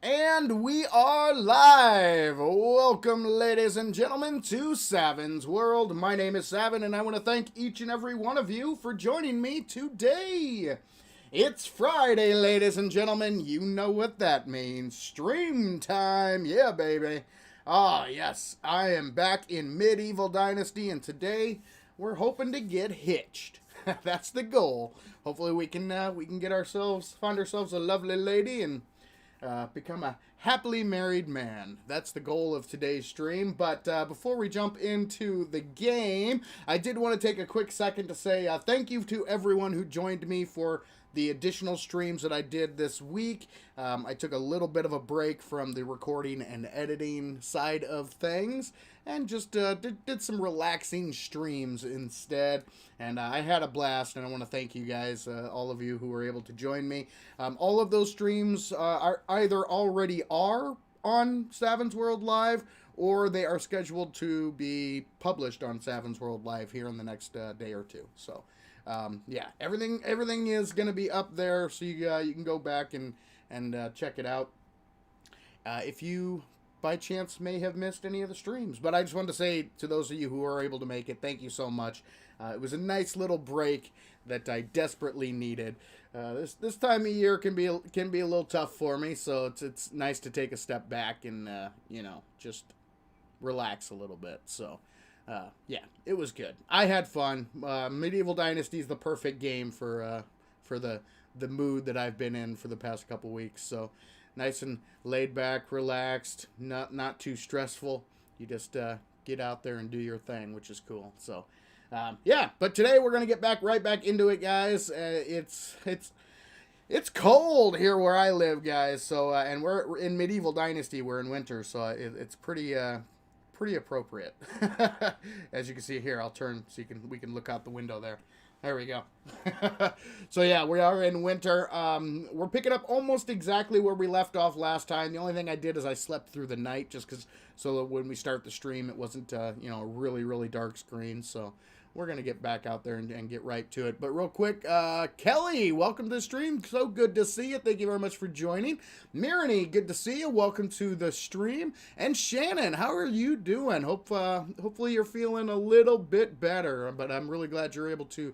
And we are live! Welcome, ladies and gentlemen, to Savin's World. My name is Savin, and I want to thank each and every one of you for joining me today. It's Friday, ladies and gentlemen. You know what that means. Stream time. Yeah, baby. Ah, yes. I am back in Medieval Dynasty, and today we're hoping to get hitched. That's the goal. Hopefully we can find ourselves a lovely lady and become a happily married man. That's the goal of today's stream. But before we jump into the game, I did want to take a quick second to say thank you to everyone who joined me for the additional streams that I did this week. I took a little bit of a break from the recording and editing side of things and just did some relaxing streams instead. And I had a blast, and I want to thank you guys, all of you who were able to join me. All of those streams are either already are on Savin's World Live, or they are scheduled to be published on Savin's World Live here in the next day or two. So, yeah, everything is going to be up there, so you can go back and check it out. If you by chance may have missed any of the streams, but I just wanted to say to those of you who are able to make it, thank you so much. It was a nice little break that I desperately needed. This time of year can be a little tough for me, so it's nice to take a step back and just relax a little bit. So yeah, it was good. I had fun. Medieval Dynasty is the perfect game for the mood that I've been in for the past couple weeks. So nice and laid back, relaxed, not too stressful. You just get out there and do your thing, which is cool. So yeah, but today we're gonna get right back into it, guys. It's cold here where I live, guys. So and we're in Medieval Dynasty. We're in winter, so it's pretty appropriate. As you can see here, I'll turn so we can look out the window there. There we go. So yeah, we are in winter. We're picking up almost exactly where we left off last time. The only thing I did is I slept through the night so that when we start the stream, it wasn't a really dark screen. So we're gonna get back out there and get right to it. But real quick, Kelly, welcome to the stream. So good to see you. Thank you very much for joining. Mirani, good to see you. Welcome to the stream. And Shannon, how are you doing? Hopefully you're feeling a little bit better. But I'm really glad you're able to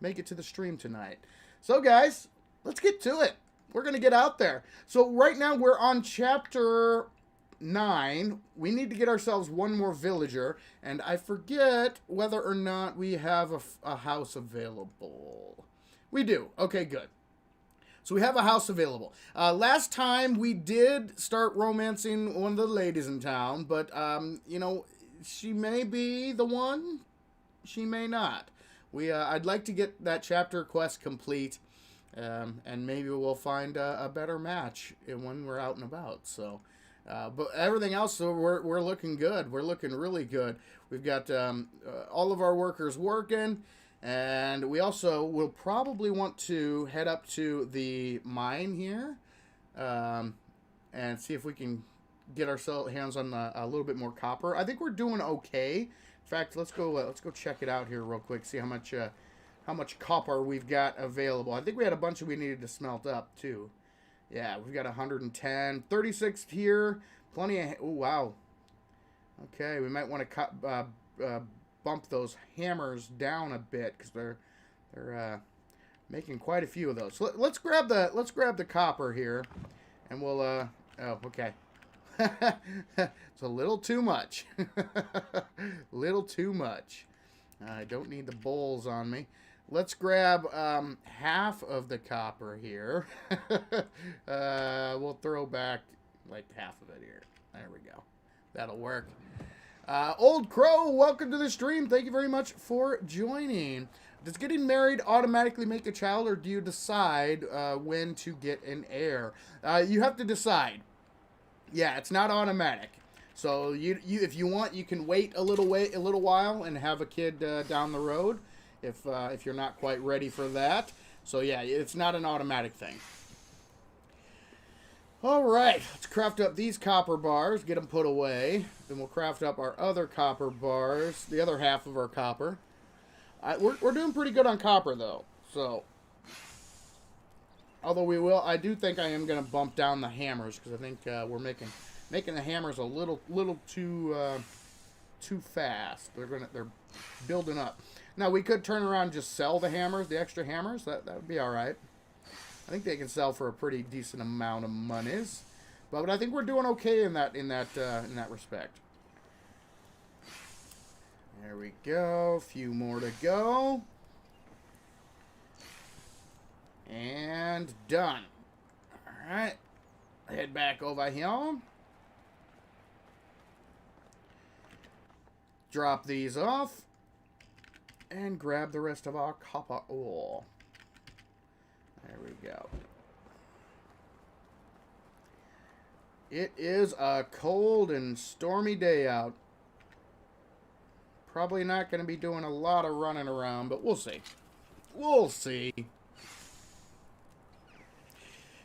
make it to the stream tonight. So guys, let's get to it. We're gonna get out there. So right now we're on chapter 9. We need to get ourselves one more villager, and I forget whether or not we have a house available. We do. Okay, good. So we have a house available. Last time we did start romancing one of the ladies in town, but she may be the one, she may not. I'd like to get that chapter quest complete, and maybe we'll find a better match when we're out and about. So but everything else, so we're looking good. We're looking really good. We've got all of our workers working, and we also will probably want to head up to the mine here and see if we can get ourselves hands on a little bit more copper. I think we're doing okay. In fact, let's go check it out here real quick. See how much copper we've got available. I think we had a bunch we needed to smelt up too. Yeah, we've got 110, 36 here, plenty of, oh, wow. Okay, we might want to bump those hammers down a bit because they're making quite a few of those. So let's grab the copper here, and we'll Oh, okay. It's a little too much. Little too much. I don't need the bowls on me. Let's grab half of the copper here. We'll throw back like half of it here. There we go. That'll work. Old Crow, welcome to the stream. Thank you very much for joining. Does getting married automatically make a child, or do you decide when to get an heir? You have to decide. Yeah, it's not automatic. So you if you want, you can wait a little while and have a kid down the road if you're not quite ready for that. So yeah, it's not an automatic thing. All right, let's craft up these copper bars, get them put away. Then we'll craft up our other copper bars, the other half of our copper. We're doing pretty good on copper though. So, although I do think I am going to bump down the hammers because I think we're making the hammers a little too fast. They're building up. Now we could turn around and just sell the hammers, the extra hammers. That would be all right. I think they can sell for a pretty decent amount of monies, but I think we're doing okay in that respect. There we go. A few more to go. And done. All right. Head back over here. Drop these off. And grab the rest of our copper ore. There we go. It is a cold and stormy day out. Probably not going to be doing a lot of running around, but we'll see. We'll see.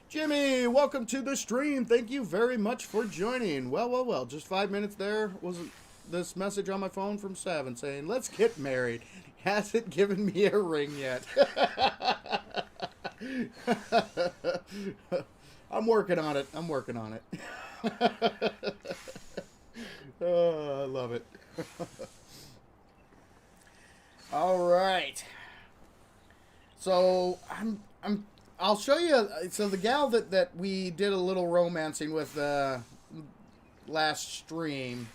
Jimmy, welcome to the stream. Thank you very much for joining. Well. Just 5 minutes there was this message on my phone from Savin saying, let's get married. Hasn't given me a ring yet. I'm working on it. Oh, I love it. All right. So I'll show you. So the gal that we did a little romancing with last stream,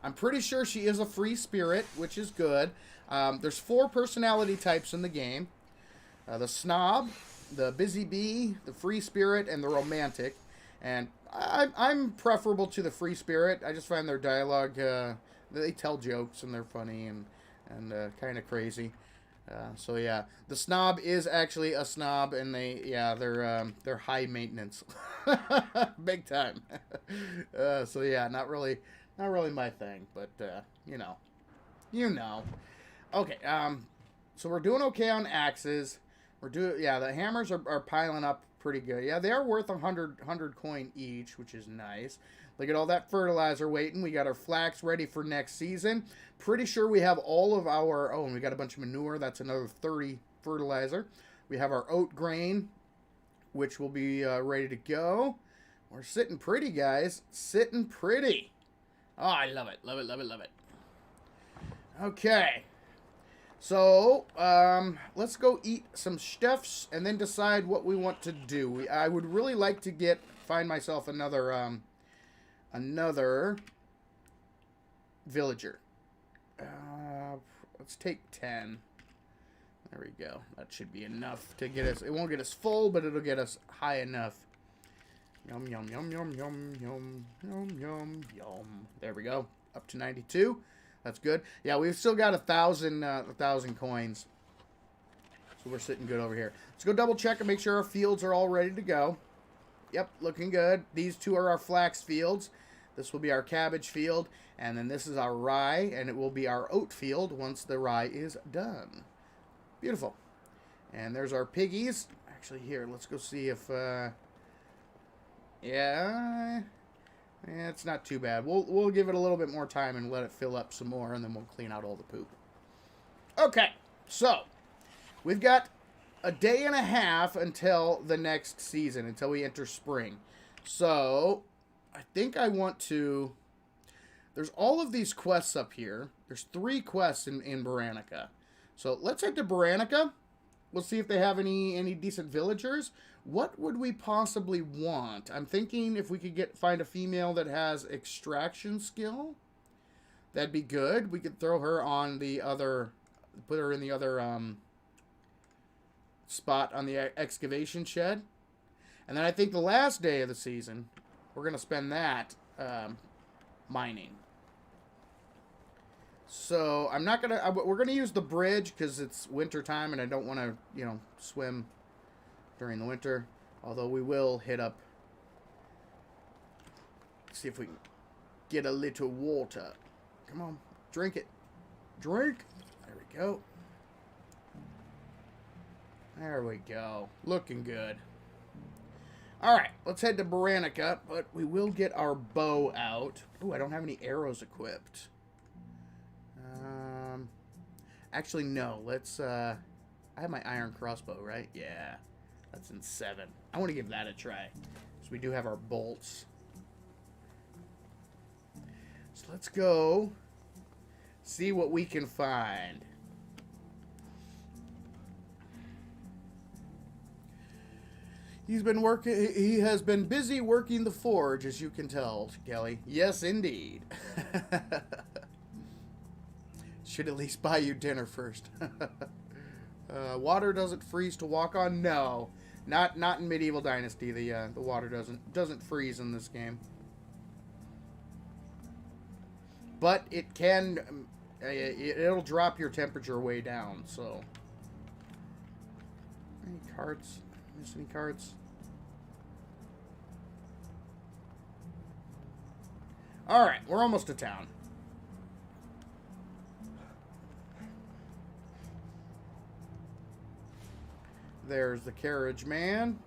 I'm pretty sure she is a free spirit, which is good. There's 4 personality types in the game. The snob, the busy bee, the free spirit, and the romantic. And I'm preferable to the free spirit. I just find their dialogue, they tell jokes and they're funny and kind of crazy. So yeah, the snob is actually a snob, and they're high maintenance, big time. So yeah, not really my thing, but you know. Okay, so we're doing okay on axes. The hammers are piling up pretty good. Yeah, they are worth 100 coin each, which is nice. Look at all that fertilizer waiting. We got our flax ready for next season. Pretty sure we have all of our... Oh, and we got a bunch of manure. That's another 30 fertilizer. We have our oat grain, which will be ready to go. We're sitting pretty, guys. Sitting pretty. Oh, I love it. Love it. Okay. So, let's go eat some stuffs and then decide what we want to do. I would really like to find myself another villager. Let's take 10. There we go. That should be enough to get us. It won't get us full, but it'll get us high enough. Yum, yum, yum, yum, yum, yum, yum, yum, yum. There we go. Up to 92. That's good. Yeah, we've still got 1,000 coins. So we're sitting good over here. Let's go double check and make sure our fields are all ready to go. Yep, looking good. These 2 are our flax fields. This will be our cabbage field. And then this is our rye, and it will be our oat field once the rye is done. Beautiful. And there's our piggies. Actually, here, let's go see if... Yeah, it's not too bad. We'll give it a little bit more time and let it fill up some more, and then we'll clean out all the poop. Okay, so we've got a day and a half until the next season, until we enter spring. So I think I want to... There's all of these quests up here. There's 3 quests in Baranica. So let's head to Baranica, We'll see if they have any decent villagers. What would we possibly want? I'm thinking if we could find a female that has extraction skill, that'd be good. We could throw her on the other, put her in the other spot on the excavation shed. And then I think the last day of the season, we're going to spend that mining. So I'm not going to, we're going to use the bridge because it's winter time and I don't want to, you know, swim during the winter. Although we will hit up, see if we can get a little water. Come on, drink it. Drink. There we go. There we go. Looking good. Alright, let's head to Baranica, but we will get our bow out. Ooh, I don't have any arrows equipped. Actually, no. Let's, I have my iron crossbow, right? Yeah. That's in 7. I want to give that a try. So we do have our bolts. So let's go see what we can find. He has been busy working the forge, as you can tell, Kelly. Yes, indeed. Should at least buy you dinner first. Water doesn't freeze to walk on? No. Not in Medieval Dynasty. The water doesn't freeze in this game. But it can, it'll drop your temperature way down, so. Any cards? Miss any cards? Alright, we're almost to town. There's the carriage man.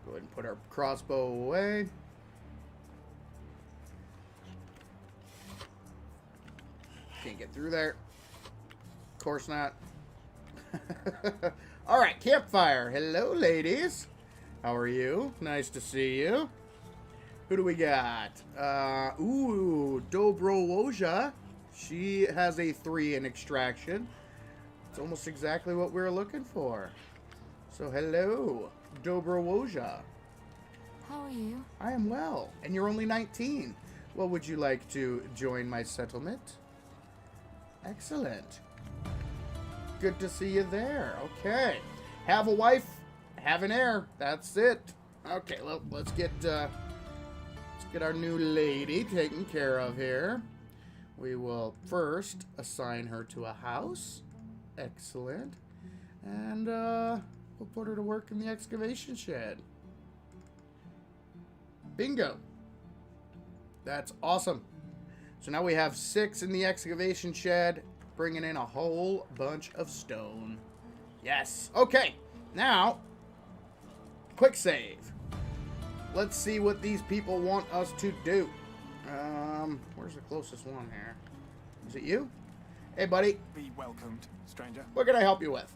Go ahead and put our crossbow away. Can't get through there. Of course not. Alright, campfire. Hello, ladies. How are you? Nice to see you. Who do we got? Ooh, Dobrowoja. She has a 3 in extraction. It's almost exactly what we were looking for. So, hello, Dobrowoja. How are you? I am well. And you're only 19. Well, would you like to join my settlement? Excellent. Good to see you there. Okay. Have a wife, have an heir. That's it. Okay, well, let's get our new lady taken care of here. We will first assign her to a house. Excellent. And we'll put her to work in the excavation shed. Bingo. That's awesome. So now we have 6 in the excavation shed, bringing in a whole bunch of stone. Yes. Okay. Now, quick save. Let's see what these people want us to do. Where's the closest one here? Is it you? Hey, buddy. Be welcomed, stranger. What can I help you with?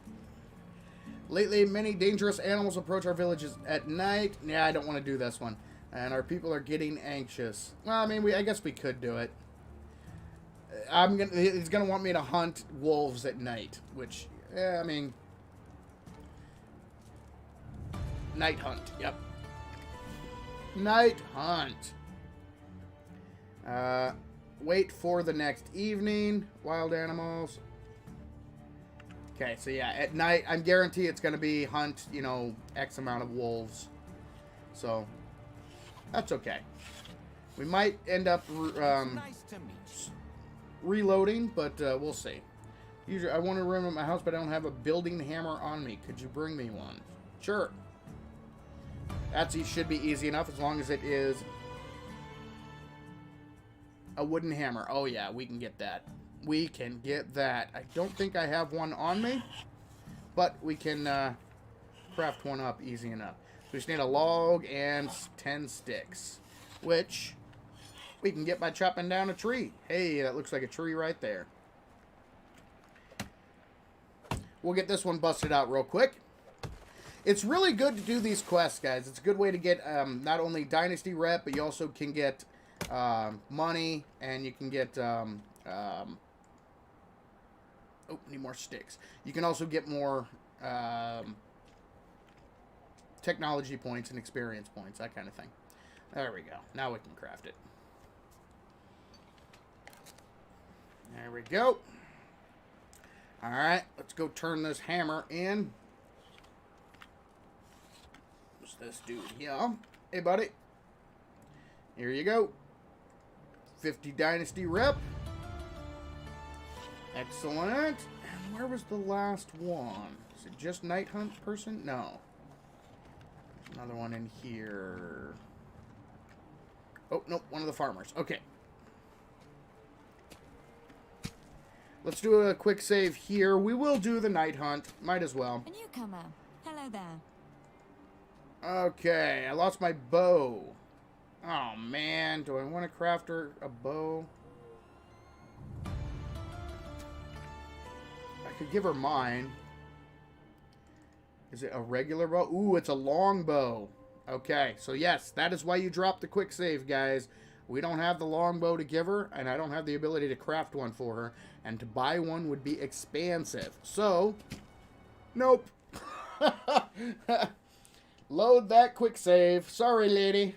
Lately, many dangerous animals approach our villages at night. Yeah, I don't want to do this one. And our people are getting anxious. Well, I mean, I guess we could do it. He's gonna want me to hunt wolves at night, which, yeah, I mean, night hunt. Yep. Night hunt. Wait for the next evening. Wild animals. Okay, so yeah, at night, I'm guaranteed it's gonna be hunt, you know, X amount of wolves. So, that's okay. We might end up Nice to meet you. reloading, but we'll see. Usually, I want to room at my house, but I don't have a building hammer on me. Could you bring me one? Sure. Should be easy enough as long as it is a wooden hammer. Oh yeah, we can get that. We can get that. I don't think I have one on me, but we can craft one up easy enough. So we just need a log and 10 sticks, which we can get by chopping down a tree. Hey, that looks like a tree right there. We'll get this one busted out real quick. It's really good to do these quests, guys. It's a good way to get not only Dynasty rep, but you also can get Oh, need more sticks. You can also get more technology points and experience points, that kind of thing. There we go. Now we can craft it. There we go. Alright, let's go turn this hammer in. What's this dude here? Hey, buddy. Here you go. 50 Dynasty rep. Excellent. And where was the last one? Is it just Night Hunt person? No. There's another one in here. Oh, nope. One of the farmers. Okay. Let's do a quick save here. We will do the Night Hunt. Might as well. A newcomer. Hello there. Okay. I lost my bow. Oh, man. Do I want to craft her a bow? I could give her mine. Is it a regular bow? Ooh, it's a long bow. Okay. So, yes, that is why you drop the quick save, guys. We don't have the longbow to give her, and I don't have the ability to craft one for her, and to buy one would be expensive. So, nope. Load that quick save. Sorry, lady.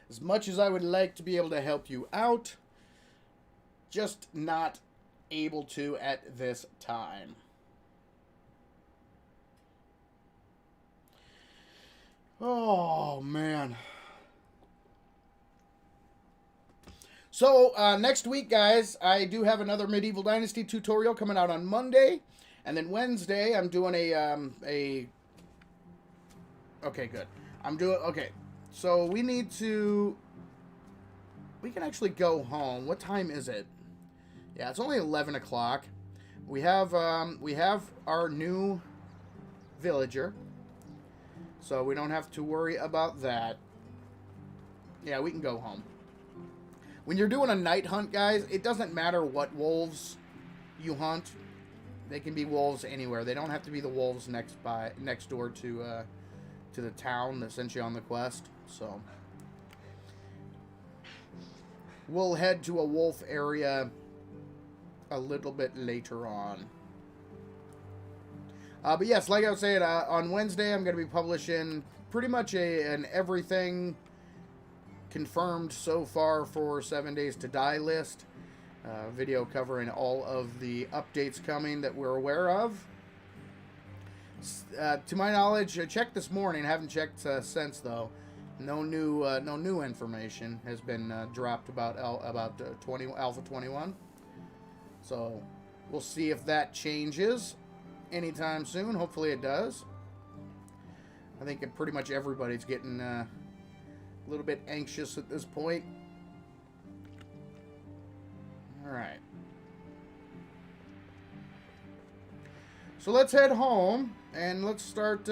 As much as I would like to be able to help you out, just not able to at this time. Oh, man. So, next week, guys, I do have another Medieval Dynasty tutorial coming out on Monday. And then Wednesday, I'm doing okay, good. Okay, so we need to... We can actually go home. What time is it? Yeah, it's only 11 o'clock. We have our new villager. So we don't have to worry about that. Yeah, we can go home. When you're doing a night hunt, guys, it doesn't matter what wolves you hunt. They can be wolves anywhere. They don't have to be the wolves next door to the town that sent you on the quest. So we'll head to a wolf area a little bit later on. But yes, like I was saying, on Wednesday I'm going to be publishing pretty much an everything confirmed so far for 7 Days to Die list. Video covering all of the updates coming that we're aware of. To my knowledge, I checked this morning. Haven't checked since though. No new information has been dropped about Alpha 21. So we'll see if that changes anytime soon. Hopefully it does. I think pretty much everybody's getting a little bit anxious at this point. Alright. So let's head home and let's start,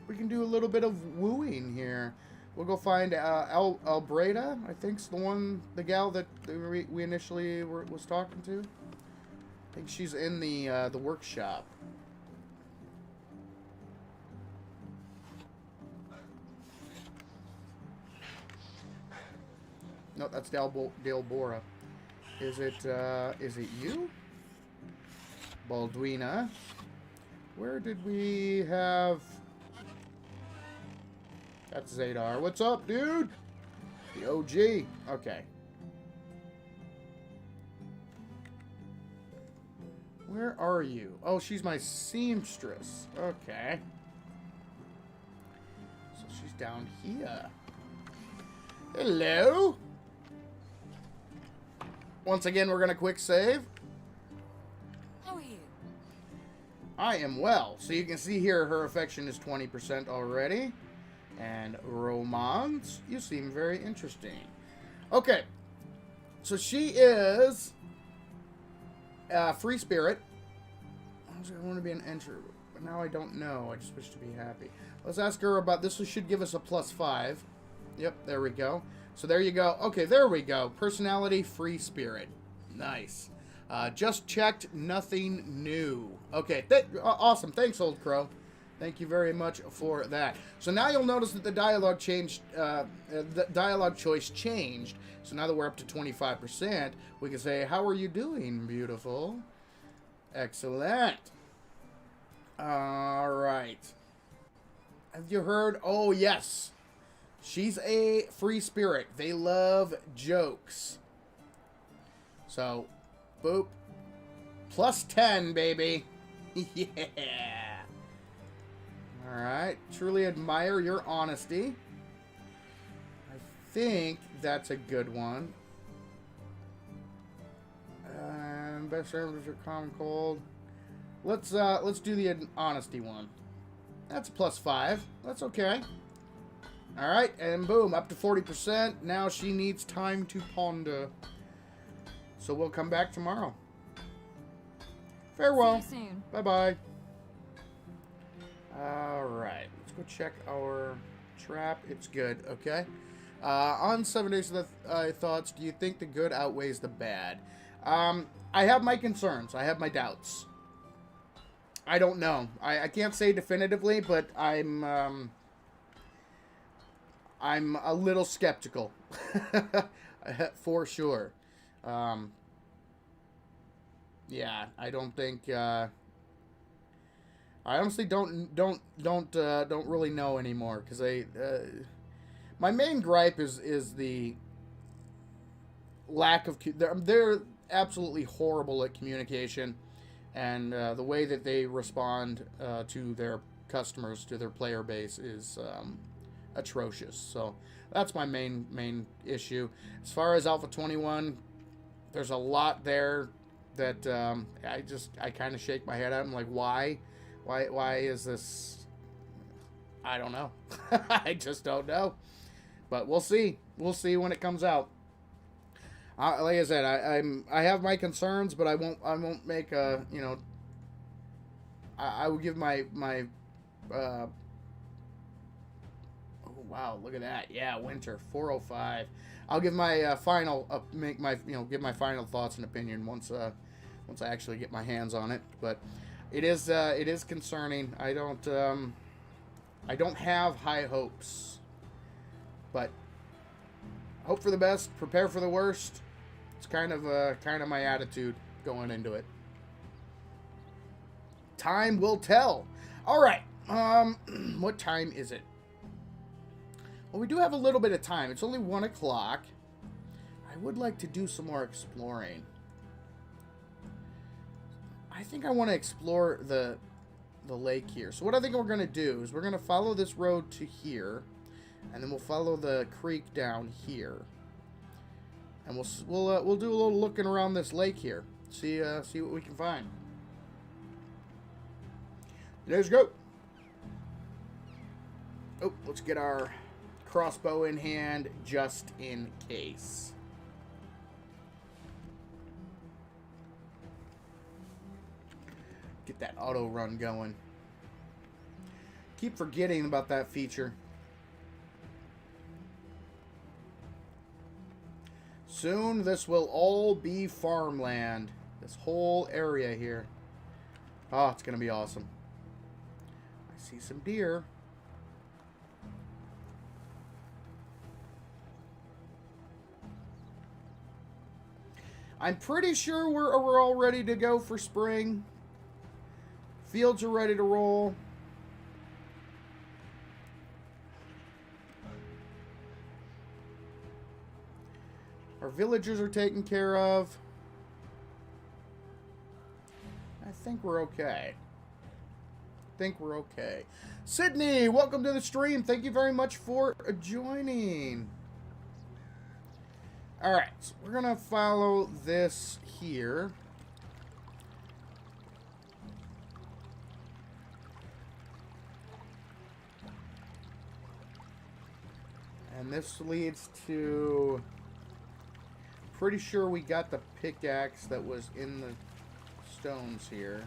we can do a little bit of wooing here. We'll go find Albreda, I think's the gal that we initially was talking to. I think she's in the workshop. No, that's Dalbora. Is it you? Balduina. Where did we have... That's Zadar. What's up, dude? The OG. Okay. Where are you? Oh, she's my seamstress. Okay. So she's down here. Hello? Once again, we're going to quick save. How are you? I am well. So you can see here her affection is 20% already. And romance, you seem very interesting. Okay. So she is a free spirit. I want to be an entry, but now I don't know. I just wish to be happy. Let's ask her about this. This should give us a +5. Yep, there we go. So there you go. Okay, there we go. Personality, free spirit. Nice. Just checked, nothing new. Okay, awesome. Thanks, Old Crow. Thank you very much for that. So now you'll notice that the dialogue changed. The dialogue choice changed. So now that we're up to 25%, we can say, "How are you doing, beautiful?" Excellent. All right. Have you heard? Oh, yes. She's a free spirit. They love jokes. So, boop. Plus 10, baby. Yeah. Alright. Truly admire your honesty. I think that's a good one. Best service are common cold. Let's do the honesty one. That's a plus 5. That's okay. Alright, and boom, up to 40%. Now she needs time to ponder. So we'll come back tomorrow. Farewell. See you soon. Bye-bye. Alright, let's go check our trap. It's good, okay? On 7 Days of the Thoughts, do you think the good outweighs the bad? I have my concerns. I have my doubts. I don't know. I can't say definitively, but I'm a little skeptical. For sure. Yeah, I don't think I honestly don't really know anymore, because my main gripe is the lack of they're absolutely horrible at communication, and the way that they respond to their customers, to their player base, is atrocious. So that's my main issue. As far as Alpha 21, there's a lot there that I kind of shake my head at. I'm like, why is this? I don't know. I just don't know. But we'll see. We'll see when it comes out. Like I said, I have my concerns, but I won't make a, you know. I will give my oh wow, look at that. Yeah, winter 405. I'll give my give my final thoughts and opinion once I actually get my hands on it. But it is concerning. I don't have high hopes, but hope for the best, prepare for the worst. It's kind of my attitude going into it. Time will tell. All right. What time is it? Well, we do have a little bit of time. It's only 1 o'clock. I would like to do some more exploring. I think I want to explore the lake here. So what I think we're going to do is we're going to follow this road to here, and then we'll follow the creek down here, and we'll do a little looking around this lake here. See what we can find. Let's go. Oh, let's get our crossbow in hand just in case. Get that auto run going. Keep forgetting about that feature. Soon this will all be farmland. This whole area here. Oh, it's going to be awesome. I see some deer. I'm pretty sure we're all ready to go for spring. Fields are ready to roll. Our villagers are taken care of. I think we're okay. Sydney, welcome to the stream. Thank you very much for joining. Alright, so we're going to follow this here. And this leads to... Pretty sure we got the pickaxe that was in the stones here.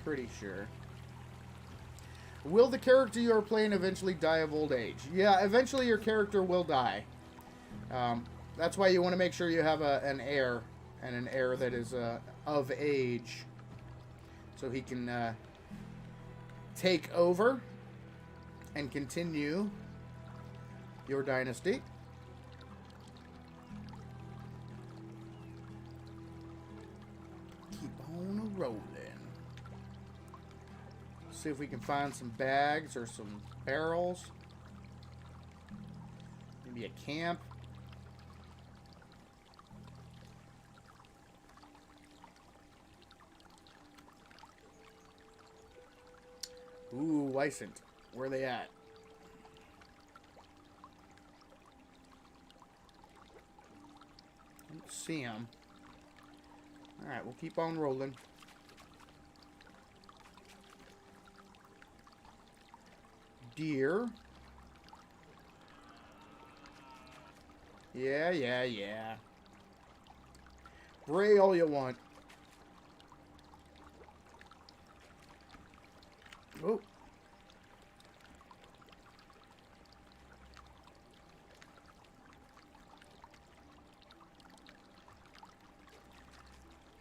Pretty sure. Will the character you are playing eventually die of old age? Yeah, eventually your character will die. That's why you want to make sure you have an heir, and an heir that is of age, so he can take over and continue your dynasty. Keep on rolling. See if we can find some bags or some barrels. Maybe a camp. Ooh, Lysant. Where are they at? I don't see them. Alright, we'll keep on rolling. Deer. Yeah. Bray all you want. Oh.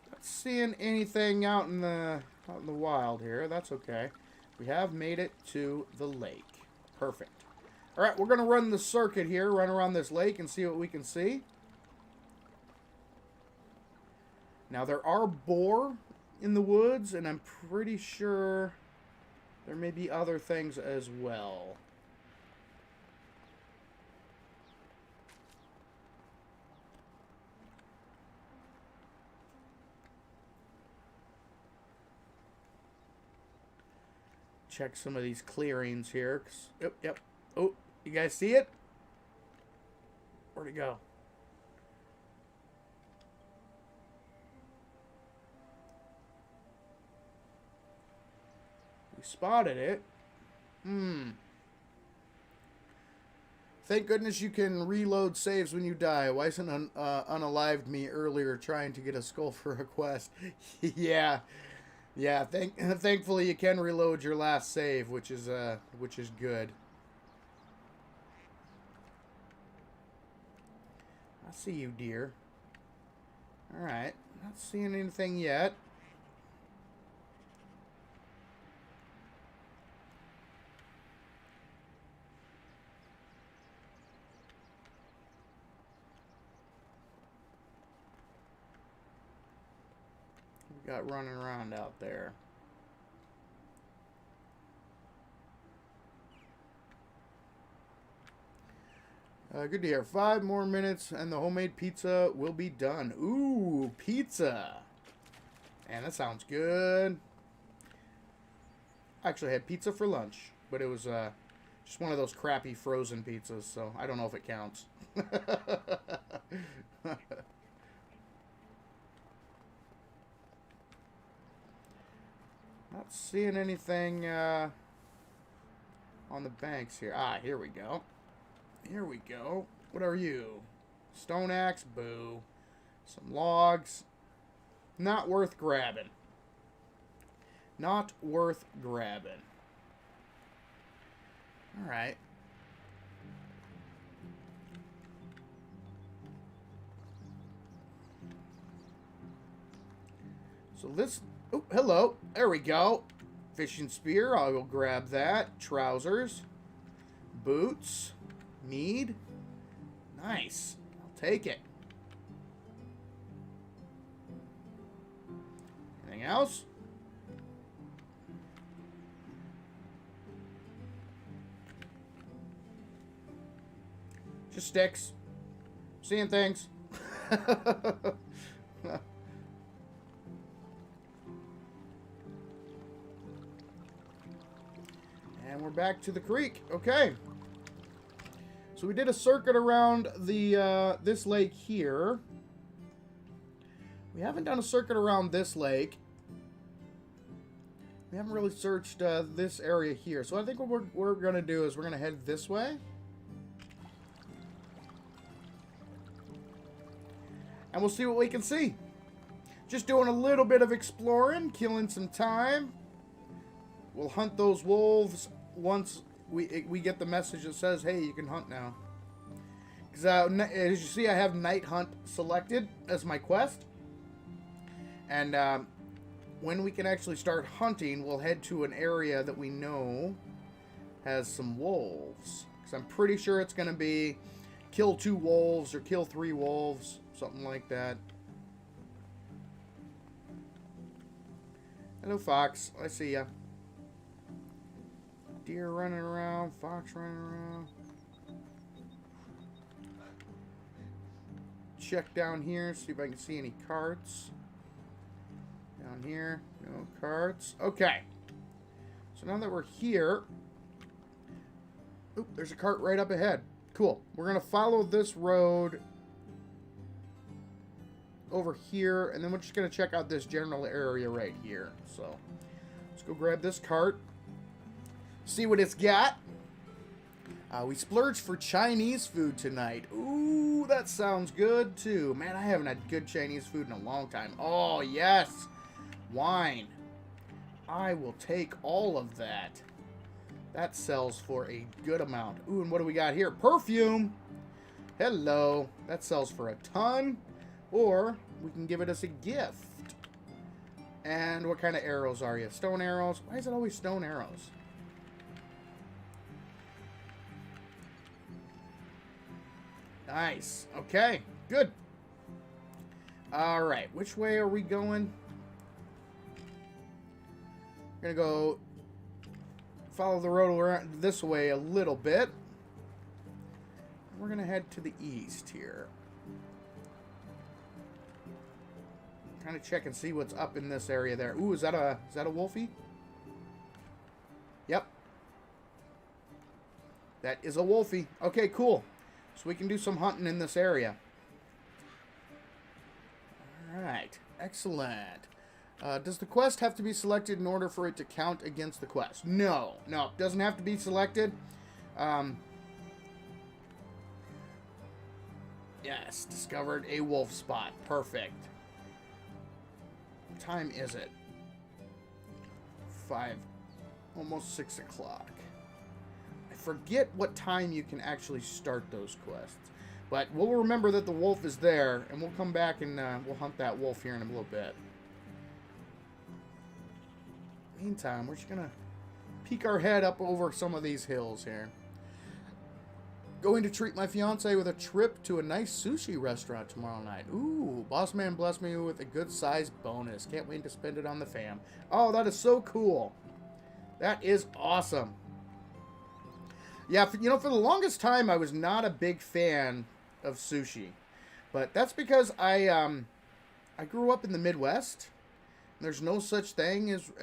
Not seeing anything out in the wild here. That's okay. We have made it to the lake. Perfect. All right, we're going to run the circuit here, run around this lake and see what we can see. Now, there are boar in the woods, and I'm pretty sure there may be other things as well. Check some of these clearings here. Yep. Oh, you guys see it? Where'd it go? We spotted it. Thank goodness you can reload saves when you die. Wyson unalived me earlier trying to get a skull for a quest. Yeah. Thankfully you can reload your last save, which is good. I see you, dear. All right, not seeing anything yet. We got running around out there. Good to hear. 5 more minutes and the homemade pizza will be done. Ooh, pizza. And that sounds good. I actually had pizza for lunch, but it was just one of those crappy frozen pizzas, so I don't know if it counts. Not seeing anything on the banks here. Ah, here we go. Here we go. What are you? Stone axe? Boo. Some logs. Not worth grabbing. Not worth grabbing. Alright. So this... Oh, hello. There we go. Fishing spear. I will grab that. Trousers. Boots. Mead. Nice. I'll take it. Anything else? Just sticks. Seeing things. And we're back to the creek. Okay. So we did a circuit around the this lake here. We haven't done a circuit around this lake. We haven't really searched this area here. So I think what we're going to do is we're going to head this way. And we'll see what we can see. Just doing a little bit of exploring, killing some time. We'll hunt those wolves once we get the message that says, hey, you can hunt now. Because as you see, I have night hunt selected as my quest. And when we can actually start hunting, we'll head to an area that we know has some wolves. Because I'm pretty sure it's going to be kill 2 wolves or kill 3 wolves. Something like that. Hello, fox. I see ya. Deer running around. Fox running around. Check down here. See if I can see any carts. Down here. No carts. Okay. So now that we're here... Oop, there's a cart right up ahead. Cool. We're going to follow this road over here, and then we're just going to check out this general area right here. So, let's go grab this cart. See what it's got. We splurged for Chinese food tonight. Ooh, that sounds good, too. Man, I haven't had good Chinese food in a long time. Oh, yes. Wine. I will take all of that. That sells for a good amount. Ooh, and what do we got here? Perfume. Hello. That sells for a ton. Or we can give it as a gift. And what kind of arrows are you? Stone arrows? Why is it always stone arrows? Nice. Okay. Good. Alright. Which way are we going? We're going to go follow the road around this way a little bit. We're going to head to the east here. Kind of check and see what's up in this area there. Ooh, is that a wolfie? Yep. That is a wolfie. Okay, cool. So we can do some hunting in this area. Alright. Excellent. Does the quest have to be selected in order for it to count against the quest? No. No, it doesn't have to be selected. Yes, discovered a wolf spot. Perfect. What time is it? 5. Almost 6 o'clock. I forget what time you can actually start those quests. But we'll remember that the wolf is there, and we'll come back and we'll hunt that wolf here in a little bit. Meantime, we're just going to peek our head up over some of these hills here. Going to treat my fiance with a trip to a nice sushi restaurant tomorrow night. Ooh, boss man blessed me with a good-sized bonus. Can't wait to spend it on the fam. Oh, that is so cool. That is awesome. Yeah, for the longest time, I was not a big fan of sushi. But that's because I grew up in the Midwest. There's no such thing as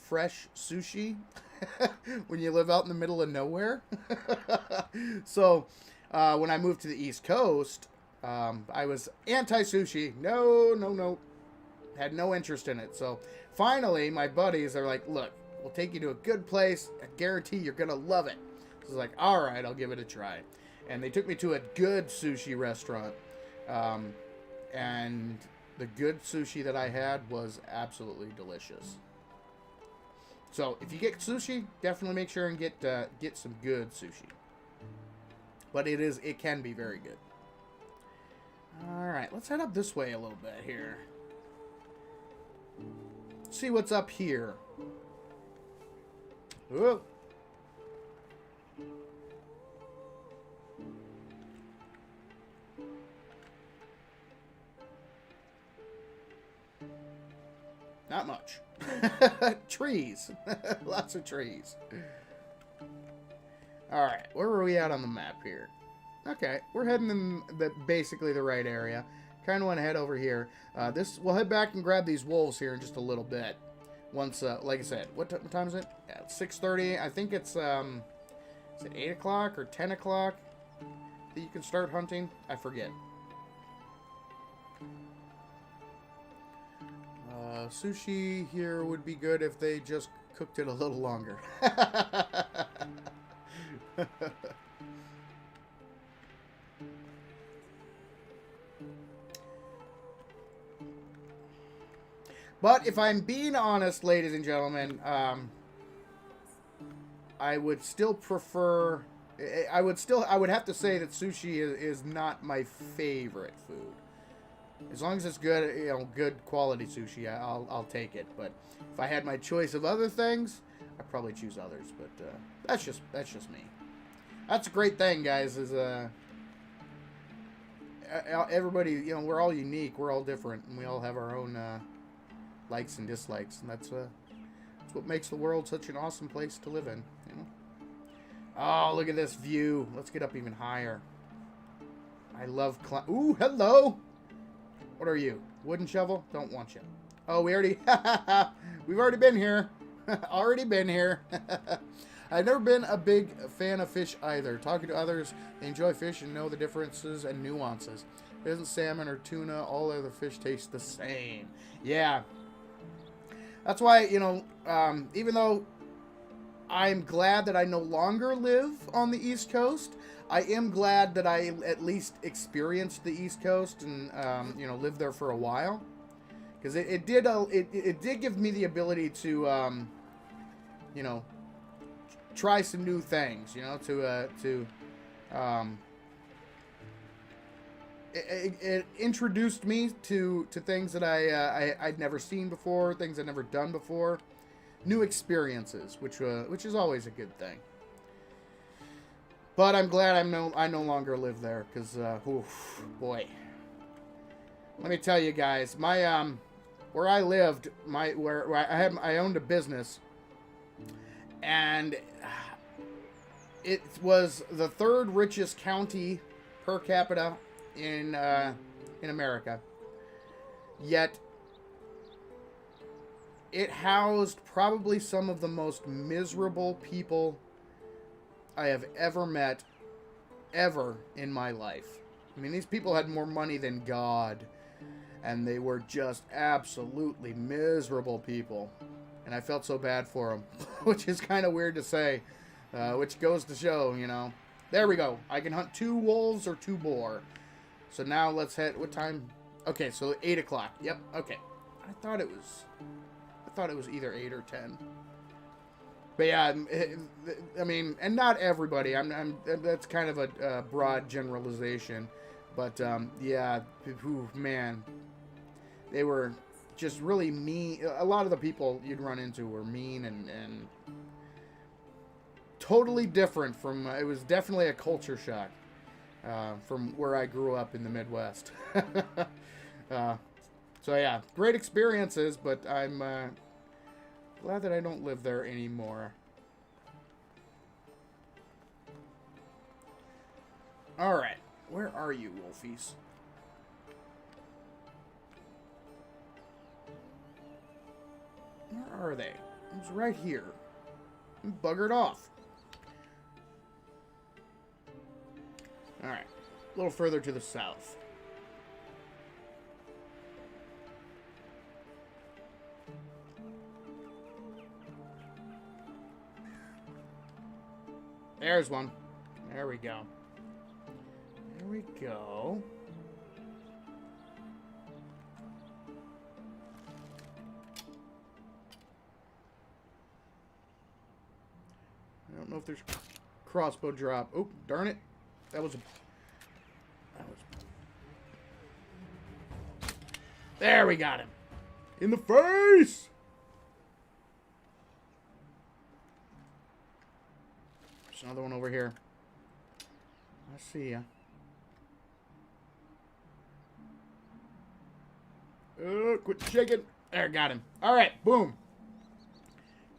fresh sushi when you live out in the middle of nowhere. So when I moved to the East Coast, I was anti-sushi. No. Had no interest in it. So finally, my buddies are like, look, we'll take you to a good place. I guarantee you're going to love it. So I was like, all right, I'll give it a try. And they took me to a good sushi restaurant. And the good sushi that I had was absolutely delicious. So if you get sushi, definitely make sure and get some good sushi. But it can be very good. All right, let's head up this way a little bit here. See what's up here. Whoa. Not much. Trees. Lots of trees. Alright, where are we at on the map here? Okay, we're heading in basically the right area. Kind of want to head over here. We'll head back and grab these wolves here in just a little bit. Once, like I said, what time is it? Yeah, it's 6:30. I think it's, is it 8 o'clock or 10 o'clock that you can start hunting? I forget. Sushi here would be good if they just cooked it a little longer. But if I'm being honest, ladies and gentlemen, I would still prefer... I would have to say that sushi is not my favorite food. As long as it's good, you know, good quality sushi, I'll take it. But if I had my choice of other things, I'd probably choose others. But that's just me. That's a great thing, guys. Is everybody, you know, we're all unique, we're all different, and we all have our own likes and dislikes, and that's what makes the world such an awesome place to live in. You know. Oh, look at this view. Let's get up even higher. I love ooh, hello. What are you? Wooden shovel? Don't want you. Oh, we've already been here. Already been here. I've never been a big fan of fish either. Talking to others, they enjoy fish and know the differences and nuances. It isn't salmon or tuna. All other fish taste the same. Yeah. That's why, you know, even though I'm glad that I no longer live on the East Coast, I am glad that I at least experienced the East Coast and, you know, lived there for a while. Because it did give me the ability to, you know, try some new things, you know, it introduced me to things that I'd never seen before, things I'd never done before, new experiences, which is always a good thing. But I'm glad I no longer live there, because boy, let me tell you guys, my where I lived, where I owned a business, and it was the third richest county per capita in America. Yet it housed probably some of the most miserable people I have ever met, ever in my life. I mean, these people had more money than God, and they were just absolutely miserable people. And I felt so bad for them, which is kind of weird to say, which goes to show, you know. There we go. I can hunt 2 wolves or 2 boar. So now let's head. What time? Okay, so 8 o'clock. Yep. Okay. I thought it was either 8 or 10. But yeah, I mean, and not everybody. That's kind of a broad generalization. But yeah, man, they were just really mean. A lot of the people you'd run into were mean and totally different from. It was definitely a culture shock from where I grew up in the Midwest. So yeah, great experiences, but I'm glad that I don't live there anymore. All right, where are you, Wolfies? Where are they? It's right here. I'm buggered off. Alright. A little further to the south. There's one. There we go. There we go. I don't know if there's crossbow drop. Oh, darn it. That was... There, we got him. In the face! There's another one over here. I see ya. Quit shaking. There, got him. Alright, boom.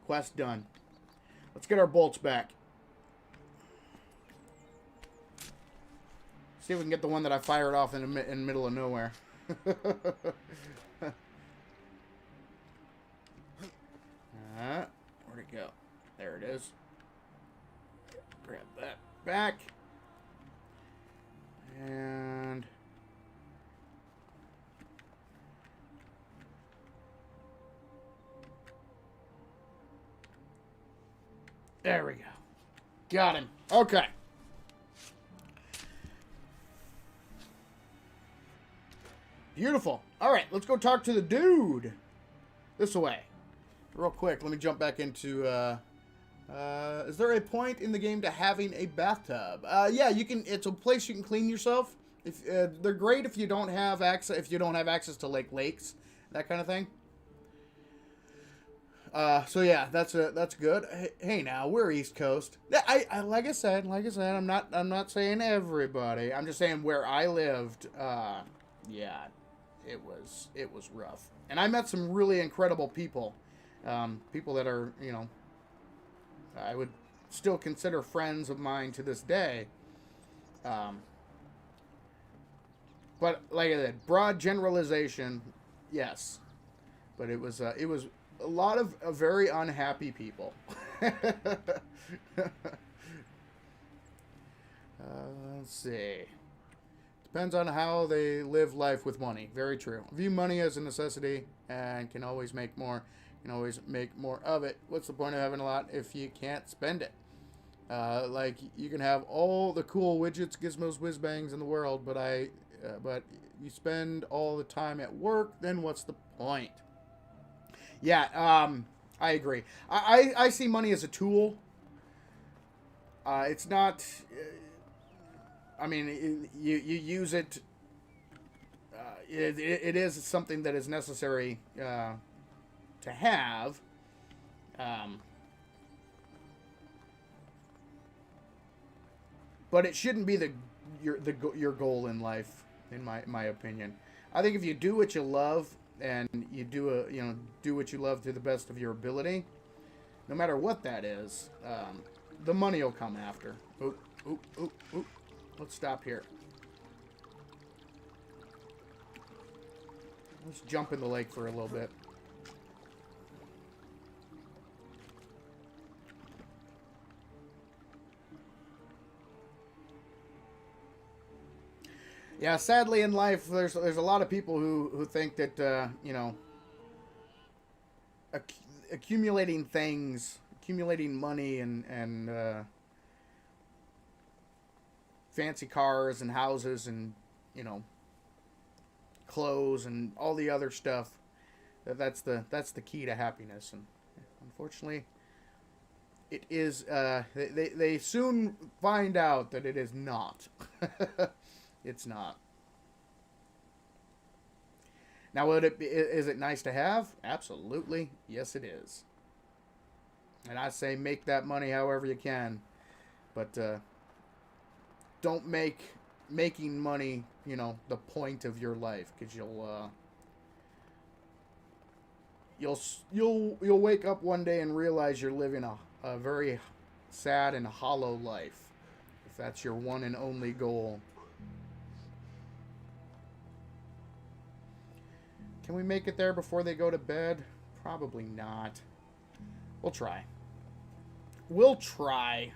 Quest done. Let's get our bolts back. See if we can get the one that I fired off in the middle of nowhere. Where'd it go? There it is. Grab that back. And... there we go. Got him. Okay. Beautiful. All right, let's go talk to the dude. This way. Real quick, let me jump back into... is there a point in the game to having a bathtub? Yeah, you can. It's a place you can clean yourself. If they're great if you don't have access, to lakes, that kind of thing. So yeah, that's good. Hey, now we're East Coast. I like I said, I'm not saying everybody. I'm just saying where I lived. Yeah, it was rough, and I met some really incredible people. People that are, I would still consider friends of mine to this day. But like I said, broad generalization, yes, but it was a lot of very unhappy people. Let's see. Depends on how they live life with money. Very true. View money as a necessity and can always make more. Can always make more of it. What's the point of having a lot if you can't spend it? Like you can have all the cool widgets, gizmos, whiz bangs in the world, but you spend all the time at work. Then what's the point? Yeah, I agree. I see money as a tool. It's not. I mean, you use it. It is something that is necessary to have. But it shouldn't be your goal in life, in my opinion. I think if you do what you love and you do what you love to the best of your ability, no matter what that is, the money will come after. Oop, oop, oop, oop. Let's stop here. Let's jump in the lake for a little bit. Yeah, sadly in life, there's a lot of people who think that accumulating things, accumulating money and fancy cars and houses and clothes and all the other stuff, that's the key to happiness. And unfortunately, it is. They soon find out that it is not. It's not. Now, is it nice to have? Absolutely. Yes, it is. And I say make that money however you can. But don't make making money, the point of your life. Because you'll wake up one day and realize you're living a very sad and hollow life. If that's your one and only goal. Can we make it there before they go to bed? Probably not. We'll try. We'll try.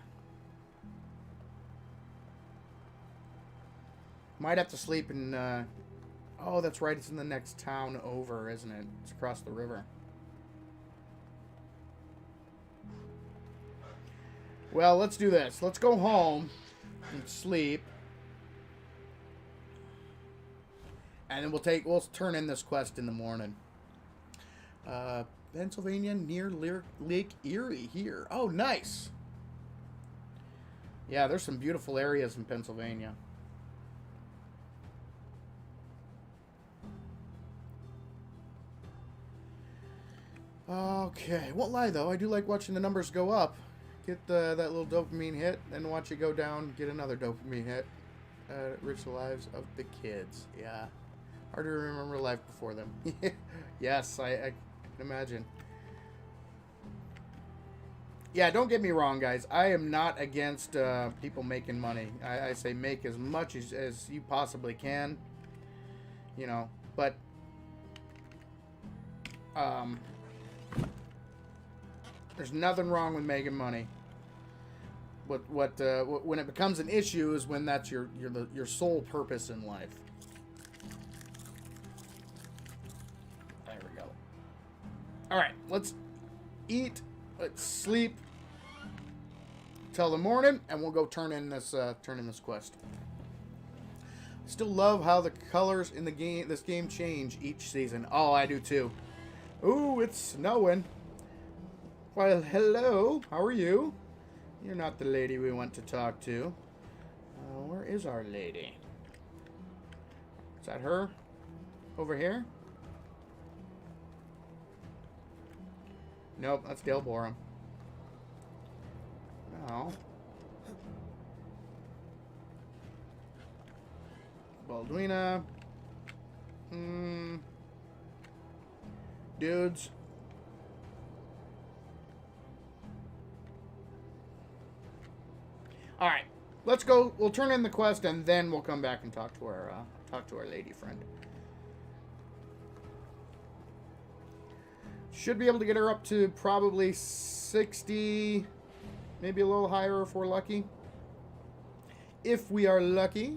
Might have to sleep in... oh, that's right. It's in the next town over, isn't it? It's across the river. Well, let's do this. Let's go home and sleep. And then we'll turn in this quest in the morning. Pennsylvania near Lake Erie here. Oh, nice. Yeah, there's some beautiful areas in Pennsylvania. Okay, won't lie though. I do like watching the numbers go up. Get that little dopamine hit, then watch it go down. Get another dopamine hit. Enrich the lives of the kids. Yeah. Hard to remember life before them. Yes, I can imagine. Yeah, don't get me wrong, guys. I am not against people making money. I say make as much as you possibly can. But... there's nothing wrong with making money. When it becomes an issue is when that's your sole purpose in life. There we go. All right, let's eat, let's sleep till the morning, and we'll go turn in this quest. Still love how the colors in this game change each season. Oh, I do too. Ooh, it's snowing. Well, hello. How are you? You're not the lady we want to talk to. Where is our lady? Is that her? Over here? Nope, that's Delborum. No. Balduina. Dudes. Alright. Let's go. We'll turn in the quest and then we'll come back and talk to our lady friend. Should be able to get her up to probably 60, maybe a little higher if we're lucky. If we are lucky.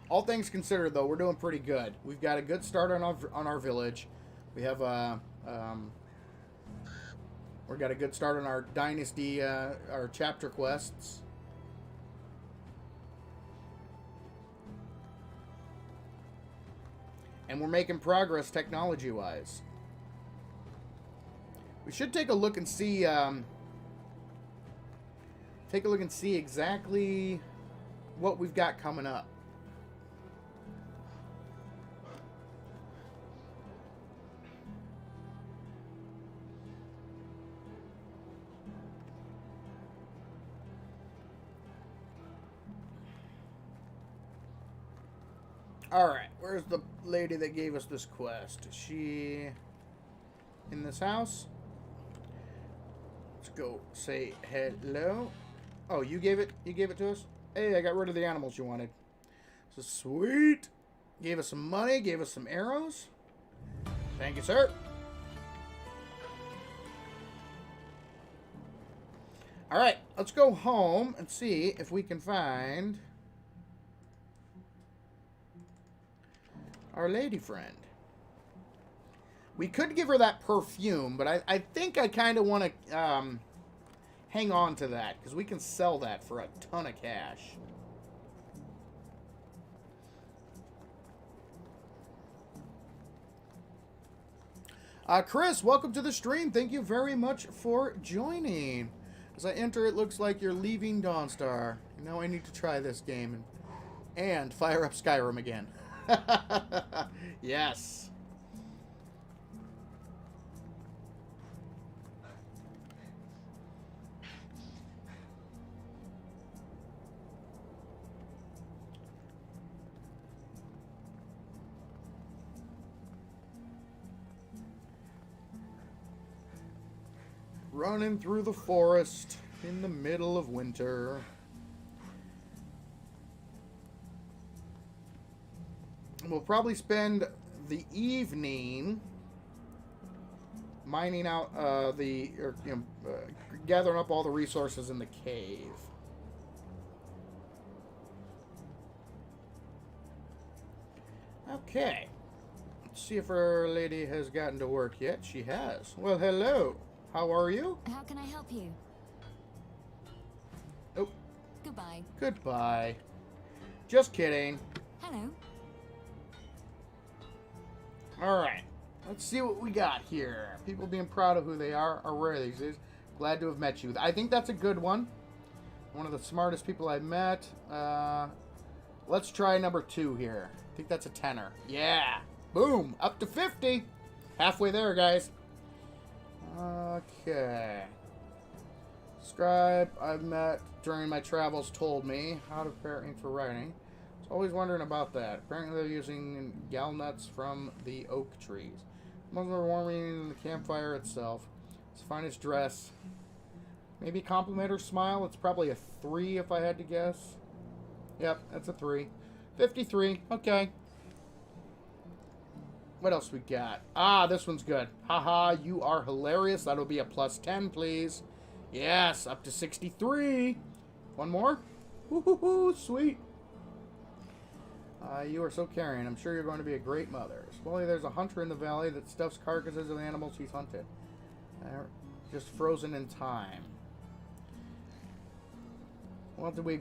All things considered, though, we're doing pretty good. We've got a good start on our village. We have we've got a good start on our dynasty, our chapter quests. And we're making progress technology-wise. We should take a look and see exactly what we've got coming up. Alright, where's the lady that gave us this quest? Is she in this house? Let's go say hello. Oh, you gave it to us? Hey, I got rid of the animals you wanted. So sweet. Gave us some money, gave us some arrows. Thank you, sir. Alright, let's go home and see if we can find our lady friend. We could give her that perfume, but I think I kind of want to hang on to that, because we can sell that for a ton of cash. Chris, welcome to the stream. Thank you very much for joining. As I enter, it looks like you're leaving Dawnstar. Now I need to try this game and fire up Skyrim again. Yes. Running through the forest in the middle of winter. We'll probably spend the evening mining out gathering up all the resources in the cave. Okay. Let's see if our lady has gotten to work yet. She has. Well, hello. How are you? How can I help you? Oh. Goodbye. Goodbye. Just kidding. Hello. Alright, let's see what we got here. People being proud of who they are rare these days. Glad to have met you. I think that's a good one. One of the smartest people I've met. Let's try number 2 here. I think that's a tenner. Yeah. Boom. Up to 50. Halfway there, guys. Okay. Scribe I've met during my travels told me how to prepare ink for writing. Always wondering about that. Apparently they're using gal nuts from the oak trees. Most are warming the campfire itself. Its finest dress. Maybe compliment or smile. It's probably a 3 if I had to guess. Yep, that's a 3. 53. Okay. What else we got? Ah, this one's good. Haha, you are hilarious. That'll be a +10, please. Yes, up to 63. One more? Woohoo, sweet. You are so caring. I'm sure you're going to be a great mother. Slowly, there's a hunter in the valley that stuffs carcasses of animals he's hunted. Just frozen in time. Well, did we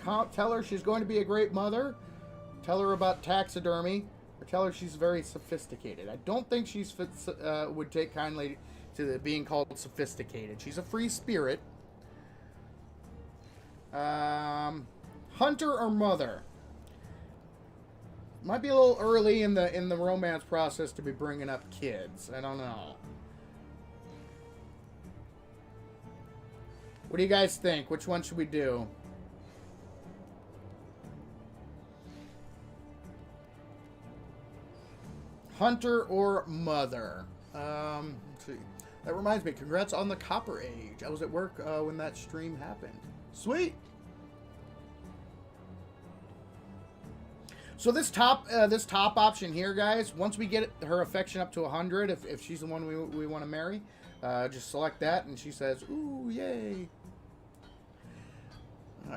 tell her she's going to be a great mother? Tell her about taxidermy, or tell her she's very sophisticated. I don't think she's would take kindly to being called sophisticated. She's a free spirit. Hunter or mother? Might be a little early in the romance process to be bringing up kids. I don't know. What do you guys think? Which one should we do? Hunter or mother? Let's see. That reminds me, congrats on the Copper Age. I was at work when that stream happened. Sweet! So this top option here, guys, once we get her affection up to 100, if she's the one we want to marry, just select that, and she says, ooh, yay.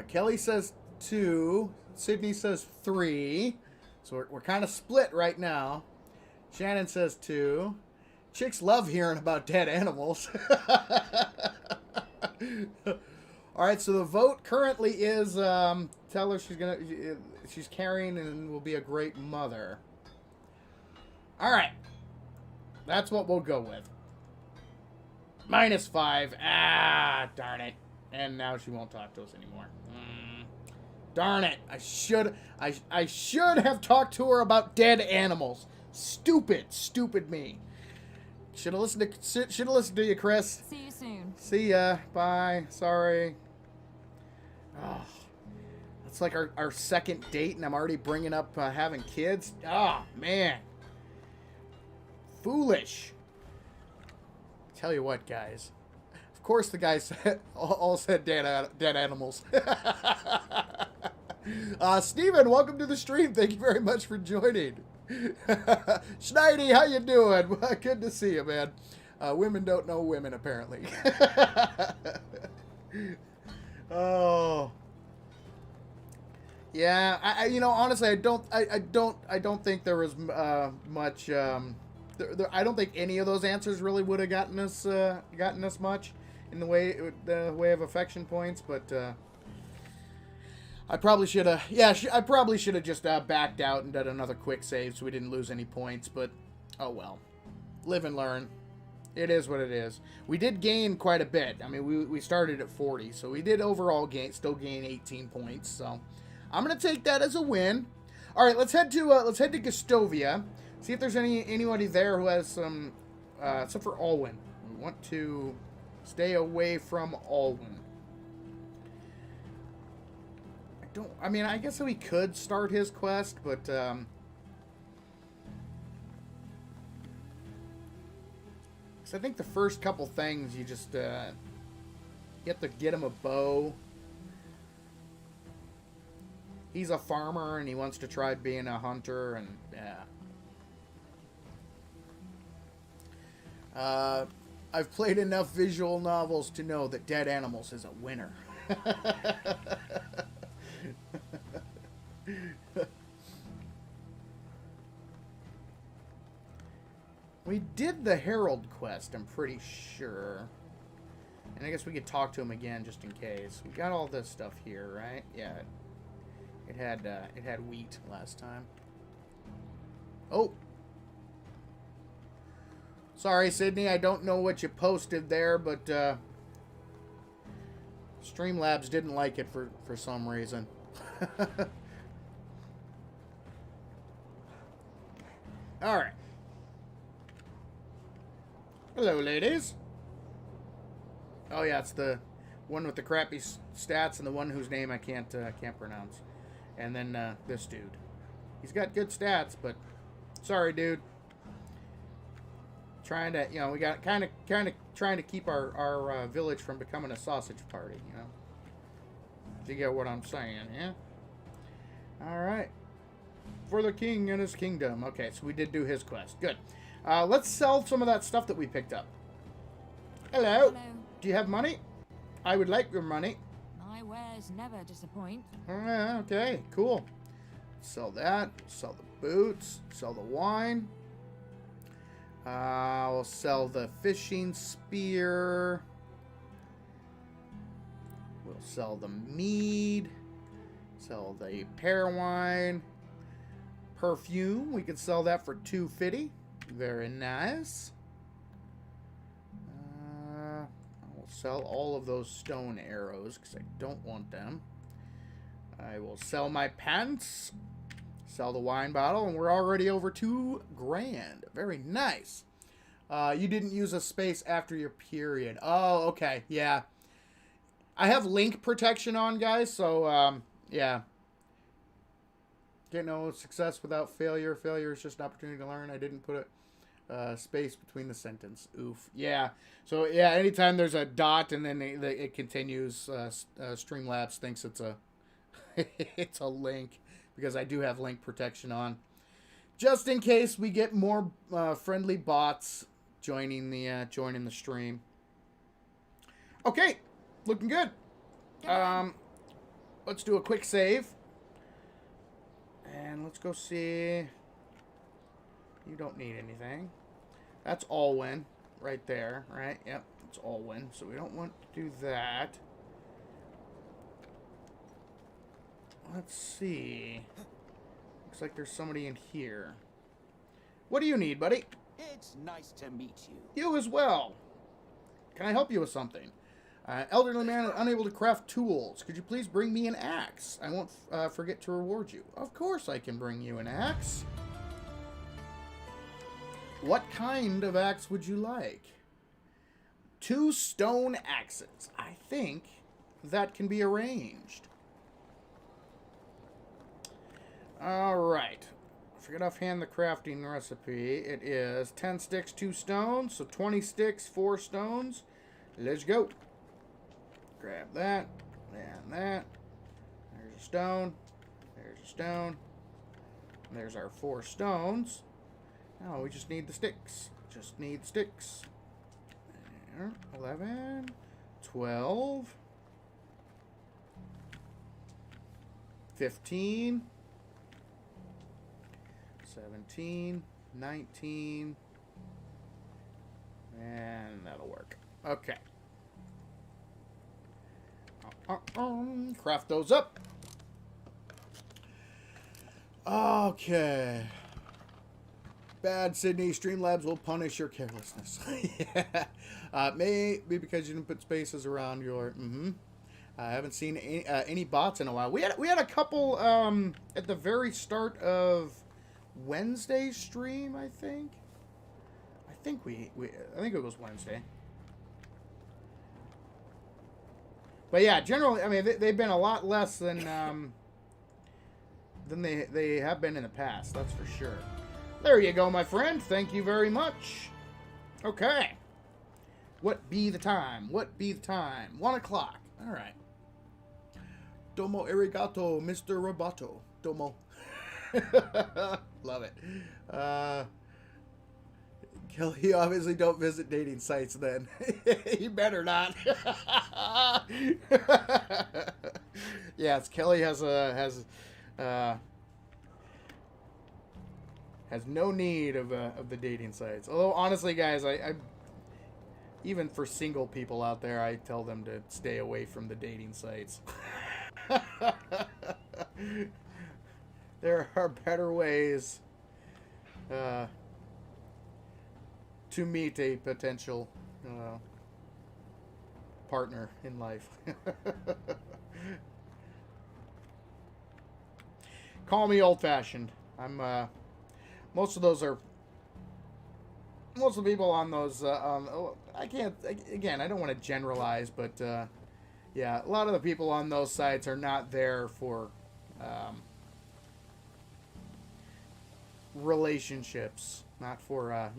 Kelly says 2. Sydney says 3. So we're kind of split right now. Shannon says 2. Chicks love hearing about dead animals. All right, so the vote currently is tell her she's caring and will be a great mother. All right, that's what we'll go with. -5. Ah, darn it! And now she won't talk to us anymore. Darn it! I should have talked to her about dead animals. Stupid me. Should have listened to you, Chris. See you soon. See ya. Bye. Sorry. Oh, that's like our second date, and I'm already bringing up having kids. Oh, man. Foolish. Tell you what, guys. Of course, the guys all said dead animals. Steven, welcome to the stream. Thank you very much for joining. Schneidi, how you doing? Good to see you, man. Women don't know women, apparently. Oh, yeah. I honestly, I don't think there was much. I don't think any of those answers really would have gotten us much in the way of affection points, but. I probably should have. Yeah, I probably should have just backed out and done another quick save so we didn't lose any points. But oh well, live and learn. It is what it is. We did gain quite a bit. I mean, we started at 40, so we did overall still gain 18 points. So I'm gonna take that as a win. All right, let's head to Gustovia. See if there's anybody there who has some. Except for Alwyn, we want to stay away from Alwyn. I guess we could start his quest, but because I think the first couple things you just you have to get him a bow. He's a farmer and he wants to try being a hunter, and yeah. I've played enough visual novels to know that Dead Animals is a winner. We did the Herald quest, I'm pretty sure. And I guess we could talk to him again just in case. We got all this stuff here, right? Yeah. It had wheat last time. Oh. Sorry, Sydney, I don't know what you posted there, but Streamlabs didn't like it for some reason. Alright. Hello, ladies. Oh yeah, it's the one with the crappy stats and the one whose name I can't pronounce. And then this dude. He's got good stats, but sorry, dude. Trying to, we got kind of trying to keep our village from becoming a sausage party, If you get what I'm saying, yeah? All right. For the king and his kingdom. Okay, so we did do his quest. Good. Let's sell some of that stuff that we picked up. Hello. Do you have money? I would like your money. My wares never disappoint. Okay, cool. Sell that. Sell the boots. Sell the wine. We'll sell the fishing spear. We'll sell the mead. Sell the pear wine. Perfume, we could sell that for $250. Very nice. I'll sell all of those stone arrows because I don't want them. I will sell my pants. Sell the wine bottle, and we're already over $2,000. Very nice. You didn't use a space after your period. Oh, okay. Yeah. I have link protection on, guys, so, yeah. Get no success without failure. Failure is just an opportunity to learn. I didn't put a space between the sentence. Oof. Yeah. So, yeah, anytime there's a dot and then it continues, Streamlabs thinks it's a it's a link because I do have link protection on. Just in case we get more friendly bots joining the stream. Okay. Looking good. Let's do a quick save. And let's go see. You don't need anything. That's Alwyn right there, right? Yep, it's Alwyn. So we don't want to do that. Let's see. Looks like there's somebody in here. What do you need, buddy? It's nice to meet you. You as well. Can I help you with something? Elderly man unable to craft tools. Could you please bring me an axe? I won't forget to reward you. Of course I can bring you an axe. What kind of axe would you like? 2 stone axes. I think that can be arranged. Alright. I forget offhand the crafting recipe. It is 10 sticks, 2 stones. So 20 sticks, 4 stones. Let's go. Grab that, and that. There's a stone. There's a stone. And there's our 4 stones. Now we just need the sticks. Just need sticks. There, 11, 12, 15, 17, 19, and that'll work. Okay. Craft those up. Okay. Bad Sydney. Streamlabs will punish your carelessness. Yeah. Maybe because you didn't put spaces around your. I haven't seen any bots in a while. We had a couple at the very start of Wednesday's stream. I think it was Wednesday. But yeah, generally, I mean, they've been a lot less than they have been in the past. That's for sure. There you go, my friend. Thank you very much. Okay. What be the time? What be the time? 1 o'clock. All right. Domo arigato, Mr. Roboto. Domo. Love it. You obviously don't visit dating sites then. You better not. Yes, Kelly has no need of the dating sites. Although honestly, guys, I even for single people out there, I tell them to stay away from the dating sites. There are better ways to meet a potential partner in life. Call me old-fashioned. I'm most of the people on those I don't want to generalize, but yeah, a lot of the people on those sites are not there for relationships, not for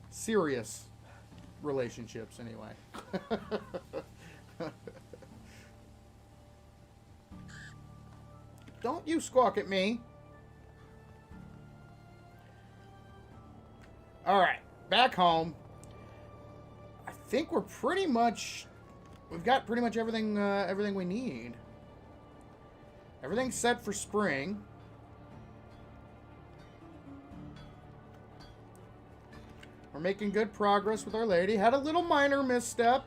serious relationships anyway. Don't you squawk at me. All right, back home. I think we've got pretty much everything we need. Everything's set for spring. We're making good progress with Our Lady. Had a little minor misstep,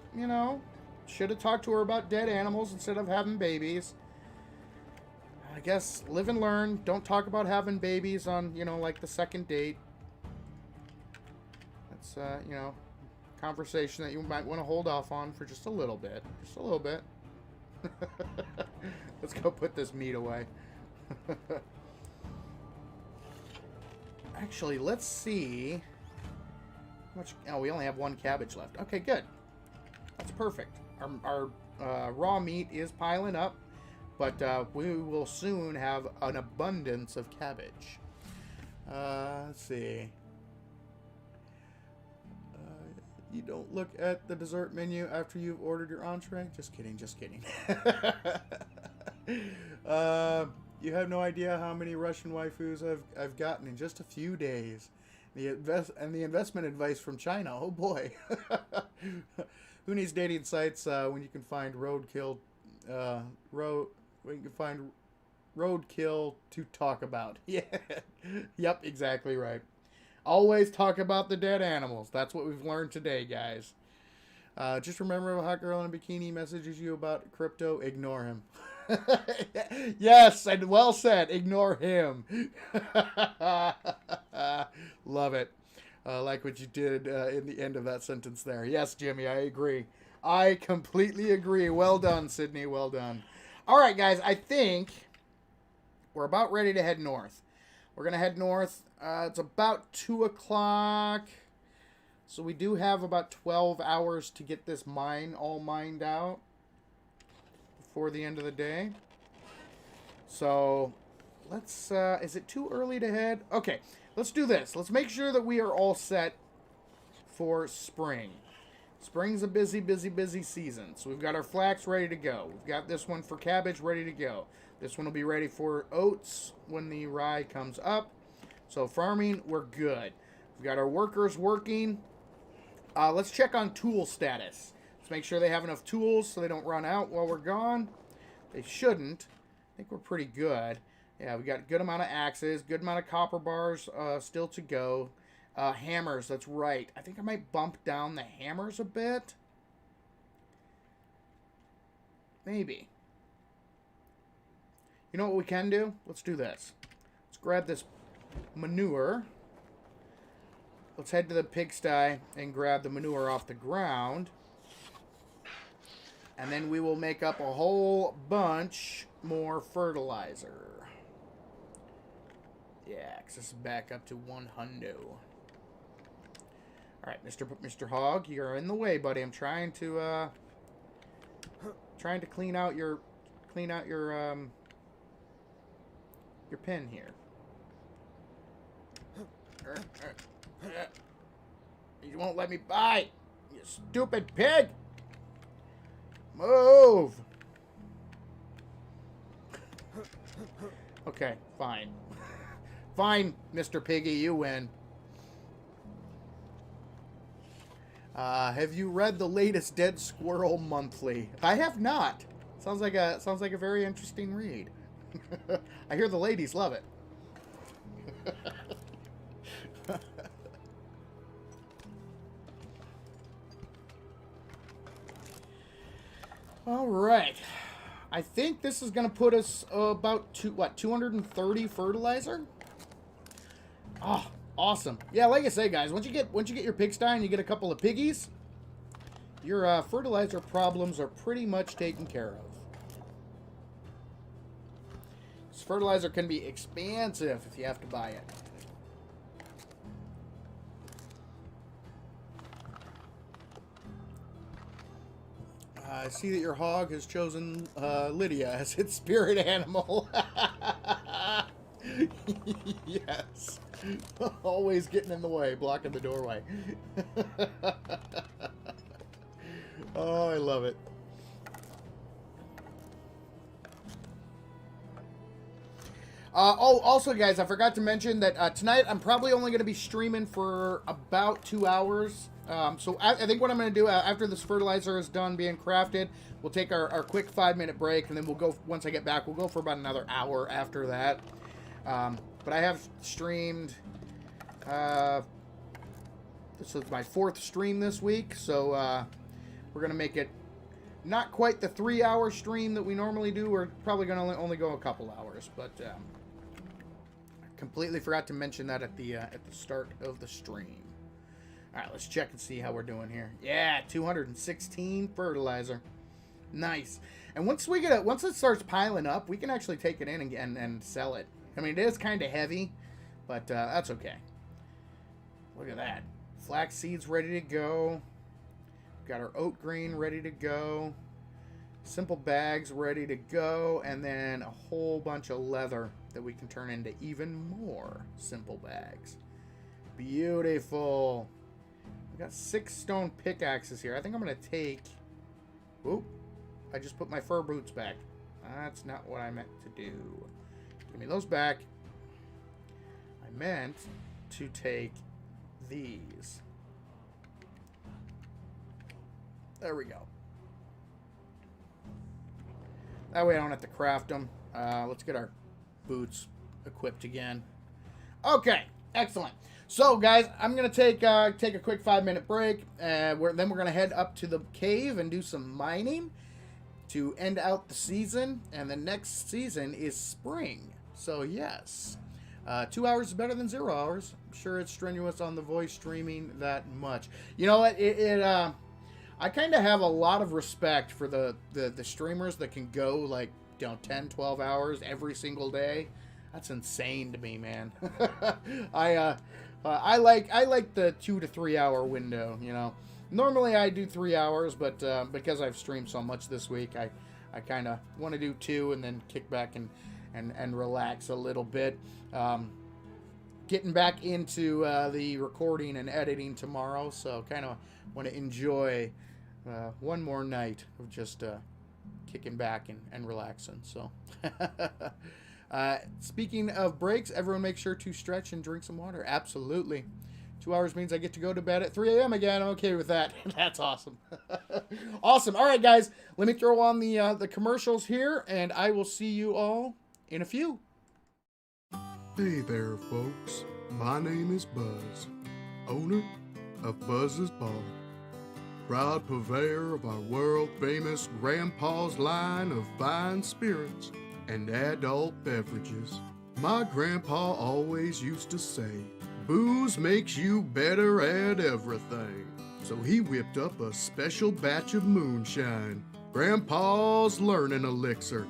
Should have talked to her about dead animals instead of having babies. guess live and learn. Don't talk about having babies on, you know, like the second date. That's, you know, conversation that you might want to hold off on for just a little bit. Just a little bit. Let's go put this meat away. Actually, let's see. How much? Oh, we only have one cabbage left. Okay, good. That's perfect. Our raw meat is piling up, but we will soon have an abundance of cabbage. Let's see. You don't look at the dessert menu after you've ordered your entree? Just kidding, just kidding. You have no idea how many Russian waifus I've gotten in just a few days. The investment advice from China. Oh boy. Who needs dating sites when you can find roadkill to talk about? Yeah. Yep, exactly right. Always talk about the dead animals. That's what we've learned today, guys. Just remember, if a hot girl in a bikini messages you about crypto, ignore him. Yes, and well said. Ignore him. Love it. Like what you did in the end of that sentence there. Yes, Jimmy, I agree. I completely agree. Well done, Sydney. Well done. All right, guys. I think we're about ready to head north. We're going to head north. It's about 2 o'clock. So we do have about 12 hours to get this mine all mined out before the end of the day. So let's, is it too early to head? Okay, let's do this. Let's make sure that we are all set for spring. Spring's a busy, busy, busy season. So we've got our flax ready to go. We've got this one for cabbage ready to go. This one will be ready for oats when the rye comes up. So farming, we're good. We've got our workers working. Let's check on tool status. Let's make sure they have enough tools so they don't run out while we're gone. They shouldn't. I think we're pretty good. Yeah, we got a good amount of axes, good amount of copper bars still to go. Hammers, that's right. I think I might bump down the hammers a bit. Maybe. You know what we can do? Let's do this. Let's grab this manure. Let's head to the pigsty and grab the manure off the ground. And then we will make up a whole bunch more fertilizer. Yeah, because this is back up to 100. Alright, Mr. Hog, you're in the way, buddy. I'm trying to clean out your pin here. You won't let me by, you stupid pig. Move. Okay, fine. Fine, Mr. Piggy, you win. Have you read the latest Dead Squirrel Monthly? I have not. Sounds like a very interesting read. I hear the ladies love it. All right. I think this is going to put us about 230 fertilizer? Oh, awesome. Yeah, like I say, guys, once you get your pigsty and you get a couple of piggies, your fertilizer problems are pretty much taken care of. This fertilizer can be expensive if you have to buy it. I see that your hog has chosen Lydia as its spirit animal. Yes. Always getting in the way, blocking the doorway. Oh, I love it. Also, guys, I forgot to mention that tonight I'm probably only going to be streaming for about 2 hours. So I think what I'm going to do after this fertilizer is done being crafted, we'll take our quick 5-minute break, and then we'll go, once I get back, we'll go for about another hour after that. But I have streamed, this is my 4th stream this week, so we're going to make it Not quite the 3-hour stream that we normally do. We're probably going to only go a couple hours, but completely forgot to mention that at the start of the stream. All right, let's check and see how we're doing here. Yeah, 216 fertilizer. Nice. And once it starts piling up, we can actually take it in and sell it. I mean, it is kind of heavy, but that's okay. Look at that. Flax seeds ready to go. Got our oat grain ready to go. Simple bags ready to go. And then a whole bunch of leather that we can turn into even more simple bags. Beautiful. We got 6 stone pickaxes here. I think I'm going to take... Oop. I just put my fur boots back. That's not what I meant to do. Give me those back. I meant to take these. There we go. That way I don't have to craft them. Let's get our boots equipped again. Okay, excellent. So, guys, I'm going to take a quick 5-minute break. Then we're going to head up to the cave and do some mining to end out the season. And the next season is spring. So, yes. 2 hours is better than 0 hours. I'm sure it's strenuous on the voice streaming that much. You know what? I kind of have a lot of respect for the streamers that can go like 10, 12 hours every single day. That's insane to me, man. I like the 2 to 3 hour window, you know. Normally I do 3 hours, but because I've streamed so much this week, I kind of want to do 2 and then kick back and relax a little bit. Getting back into the recording and editing tomorrow, so kind of want to enjoy one more night of just kicking back and relaxing. So speaking of breaks, everyone make sure to stretch and drink some water. Absolutely. 2 hours means I get to go to bed at 3 a.m. again. I'm okay with that. That's awesome. Awesome. All right, guys, let me throw on the commercials here, and I will see you all in a few. Hey there, folks. My name is Buzz, owner of Buzz's Bar, proud purveyor of our world-famous Grandpa's line of fine spirits and adult beverages. My grandpa always used to say, booze makes you better at everything. So he whipped up a special batch of moonshine, Grandpa's Learning Elixir.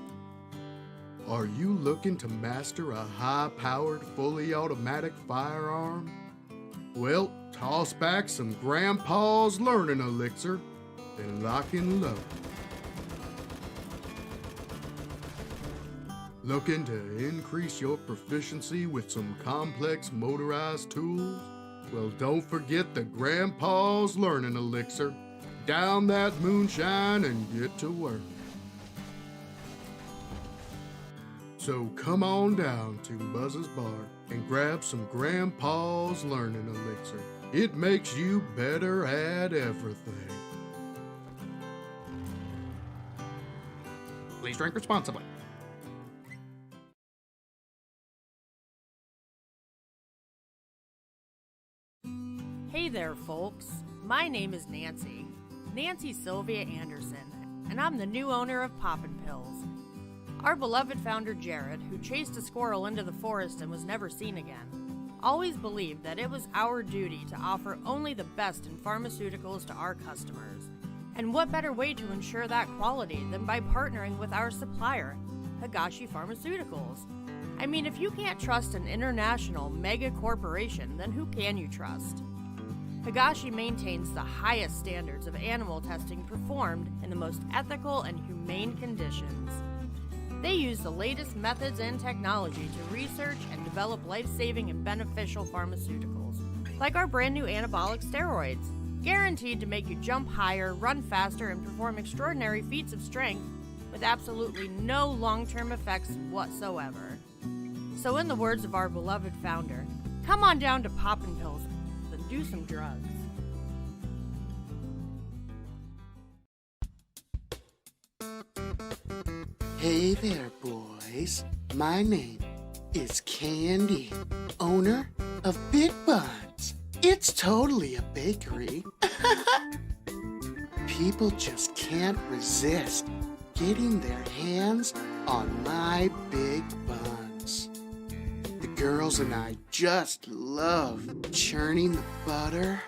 Are you looking to master a high-powered, fully automatic firearm? Well, toss back some Grandpa's Learning Elixir and lock and load. Looking to increase your proficiency with some complex motorized tools? Well, don't forget the Grandpa's Learning Elixir. Down that moonshine and get to work. So come on down to Buzz's Bar and grab some Grandpa's Learning Elixir. It makes you better at everything. Please drink responsibly. Hey there, folks. My name is Nancy Sylvia Anderson, and I'm the new owner of Poppin' Pills. Our beloved founder Jared, who chased a squirrel into the forest and was never seen again, always believed that it was our duty to offer only the best in pharmaceuticals to our customers. And what better way to ensure that quality than by partnering with our supplier, Higashi Pharmaceuticals? I mean, if you can't trust an international mega corporation, then who can you trust? Higashi maintains the highest standards of animal testing performed in the most ethical and humane conditions. They use the latest methods and technology to research and develop life-saving and beneficial pharmaceuticals, like our brand new anabolic steroids, guaranteed to make you jump higher, run faster, and perform extraordinary feats of strength with absolutely no long-term effects whatsoever. So in the words of our beloved founder, come on down to Poppin' Pills and do some drugs. Hey there, boys. My name is Candy, owner of Big Buns. It's totally a bakery. people just can't resist getting their hands on my big buns. The girls and I just love churning the butter,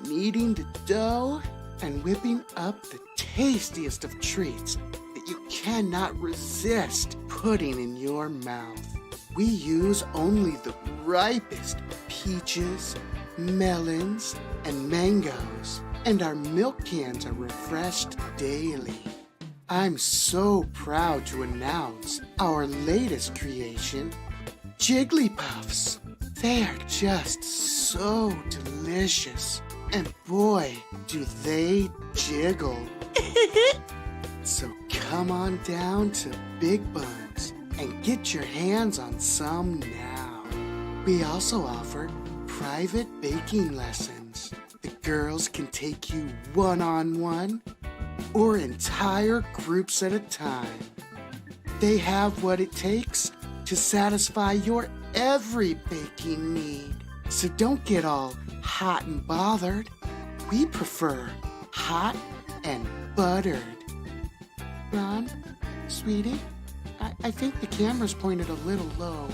kneading the dough, and whipping up the tastiest of treats that you cannot resist putting in your mouth. We use only the ripest peaches, melons, and mangoes, and our milk cans are refreshed daily. I'm so proud to announce our latest creation, Jigglypuffs. They're just so delicious, and boy, do they jiggle. So come on down to Big Buns and get your hands on some now. We also offer private baking lessons. The girls can take you one-on-one or entire groups at a time. They have what it takes to satisfy your every baking need. So don't get all hot and bothered. We prefer hot and buttered. Ron, sweetie, I think the camera's pointed a little low.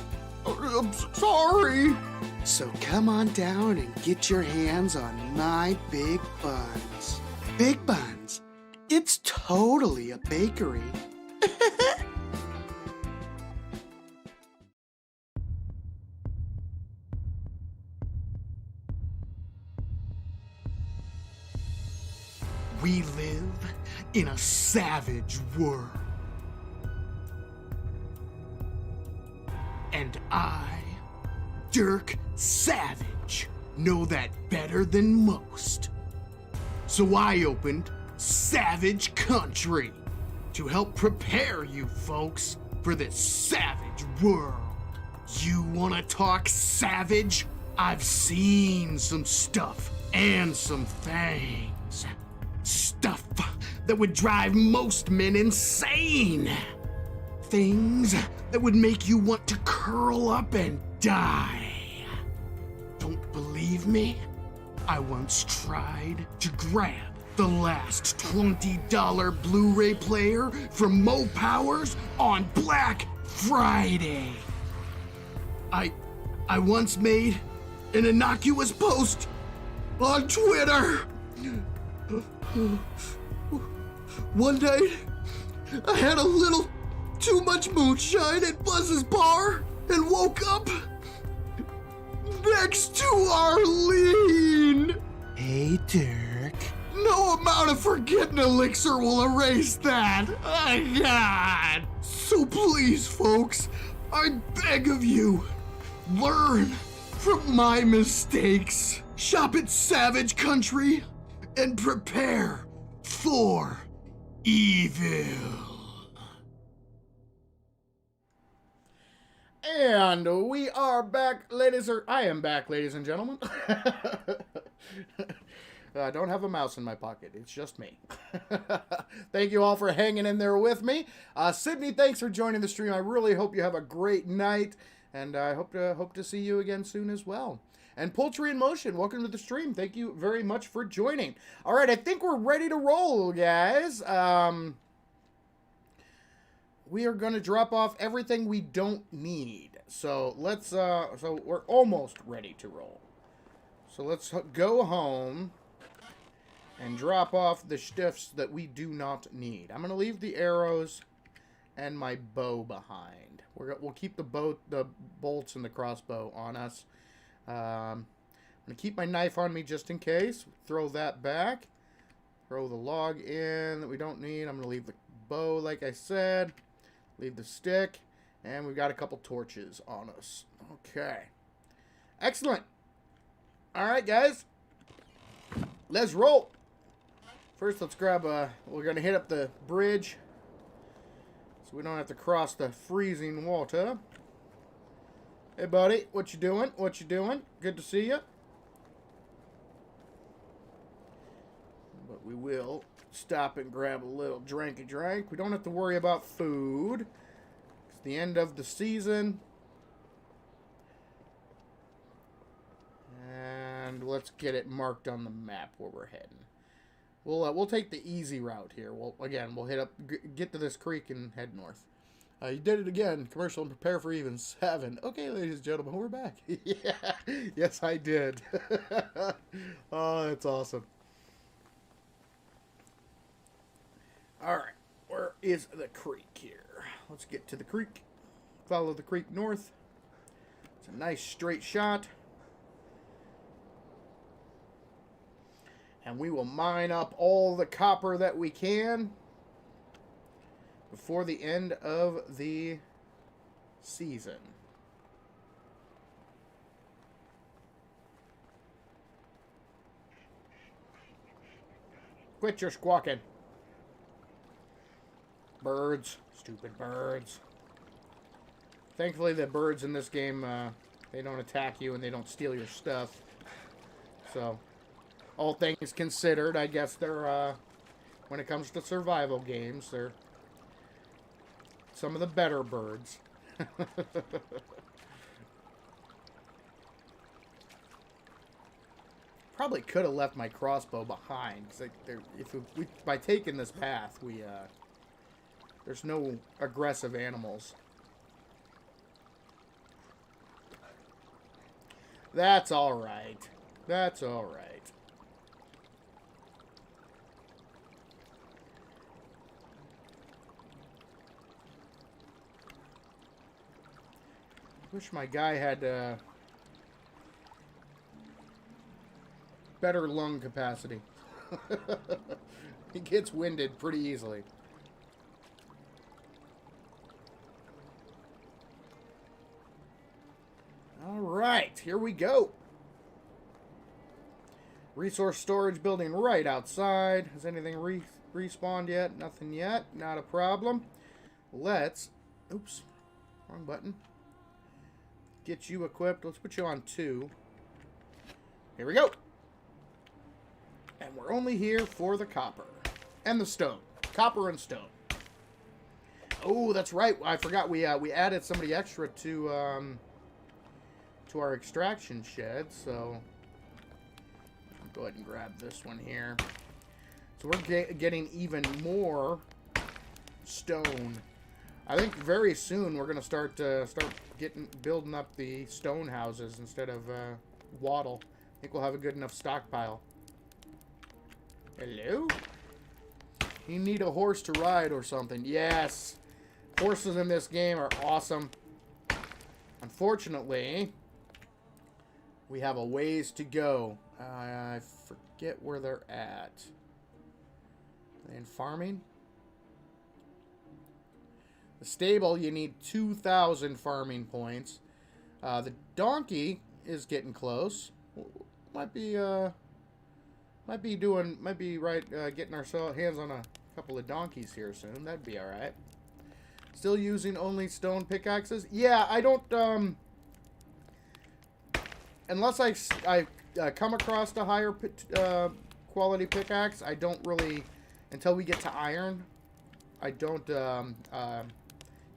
I'm sorry. So come on down and get your hands on my Big Buns. Big Buns, it's totally a bakery. We live in a savage world. And I, Dirk Savage, know that better than most. So I opened Savage Country to help prepare you folks for this savage world. You wanna talk savage? I've seen some stuff and some things. Stuff that would drive most men insane. Things that would make you want to curl up and die. Don't believe me? I once tried to grab the last $20 Blu-ray player from Mo Powers on Black Friday. I once made an innocuous post on Twitter. One night, I had a little too much moonshine at Buzz's bar and woke up next to Arlene. Hey, Dirk. No amount of forgetting elixir will erase that. Oh, God. So please, folks, I beg of you, learn from my mistakes. Shop at Savage Country and prepare for evil. And we are back, I am back, ladies and gentlemen. I don't have a mouse in my pocket. It's just me. Thank you all for hanging in there with me. Sydney, thanks for joining the stream. I really hope you have a great night, and I hope to see you again soon as well. And Poultry in Motion, welcome to the stream. Thank you very much for joining. All right, I think we're ready to roll, guys. We are going to drop off everything we don't need. So let's, so we're almost ready to roll. So let's go home and drop off the stuffs that we do not need. I'm going to leave the arrows and my bow behind. We'll keep the bolts and the crossbow on us. I'm going to keep my knife on me just in case. Throw that back. Throw the log in that we don't need. I'm going to leave the bow, like I said. Leave the stick. And we've got a couple torches on us. Okay. Excellent. All right, guys. Let's roll. First, let's grab we're going to hit up the bridge so we don't have to cross the freezing water. Hey, buddy, what you doing? What you doing? Good to see you. But we will stop and grab a little drinky drink. We don't have to worry about food. It's the end of the season. And let's get it marked on the map where we're heading. We'll take the easy route here. We'll hit up, get to this creek and head north. You did it again. Commercial and prepare for even 7. Okay, ladies and gentlemen, we're back. Yeah, yes, I did. Oh, that's awesome. All right, where is the creek here? Let's get to the creek. Follow the creek north. It's a nice straight shot. And we will mine up all the copper that we can before the end of the season. Quit your squawking. Birds. Stupid birds. Thankfully, the birds in this game, they don't attack you and they don't steal your stuff. So, all things considered, I guess they're, when it comes to survival games, they're some of the better birds. Probably could have left my crossbow behind. Cause by taking this path, there's no aggressive animals. That's all right. That's all right. Wish my guy had better lung capacity. He gets winded pretty easily. All right, here we go. Resource storage building right outside. Has anything respawned yet? Nothing yet. Not a problem. Let's... Oops. Wrong button. Get you equipped. Let's put you on 2. Here we go. And we're only here for the copper. And the stone. Copper and stone. Oh, that's right. I forgot we added somebody extra to our extraction shed, so I'll go ahead and grab this one here. So we're getting even more stone. I think very soon we're gonna start building up the stone houses instead of wattle. I think we'll have a good enough stockpile. Hello? You need a horse to ride or something. Yes. Horses in this game are awesome. Unfortunately, we have a ways to go. I forget where they're at. Are they in farming? The stable, you need 2,000 farming points. The donkey is getting close. Might be getting ourselves hands on a couple of donkeys here soon. That'd be all right. Still using only stone pickaxes? Yeah, I don't unless I come across a higher quality pickaxe, I don't really, until we get to iron, I don't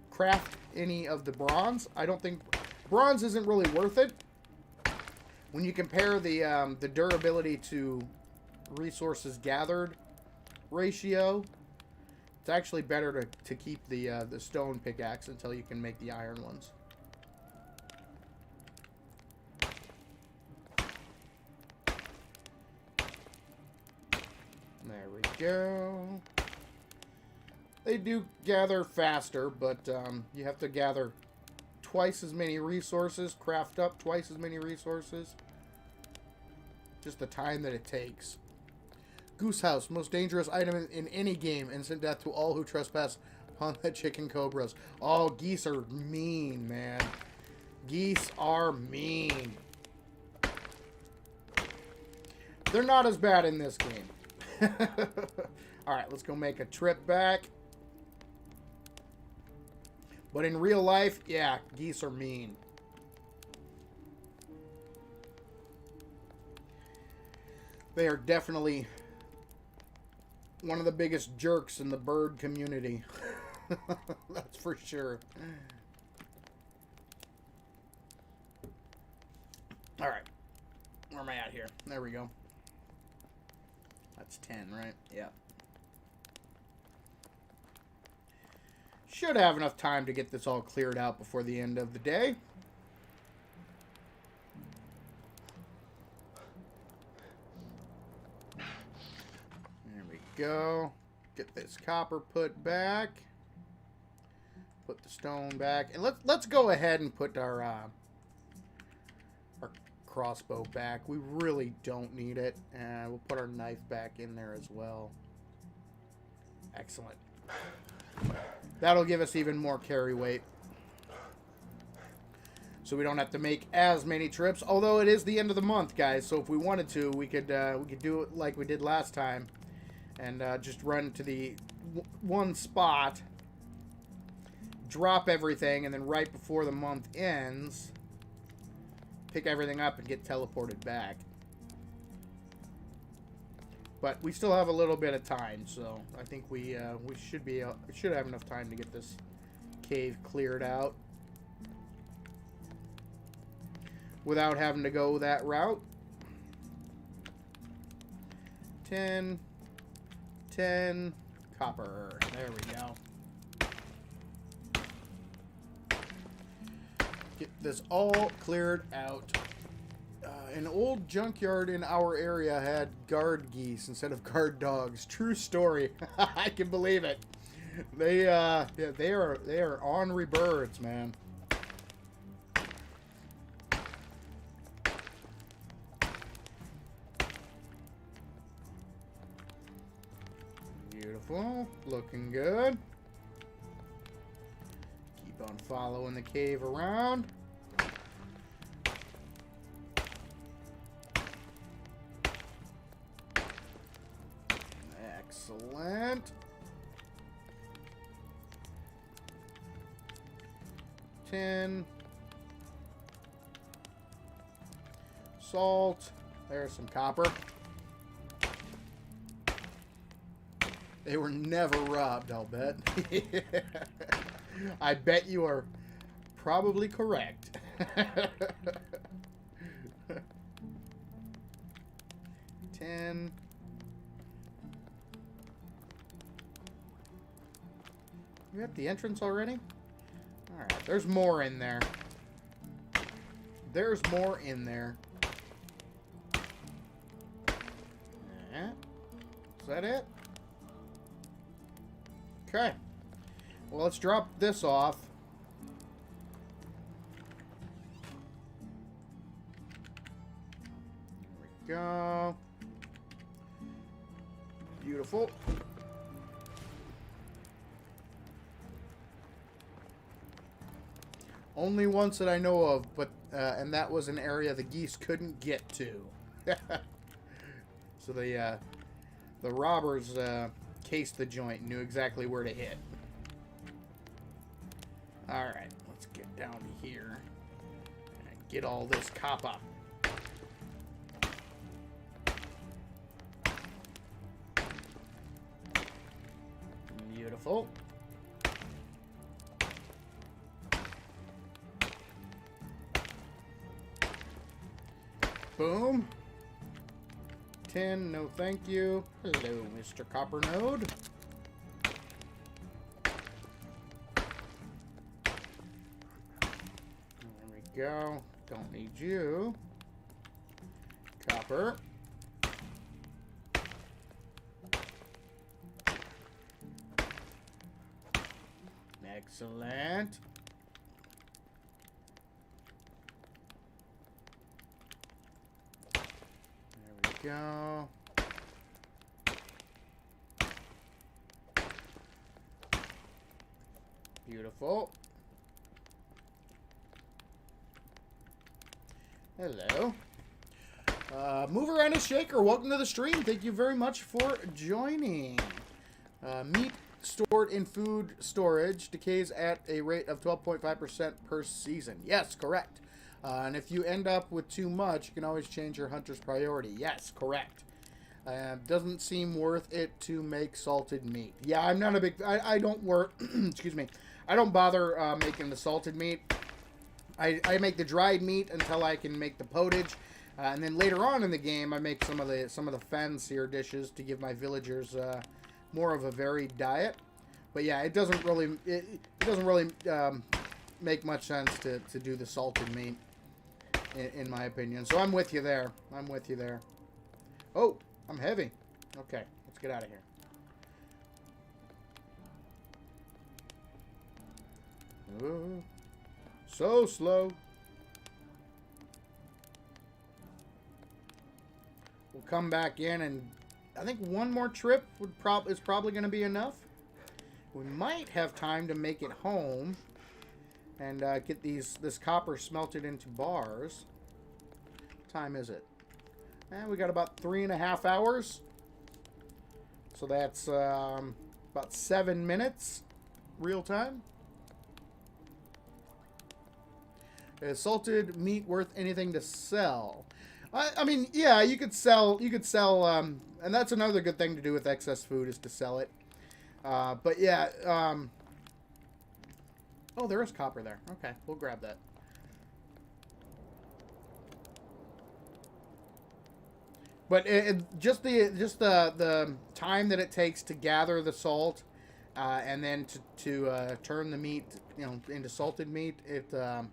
craft any of the bronze. I don't think bronze isn't really worth it when you compare the durability to resources gathered ratio. It's actually better to keep the stone pickaxe until you can make the iron ones. There we go. They do gather faster, but you have to gather twice as many resources, craft up twice as many resources. Just the time that it takes. Goose House, most dangerous item in any game. Instant death to all who trespass upon the chicken cobras. Oh, geese are mean, man. Geese are mean. They're not as bad in this game. Alright, let's go make a trip back. But in real life, yeah, geese are mean. They are definitely one of the biggest jerks in the bird community. That's for sure. Alright. Where am I at here? There we go. That's 10, right? Yeah. Should have enough time to get this all cleared out before the end of the day. There we go. Get this copper put back. Put the stone back. And let's go ahead and put our crossbow back. We really don't need it. And we'll put our knife back in there as well. Excellent. That'll give us even more carry weight. So we don't have to make as many trips. Although it is the end of the month, guys. So if we wanted to, we could do it like we did last time. And just run to the one spot. Drop everything. And then right before the month ends, pick everything up and get teleported back. But we still have a little bit of time, so I think we should have enough time to get this cave cleared out without having to go that route. 10 copper. There we go. Get this all cleared out. An old junkyard in our area had guard geese instead of guard dogs. True story. I can believe it. They are ornery birds, man. Beautiful. Looking good. Keep on following the cave around. Excellent. 10. Salt. There's some copper. They were never robbed, I'll bet. I bet you are probably correct. 10. You at the entrance already? Alright, there's more in there. There's more in there. Is that it? Okay. Well, let's drop this off. There we go. Beautiful. Only once that I know of, but and that was an area the geese couldn't get to. So the robbers cased the joint and knew exactly where to hit. Alright, let's get down to here and get all this copper. Beautiful. Boom. 10, no thank you. Hello, Mr. Copper Node. There we go. Don't need you. Copper. Excellent. Go. Beautiful. Hello. Mover and a Shaker, welcome to the stream. Thank you very much for joining. Meat stored in food storage decays at a rate of 12.5% per season. Yes, correct. And if you end up with too much, you can always change your hunter's priority. Yes, correct. Doesn't seem worth it to make salted meat. Yeah, I'm not a big... I don't work... excuse me. I don't bother making the salted meat. I make the dried meat until I can make the potage. And then later on in the game, I make some of the fancier dishes to give my villagers more of a varied diet. But yeah, it doesn't really make much sense to do the salted meat, in my opinion. So I'm with you there. I'm with you there. Oh, I'm heavy. Okay, let's get out of here. Oh, so slow. We'll come back in, and I think one more trip is probably going to be enough. We might have time to make it home and get this copper smelted into bars. What time is it? We got about 3.5 hours. So that's about 7 minutes real time. Is salted meat worth anything to sell? I mean, yeah, you could sell, and that's another good thing to do with excess food is to sell it. But yeah, oh, there is copper there. Okay, we'll grab that. But just the time that it takes to gather the salt, and then to turn the meat, into salted meat, the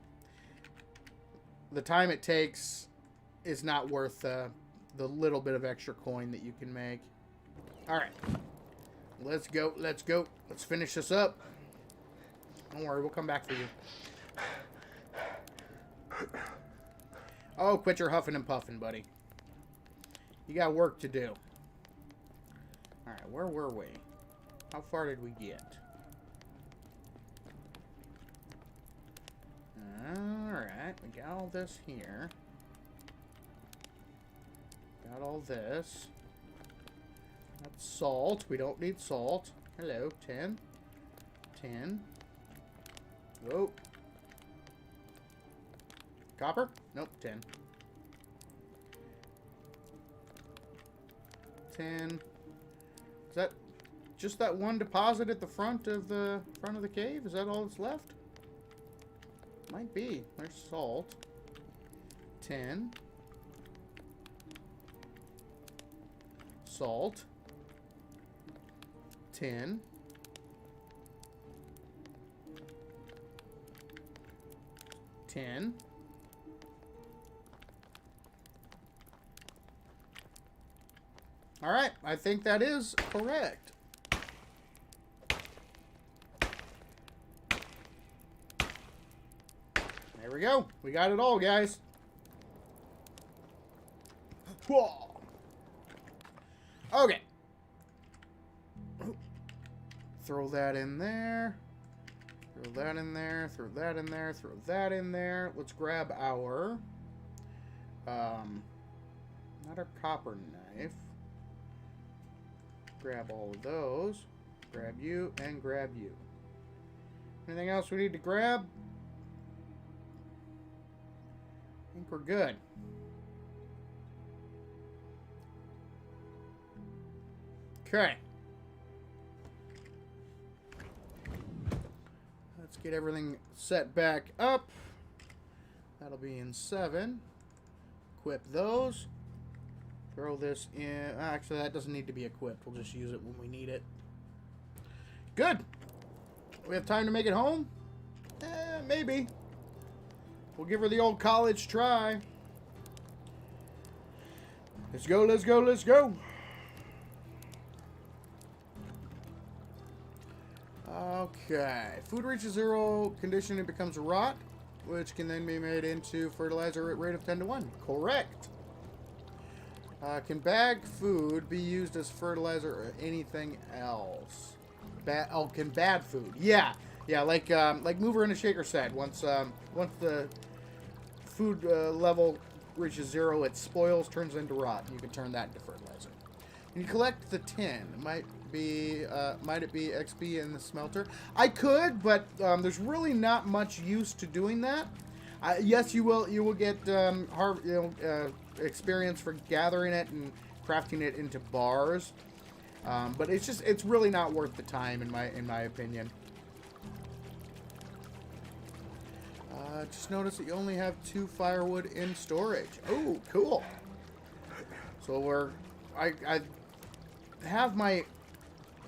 time it takes is not worth the little bit of extra coin that you can make. All right, let's go. Let's go. Let's finish this up. Don't worry, we'll come back for you. Oh, quit your huffing and puffing, buddy. You got work to do. All right, where were we? How far did we get? All right, we got all this here. Got all this. That's salt. We don't need salt. Hello, 10. 10. Oh. Copper? Nope, 10. 10. Is that just that one deposit at the front of the cave? Is that all that's left? Might be. There's salt. 10. Salt. 10. All right, I think that is correct. There we go. We got it all, guys. Whoa. Okay. Throw that in there. Throw that in there. Throw that in there. Throw that in there. Let's grab our not our copper knife. Grab all of those. Grab you and grab you. Anything else we need to grab? I think we're good. Okay. Let's get everything set back up. That'll be in 7. Equip those. Throw this in. Actually, that doesn't need to be equipped. We'll just use it when we need it. Good. We have time to make it home? Maybe. We'll give her the old college try. Let's go, let's go, let's go. Okay. Food reaches 0 condition, it becomes rot, which can then be made into fertilizer at rate of 10 to 1. Correct. Can bagged food be used as fertilizer or anything else? Can bad food? Yeah, like Mover and a Shaker said. Once the food level reaches 0, it spoils, turns into rot. And you can turn that into fertilizer. And you collect the tin. Might it be XP in the smelter? I could, but there's really not much use to doing that. Yes, you will get experience for gathering it and crafting it into bars, but it's really not worth the time in my opinion. Just notice that you only have 2 firewood in storage. Oh, cool. So I have my,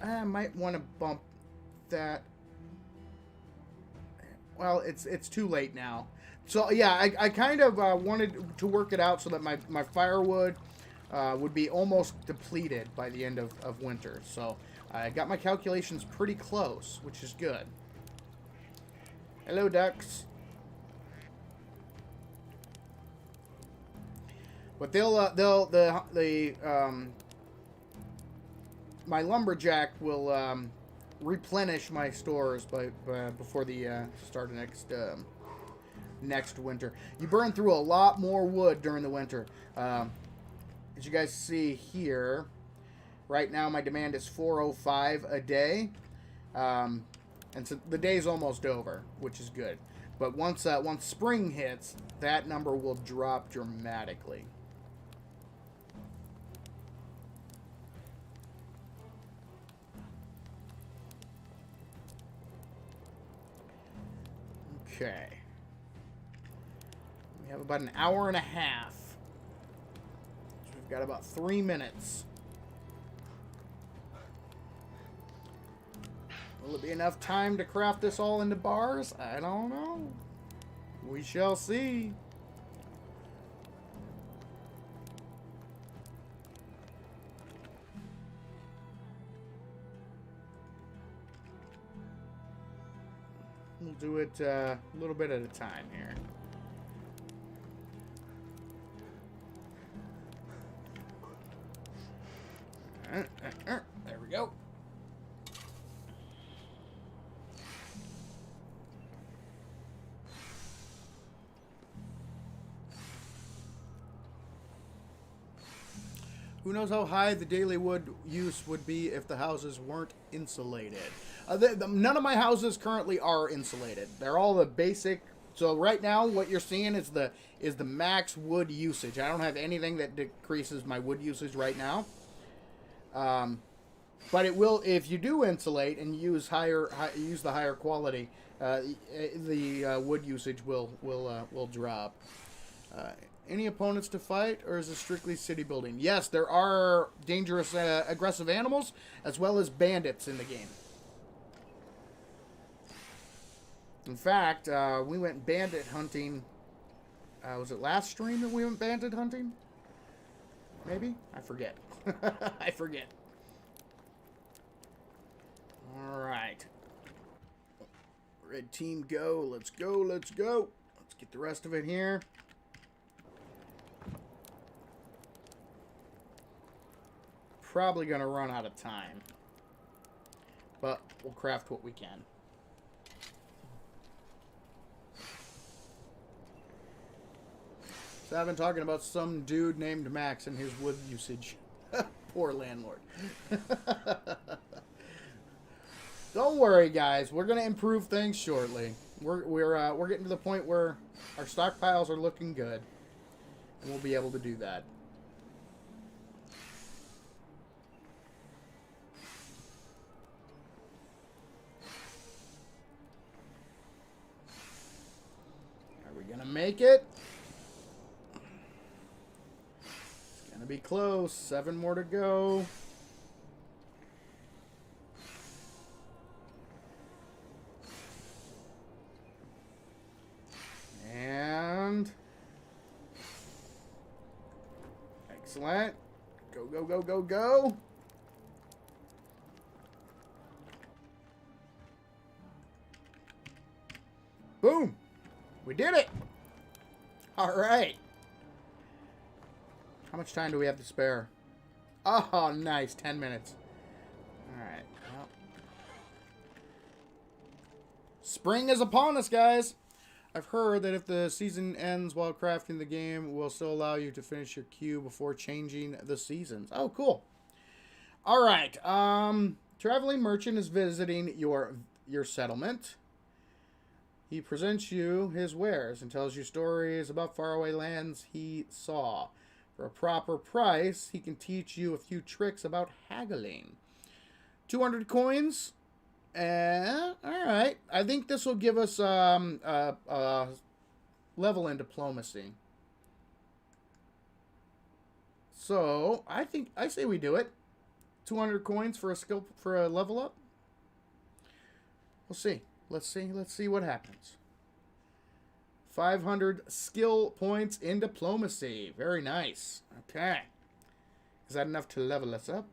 I might want to bump that. Well, it's too late now. So yeah, I kind of wanted to work it out so that my firewood would be almost depleted by the end of winter. So I got my calculations pretty close, which is good. Hello, ducks. But my lumberjack will replenish my stores before the start of next winter. You burn through a lot more wood during the winter. As you guys see here, right now my demand is 405 a day, and so the day's almost over, which is good. But once spring hits, that number will drop dramatically. Okay. We have about an hour and a half. So we've got about 3 minutes. Will it be enough time to craft this all into bars? I don't know. We shall see. We'll do it a little bit at a time here. There we go. Who knows how high the daily wood use would be if the houses weren't insulated? None of my houses currently are insulated. They're all the basic. So right now, what you're seeing is the max wood usage. I don't have anything that decreases my wood usage right now. But it will, if you do insulate and use the higher quality, the wood usage will drop. Any opponents to fight, or is it strictly city building? Yes, there are dangerous, aggressive animals, as well as bandits in the game. In fact, we went bandit hunting. Was it last stream that we went bandit hunting? Maybe? I forget. I forget. Alright. Red team, go. Let's go. Let's go. Let's get the rest of it here. Probably going to run out of time. But we'll craft what we can. So I've been talking about some dude named Max and his wood usage. Poor landlord. Don't worry, guys. We're going to improve things shortly. We're getting to the point where our stockpiles are looking good, and we'll be able to do that. Are we going to make it? It's going to be close. 7 more to go. And excellent. Go, go, go, go, go. Boom. We did it. All right. How much time do we have to spare? Oh, nice. 10 minutes. All right. Well, spring is upon us, guys. I've heard that if the season ends while crafting the game, it will still allow you to finish your queue before changing the seasons. Oh, cool. All right. Traveling merchant is visiting your settlement. He presents you his wares and tells you stories about faraway lands he saw. For a proper price, he can teach you a few tricks about haggling. 200 coins. Alright. I think this will give us level in diplomacy. So, I say we do it. 200 coins for a level up. We'll see. Let's see what happens. 500 skill points in diplomacy. Very nice. Okay. Is that enough to level us up?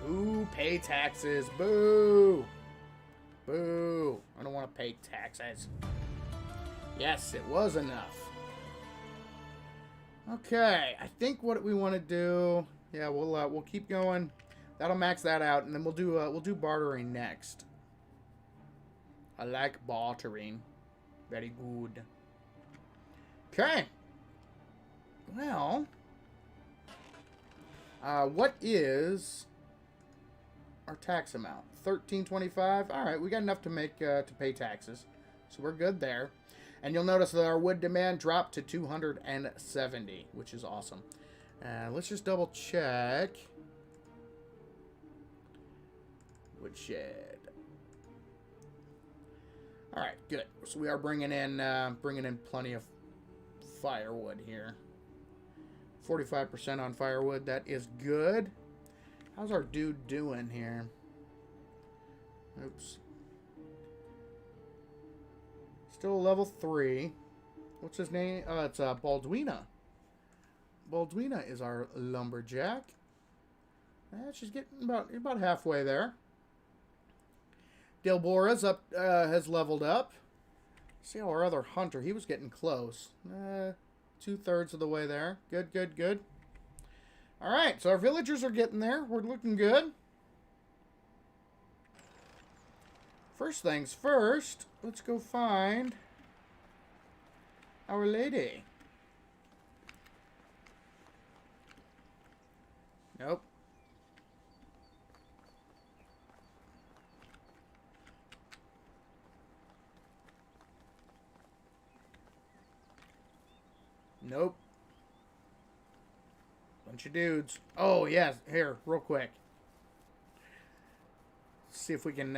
Ooh, pay taxes. Boo. Boo. I don't want to pay taxes. Yes, it was enough. Okay, I think what we want to do, yeah, we'll keep going. That'll max that out, and then we'll do bartering next. I like bartering. Very good. Okay. Well, what is our tax amount? 1325. All right, we got enough to make to pay taxes, so we're good there. And you'll notice that our wood demand dropped to 270, which is awesome. Let's just double check. Woodshed. All right, good. So we are bringing in plenty of firewood here. 45% on firewood. That is good. How's our dude doing here? Oops. Still level 3. What's his name? It's Baldwina. Baldwina is our lumberjack. She's getting about halfway there. Delbora's up, has leveled up. See how our other hunter, he was getting close. 2/3 of the way there. Good, good, good. All right, so our villagers are getting there. We're looking good. First things first, let's go find Our Lady. Nope. Nope. Bunch of dudes. Oh, yes. Here, real quick. Let's see if we can,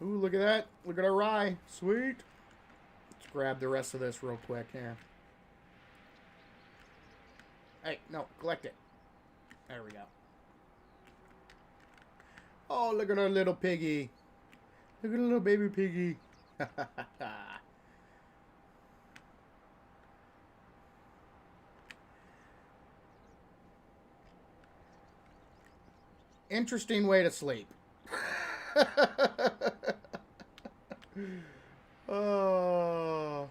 Ooh, look at that. Look at our rye. Sweet. Let's grab the rest of this real quick here. Hey, no, collect it. There we go. Oh, look at our little piggy. Look at a little baby piggy. Interesting way to sleep. Oh.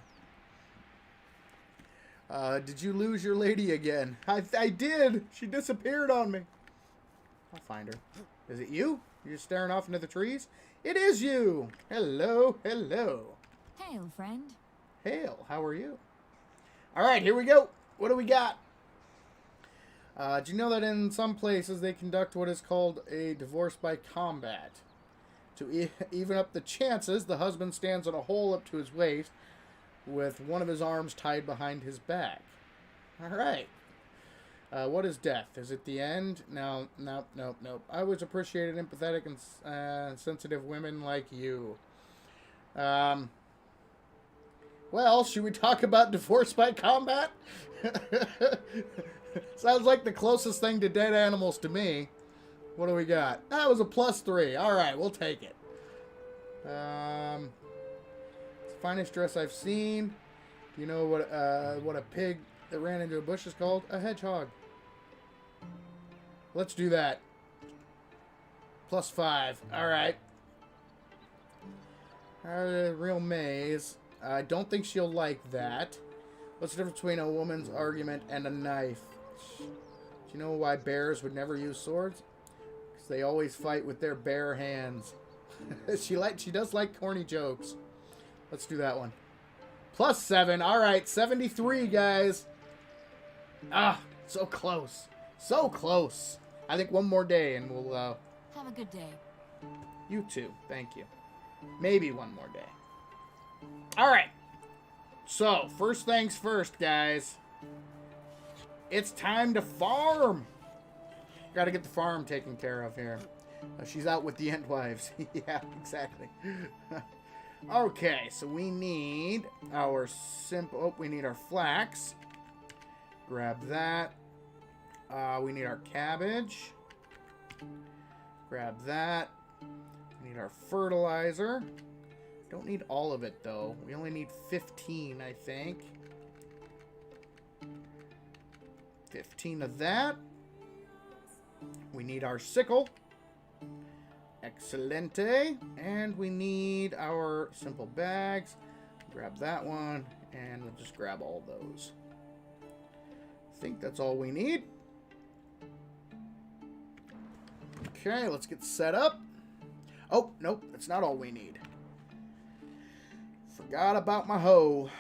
Did you lose your lady again? I did. She disappeared on me. I'll find her. Is it you? You're just staring off into the trees? It is you. Hello, hello. Hail, friend. Hail, how are you? All right, here we go. What do we got? Do you know that in some places they conduct what is called a divorce by combat? To even up the chances, the husband stands on a hole up to his waist with one of his arms tied behind his back. All right. What is death? Is it the end? No, nope, nope, nope. I always appreciated empathetic and sensitive women like you. Well, should we talk about divorce by combat? Sounds like the closest thing to dead animals to me. What do we got? That was a +3. All right, we'll take it. It's the finest dress I've seen. Do you know what a pig that ran into a bush is called? A hedgehog. Let's do that. +5. All right. Real maze. I don't think she'll like that. What's the difference between a woman's argument and a knife? Do you know why bears would never use swords? Because they always fight with their bare hands. She does like corny jokes. Let's do that one. +7. All right, 73, guys. Ah, so close. So close. I think one more day and we'll... Have a good day. You too. Thank you. Maybe one more day. All right. So, first things first, guys. It's time to farm. Got to get the farm taken care of here. She's out with the Entwives. Yeah, exactly. Okay, so we need our simple... Oh, we need our flax. Grab that. We need our cabbage. Grab that. We need our fertilizer. Don't need all of it, though. We only need 15, I think. 15 of that. We need our sickle. Excelente. And we need our simple bags. Grab that one, and we'll just grab all those. I think that's all we need. Okay, let's get set up. Oh, nope, that's not all we need. Forgot about my hoe.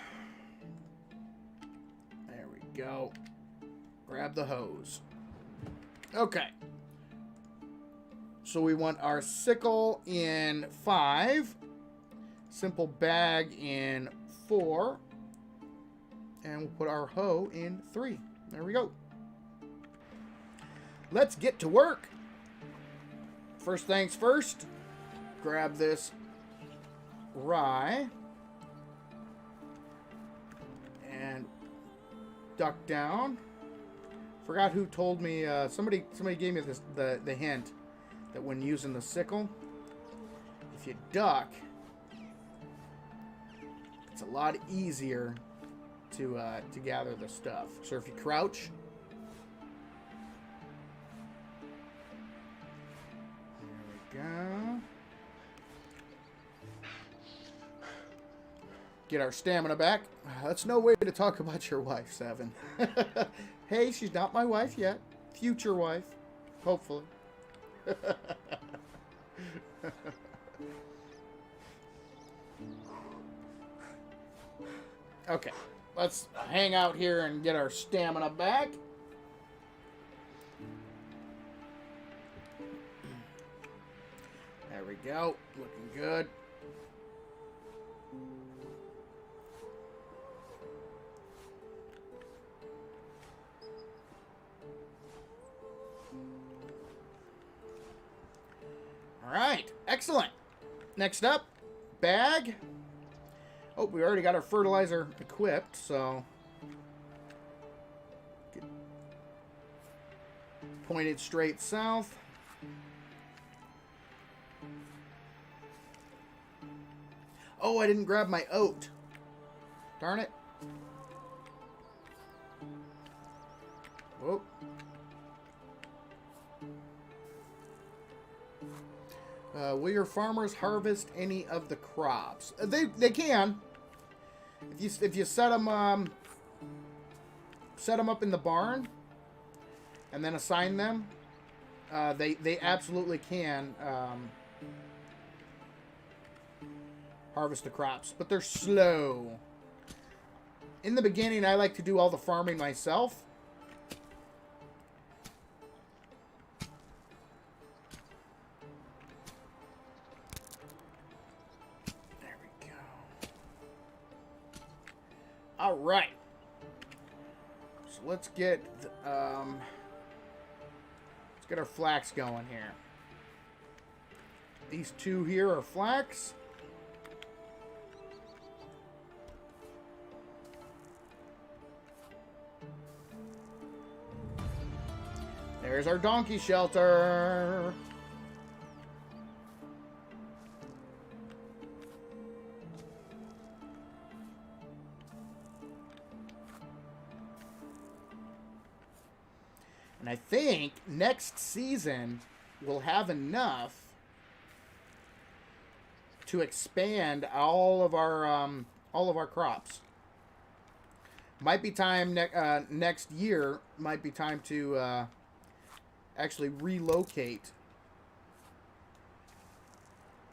There we go. Grab the hose. Okay. So we want our sickle in 5. Simple bag in 4. And we'll put our hoe in 3. There we go. Let's get to work. First things first. Grab this rye. And duck down. Forgot who told me. Somebody gave me the hint that when using the sickle, if you duck, it's a lot easier to gather the stuff. So if you crouch, there we go. Get our stamina back. That's no way to talk about your wife, Seven. Hey, she's not my wife yet. Future wife. Hopefully. Okay. Let's hang out here and get our stamina back. There we go. Looking good. All right, excellent. Next up, bag. Oh, we already got our fertilizer equipped, so pointed straight south. Oh, I didn't grab my oat. Darn it. Whoop. Will your farmers harvest any of the crops? They can. If you set them up in the barn and then assign them, they absolutely can harvest the crops, but they're slow. In the beginning, I like to do all the farming myself. All right. So let's get our flax going here. These two here are flax. There's our donkey shelter. And I think next season we'll have enough to expand all of our crops. Might be time next year. Might be time to actually relocate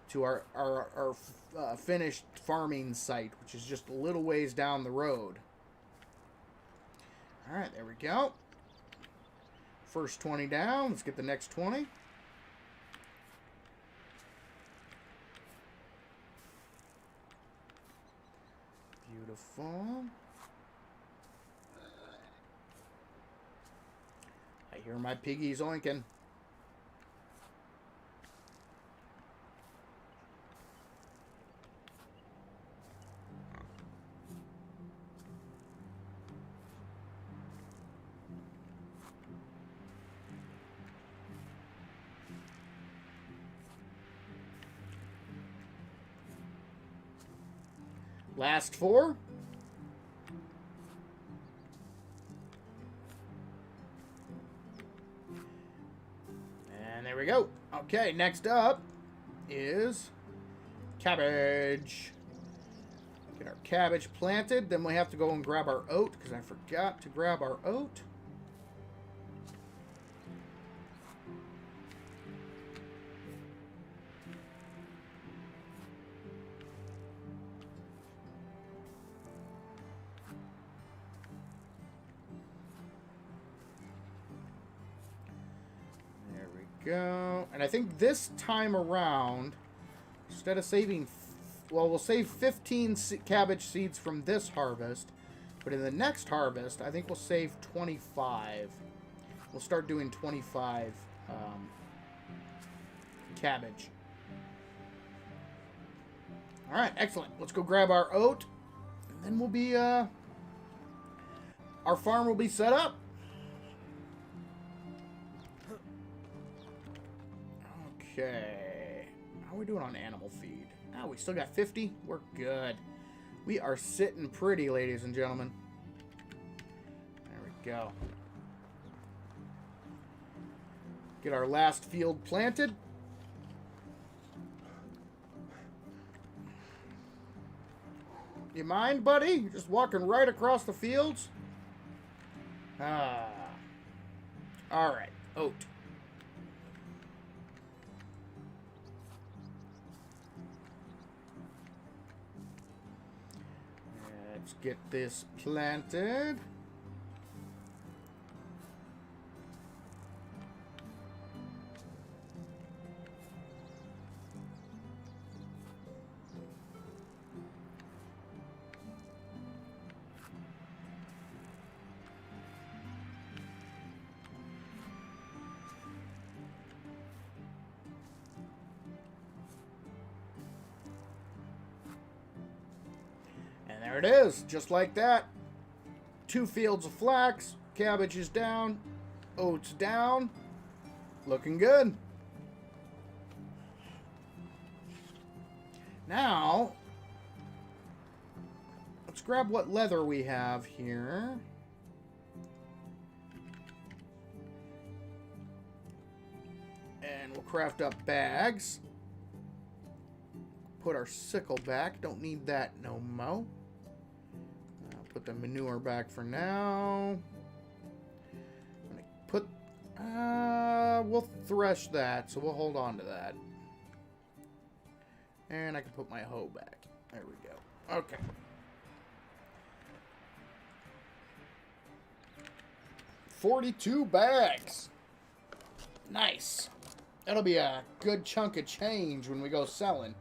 to our finished farming site, which is just a little ways down the road. All right, there we go. First 20 down. Let's get the next 20. Beautiful. I hear my piggies oinking. Last 4. And there we go. Okay, next up is cabbage. Get our cabbage planted. Then we have to go and grab our oat, because I forgot to grab our oat. There we go. And I think this time around, instead of saving, well, we'll save 15 cabbage seeds from this harvest, but in the next harvest, I think we'll save 25. We'll start doing 25 cabbage. All right, excellent. Let's go grab our oat, and then we'll be, our farm will be set up. Okay. How are we doing on animal feed? Oh, we still got 50. We're good. We are sitting pretty, ladies and gentlemen. There we go. Get our last field planted. You mind, buddy? You're just walking right across the fields? Ah. All right. Oat. Let's get this planted. There it is, just like that. 2 fields of flax, cabbage is down, oats down. Looking good. Now, let's grab what leather we have here. And we'll craft up bags. Put our sickle back. Don't need that no mo. Put the manure back for now. I'm gonna put, we'll thresh that, so we'll hold on to that. And I can put my hoe back. There we go. Okay. $42 bags. Nice. That'll be a good chunk of change when we go selling.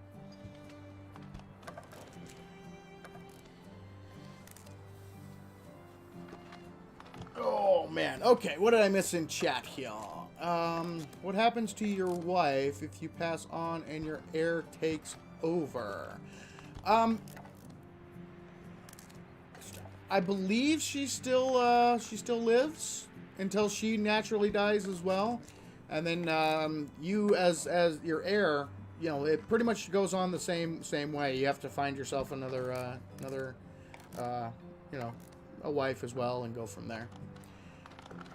Oh, man. Okay, what did I miss in chat here? What happens to your wife if you pass on and your heir takes over? I believe she still lives until she naturally dies as well. And then you as your heir, you know, it pretty much goes on the same way. You have to find yourself another you know, a wife as well and go from there.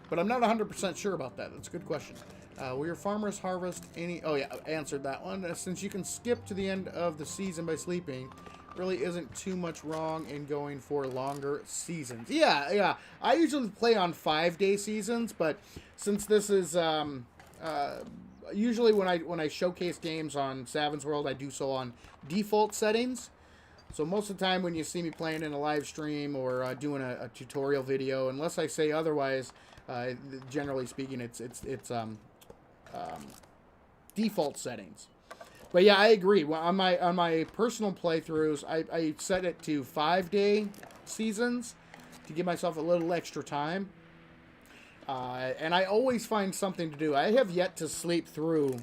But I'm not 100% sure about that. That's a good question. Will your farmers harvest any... Oh, yeah, I answered that one. Since you can skip to the end of the season by sleeping, really isn't too much wrong in going for longer seasons. Yeah. I usually play on 5-day seasons, but since this is... usually when I showcase games on Savins World, I do so on default settings. So most of the time when you see me playing in a live stream or doing a tutorial video, unless I say otherwise... generally speaking, it's default settings. But yeah, I agree. On my personal playthroughs, I set it to 5-day seasons to give myself a little extra time. And I always find something to do. I have yet to sleep through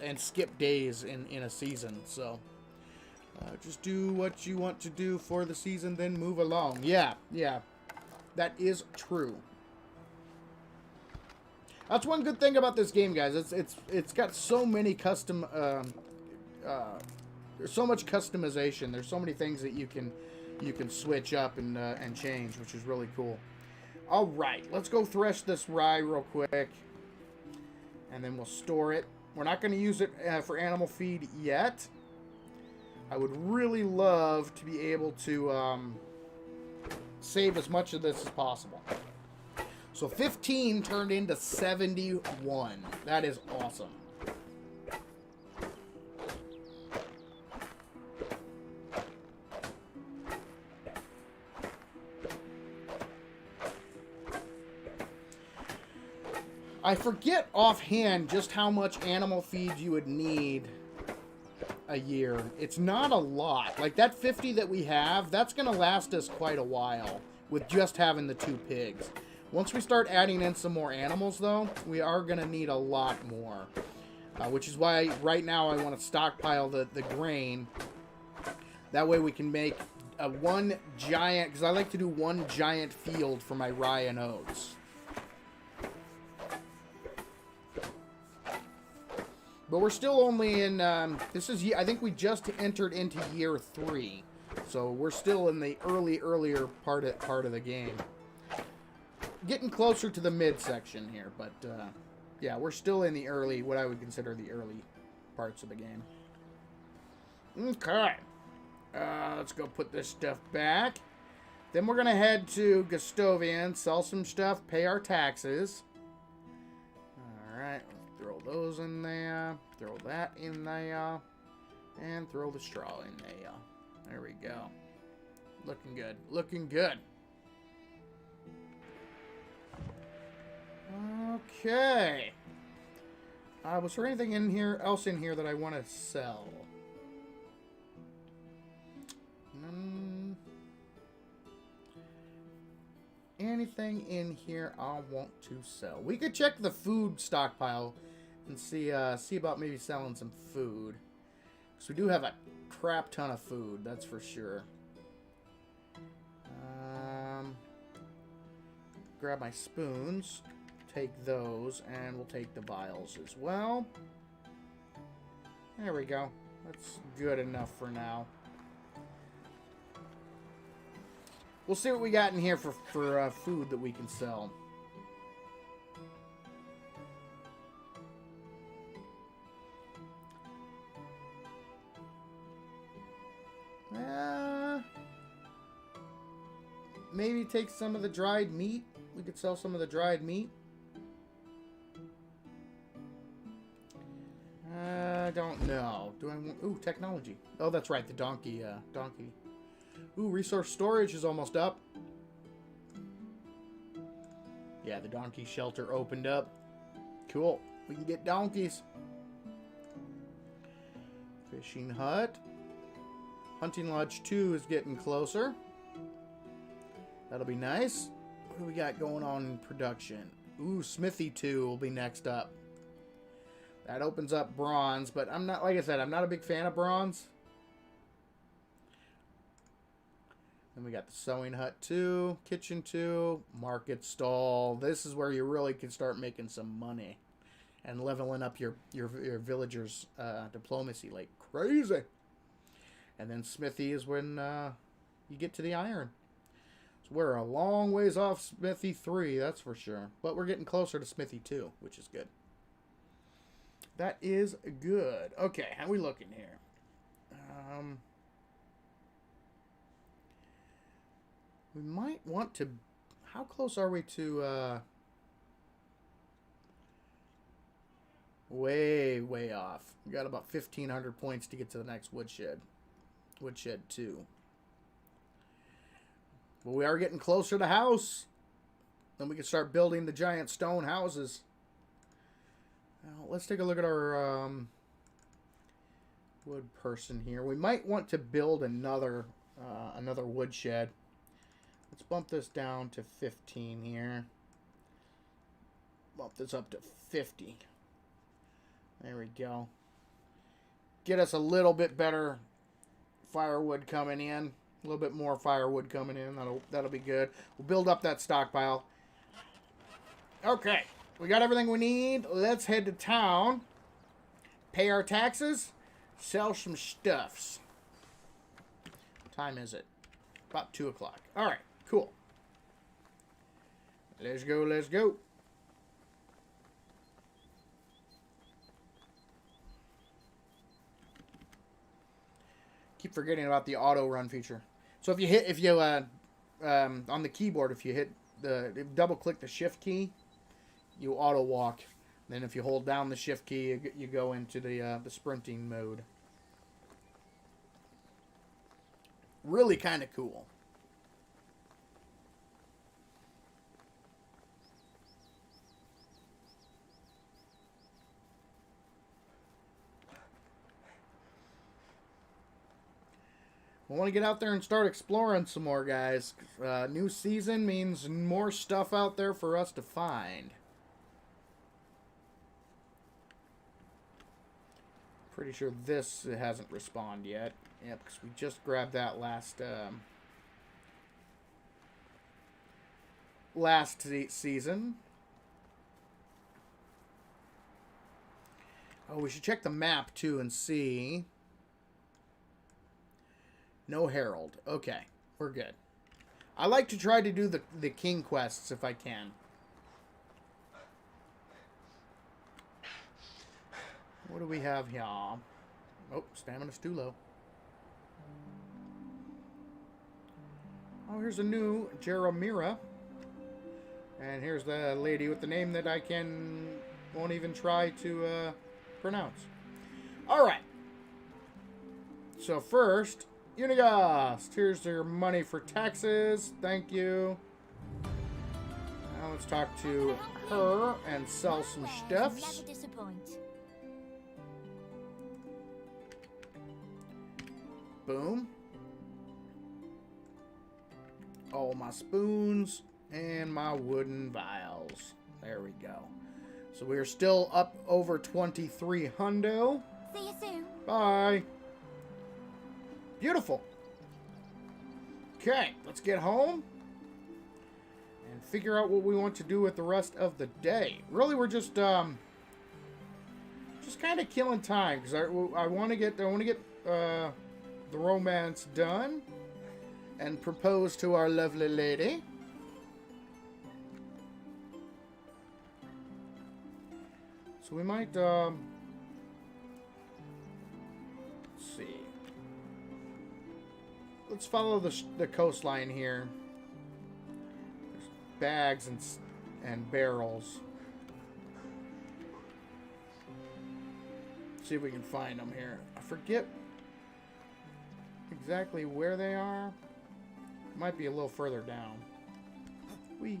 and skip days in a season. So just do what you want to do for the season, then move along. Yeah, that is true. That's one good thing about this game, guys. It's got so many custom there's so much customization. There's so many things that you can switch up and change, which is really cool. All right, let's go thresh this rye real quick, and then we'll store it. We're not going to use it for animal feed yet. I would really love to be able to save as much of this as possible. So 15 turned into 71. That is awesome. I forget offhand just how much animal feed you would need a year. It's not a lot. Like that 50 that we have, that's going to last us quite a while with just having the 2 pigs. Once we start adding in some more animals, though, we are going to need a lot more. Which is why right now I want to stockpile the grain. That way we can make one giant, because I like to do one giant field for my rye and oats. But we're still only in, I think we just entered into year 3. So we're still in the earlier part of the game. Getting closer to the midsection here, but yeah, we're still in the early, what I would consider the early parts of the game. Okay. Let's go put this stuff back. Then we're going to head to Gustovian, sell some stuff, pay our taxes. Alright, throw those in there, throw that in there, and throw the straw in there. There we go. Looking good. Looking good. Okay. Was there anything else in here that I want to sell? Anything in here I want to sell? We could check the food stockpile and see about maybe selling some food. Because we do have a crap ton of food, that's for sure. Grab my spoons. Take those, and we'll take the vials as well. There we go. That's good enough for now. We'll see what we got in here for food that we can sell. Maybe take some of the dried meat. We could sell some of the dried meat. I don't know. Do I want... Ooh, technology. Oh, that's right. The donkey. Ooh, resource storage is almost up. Yeah, the donkey shelter opened up. Cool. We can get donkeys. Fishing hut. Hunting Lodge 2 is getting closer. That'll be nice. What do we got going on in production? Ooh, Smithy 2 will be next up. That opens up bronze, but I'm not, like I said, I'm not a big fan of bronze. Then we got the Sewing Hut 2, Kitchen 2, Market Stall. This is where you really can start making some money and leveling up your villagers' diplomacy like crazy. And then Smithy is when you get to the iron. So we're a long ways off Smithy 3, that's for sure. But we're getting closer to Smithy 2, which is good. That is good. Okay, how we looking here? We might want to... How close are we to... Way off. We got about 1,500 points to get to the next woodshed. Woodshed 2. But we are getting closer to house. Then we can start building the giant stone houses. Now, let's take a look at our wood person here. We might want to build another woodshed. Let's bump this down to 15 here. Bump this up to 50. There we go. Get us a little bit better firewood coming in. A little bit more firewood coming in. That'll be good. We'll build up that stockpile. Okay. We got everything we need. Let's head to town. Pay our taxes. Sell some stuffs. What time is it? About 2 o'clock. Alright, cool. Let's go, let's go. Keep forgetting about the auto run feature. So if you on the keyboard, if you hit double click the shift key, you auto walk. Then if you hold down the shift key, you go into the sprinting mode. Really kind of cool. I want to get out there and start exploring some more, guys. New season means more stuff out there for us to find. Pretty sure this hasn't respawned yet. Yep, because we just grabbed that last season. Oh, we should check the map, too, and see. No Herald. Okay, we're good. I like to try to do the king quests if I can. What do we have here? Oh, stamina's too low. Oh, here's a new Jeremira. And here's the lady with the name that I won't even try to pronounce. Alright. So first, Unigast. Here's your money for taxes. Thank you. Now let's talk to her and sell some stuffs. Never disappoint. Boom. All my spoons and my wooden vials. There we go. So we're still up over 23 hundo. See you soon. Bye. Beautiful. Okay, let's get home and figure out what we want to do with the rest of the day. Really, we're just kind of killing time because I want to get the romance done and propose to our lovely lady. So we might let's see. Let's follow the coastline here. There's bags and barrels. See if we can find them here. I forget exactly where they are. Might be a little further down. Whee.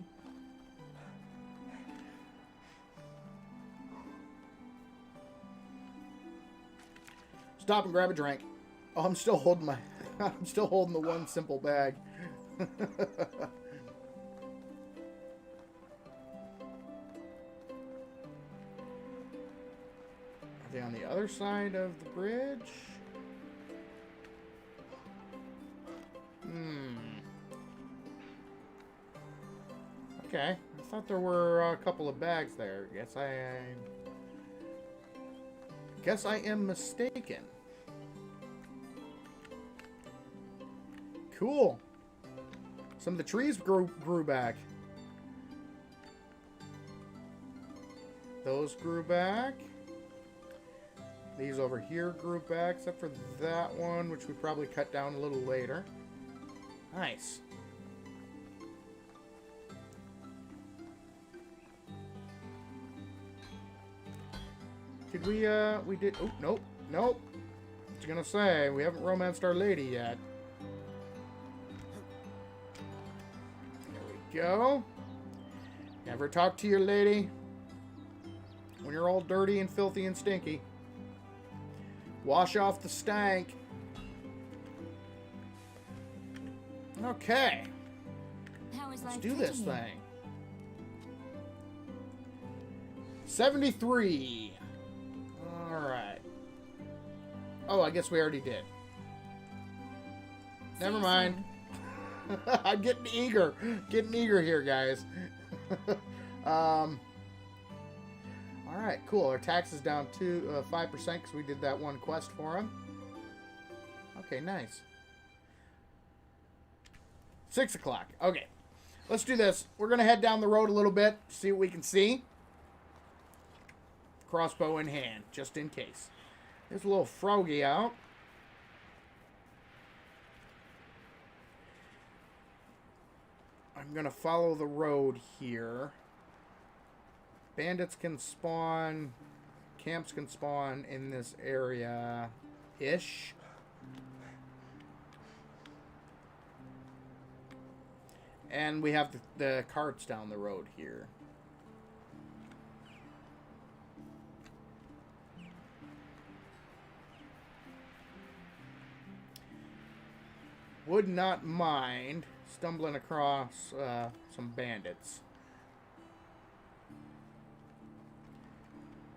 Stop and grab a drink. Oh, I'm still holding I'm still holding the one simple bag. Are they on the other side of the bridge? Okay. I thought there were a couple of bags there. Guess I am mistaken. Cool. Some of the trees grew back. Those grew back. These over here grew back, except for that one, which we probably cut down a little later. Nice. Did we did, oh, nope, nope. I was gonna say, we haven't romanced our lady yet. There we go. Never talk to your lady when you're all dirty and filthy and stinky. Wash off the stank. Okay. Let's do this thing. 73. Alright. Oh, I guess we already did. Never mind. I'm getting eager. Getting eager here, guys. Alright, Alright, cool. Our tax is down to 5% because we did that one quest for him. Okay, nice. 6 o'clock. Okay. Let's do this. We're going to head down the road a little bit, see what we can see. Crossbow in hand, just in case. There's a little froggy out. I'm going to follow the road here. Bandits can spawn, camps can spawn in this area-ish. And we have the carts down the road here. Would not mind stumbling across some bandits.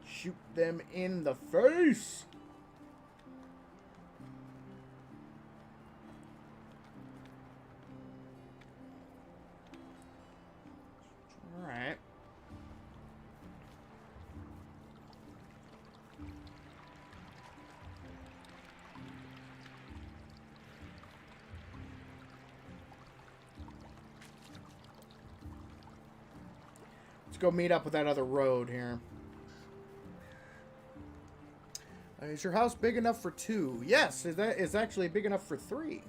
Shoot them in the face! Alright. Let's go meet up with that other road here. Is your house big enough for 2? Yes, it's actually big enough for 3.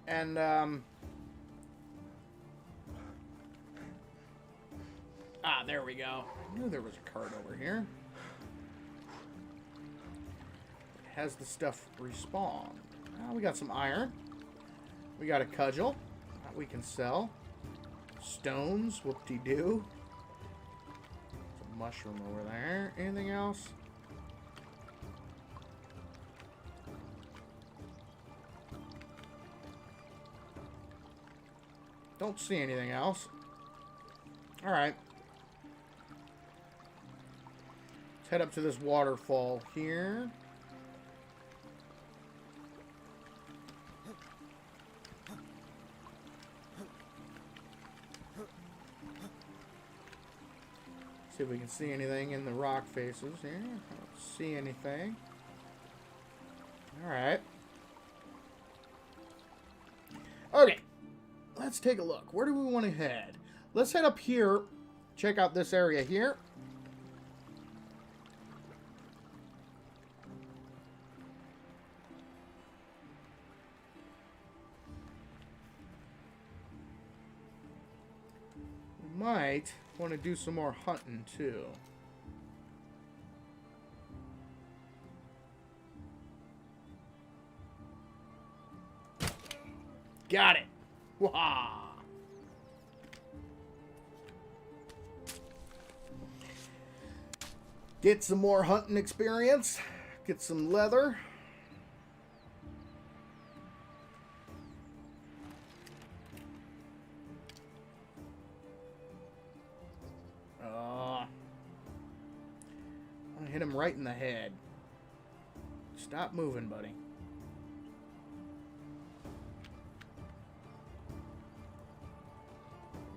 And, there we go. I knew there was a cart over here. It has the stuff respawn. We got some iron. We got a cudgel that we can sell. Stones, whoop-de-doo. Mushroom over there. Anything else? Don't see anything else. Alright. Let's head up to this waterfall here. See if we can see anything in the rock faces here. I don't see anything. Alright. Okay. Let's take a look. Where do we want to head? Let's head up here. Check out this area here. We might want to do some more hunting too. Got it. Wah! Get some more hunting experience. Get some leather. Hit him right in the head. Stop moving, buddy.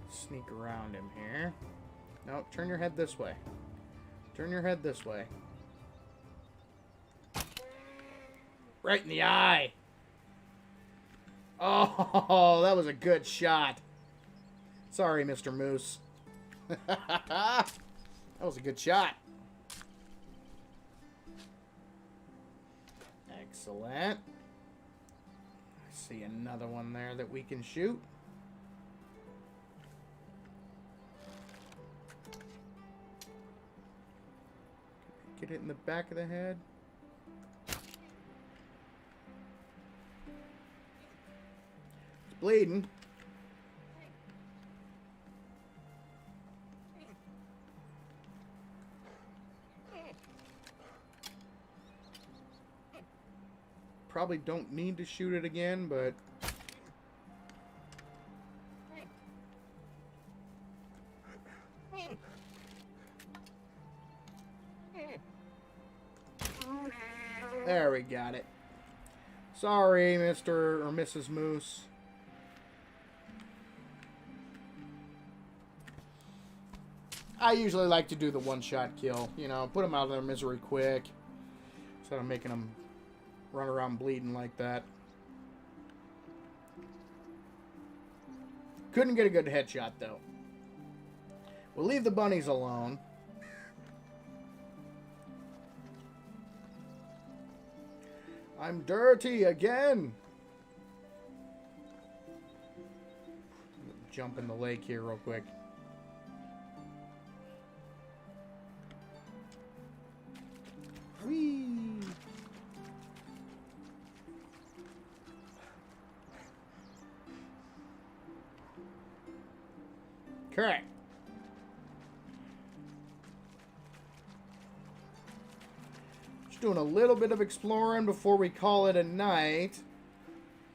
Sneak around him here. No, turn your head this way. Turn your head this way. Right in the eye. Oh, that was a good shot. Sorry, Mr. Moose. That was a good shot. Excellent. I see another one there that we can shoot. Get it in the back of the head. It's bleeding. Probably don't need to shoot it again, but there we got it. Sorry, Mr. or Mrs. Moose. I usually like to do the one-shot kill. You know, put them out of their misery quick. Instead of making them run around bleeding like that. Couldn't get a good headshot, though. We'll leave the bunnies alone. I'm dirty again. Jump in the lake here real quick. Whee! Correct. Just doing a little bit of exploring before we call it a night.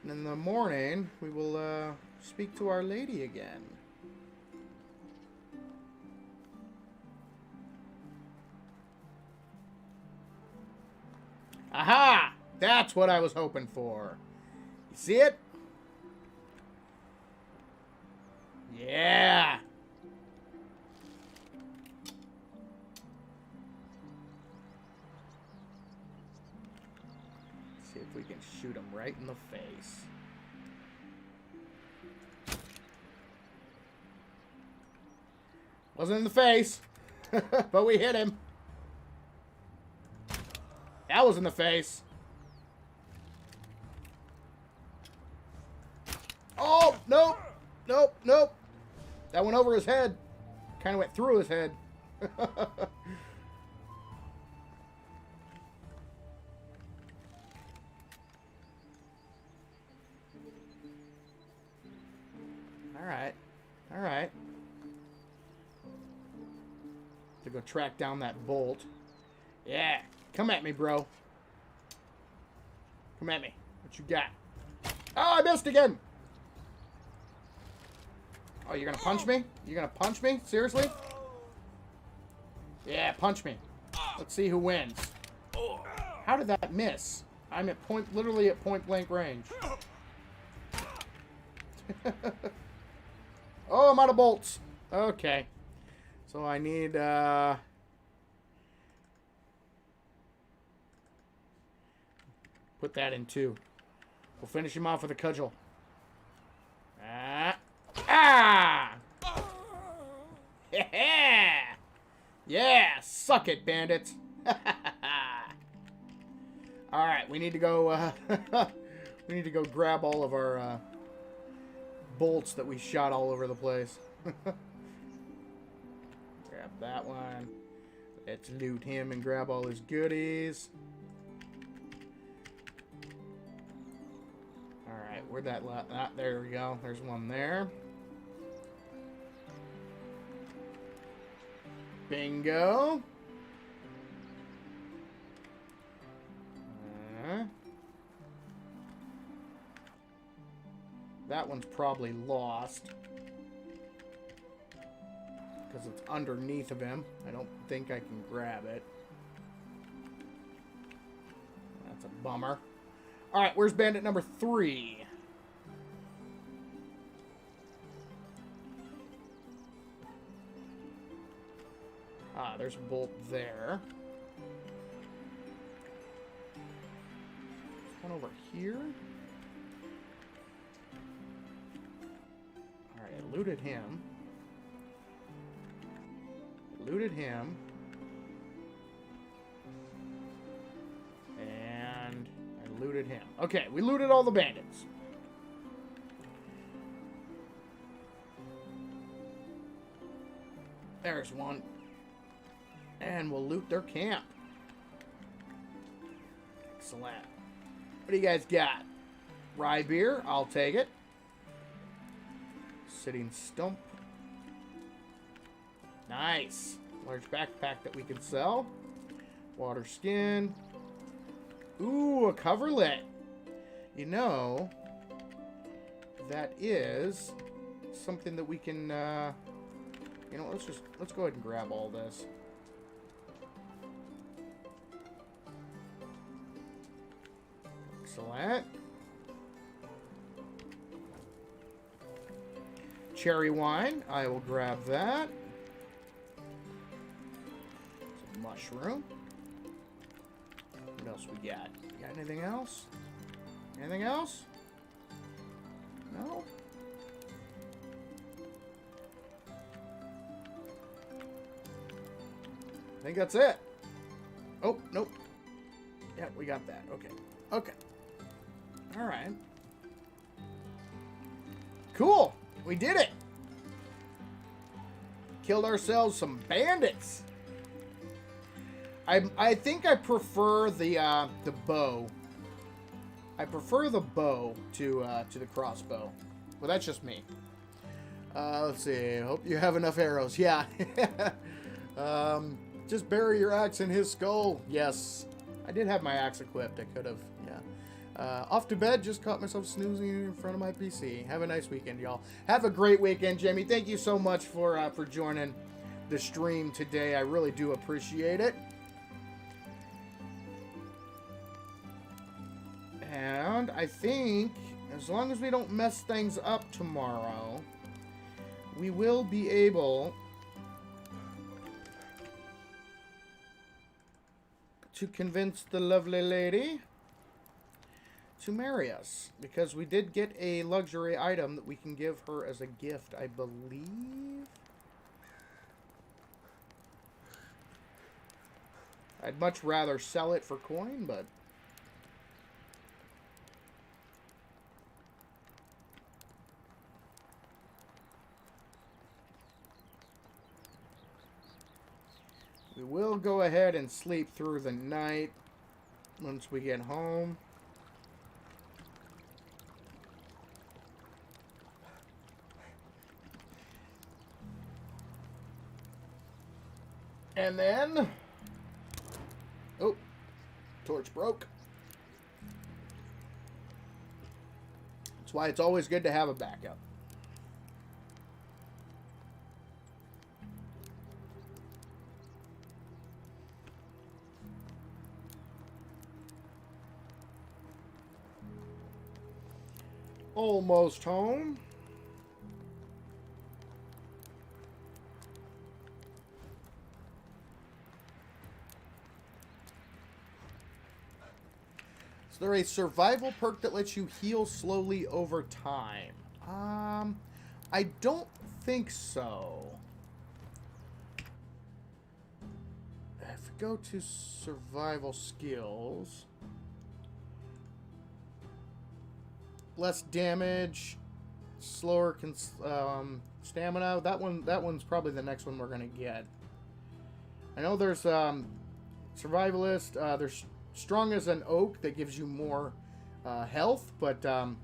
And in the morning, we will speak to Our Lady again. Aha! That's what I was hoping for. You see it? Yeah! See if we can shoot him right in the face. Wasn't in the face, but we hit him. That was in the face. Oh, nope. Nope, nope. That went over his head. Kind of went through his head. Alright. Alright. To go track down that bolt. Yeah. Come at me, bro. Come at me. What you got? Oh, I missed again. Oh, you're gonna punch me? You're gonna punch me? Seriously? Yeah, punch me. Let's see who wins. How did that miss? I'm at literally at point blank range. Oh, I'm out of bolts. Okay. So I need, put that in two. We'll finish him off with a cudgel. Ah! Yeah! Yeah! Suck it, bandits! Alright, we need to go, we need to go grab all of our, bolts that we shot all over the place. Grab that one. Let's loot him and grab all his goodies. Alright, where'd that there we go. There's one there. Bingo. That one's probably lost. Because it's underneath of him. I don't think I can grab it. That's a bummer. Alright, where's bandit number 3? Ah, there's a bolt there. There's one over here. Alright, I looted him. Looted him. And I looted him. Okay, we looted all the bandits. There's one. And we'll loot their camp. Excellent. What do you guys got? Rye beer, I'll take it. Sitting stump. Nice. Large backpack that we can sell. Water skin. Ooh, a coverlet. You know, that is something that we can, you know, let's go ahead and grab all this. Excellent. Cherry wine. I will grab that. mushroom. What else we got? Got anything else? Anything else? No? I think that's it. Oh, nope. Yeah, we got that. Okay. Okay. Alright. Cool! We did it! Killed ourselves some bandits! I think I prefer the bow. I prefer the bow to the crossbow. Well, that's just me. Let's see. Hope you have enough arrows. Yeah. Just bury your axe in his skull. Yes. I did have my axe equipped. I could have. Yeah. Off to bed. Just caught myself snoozing in front of my PC. Have a nice weekend, y'all. Have a great weekend, Jamie. Thank you so much for joining the stream today. I really do appreciate it. And I think, as long as we don't mess things up tomorrow, we will be able to convince the lovely lady to marry us. Because we did get a luxury item that we can give her as a gift, I believe. I'd much rather sell it for coin, but... we will go ahead and sleep through the night once we get home. And then... oh, torch broke. That's why it's always good to have a backup. Almost home. Is there a survival perk that lets you heal slowly over time? I don't think so. If we go to survival skills... less damage, slower stamina. That one's probably the next one we're gonna get. I know there's survivalist. There's strong as an oak that gives you more health, but 25%,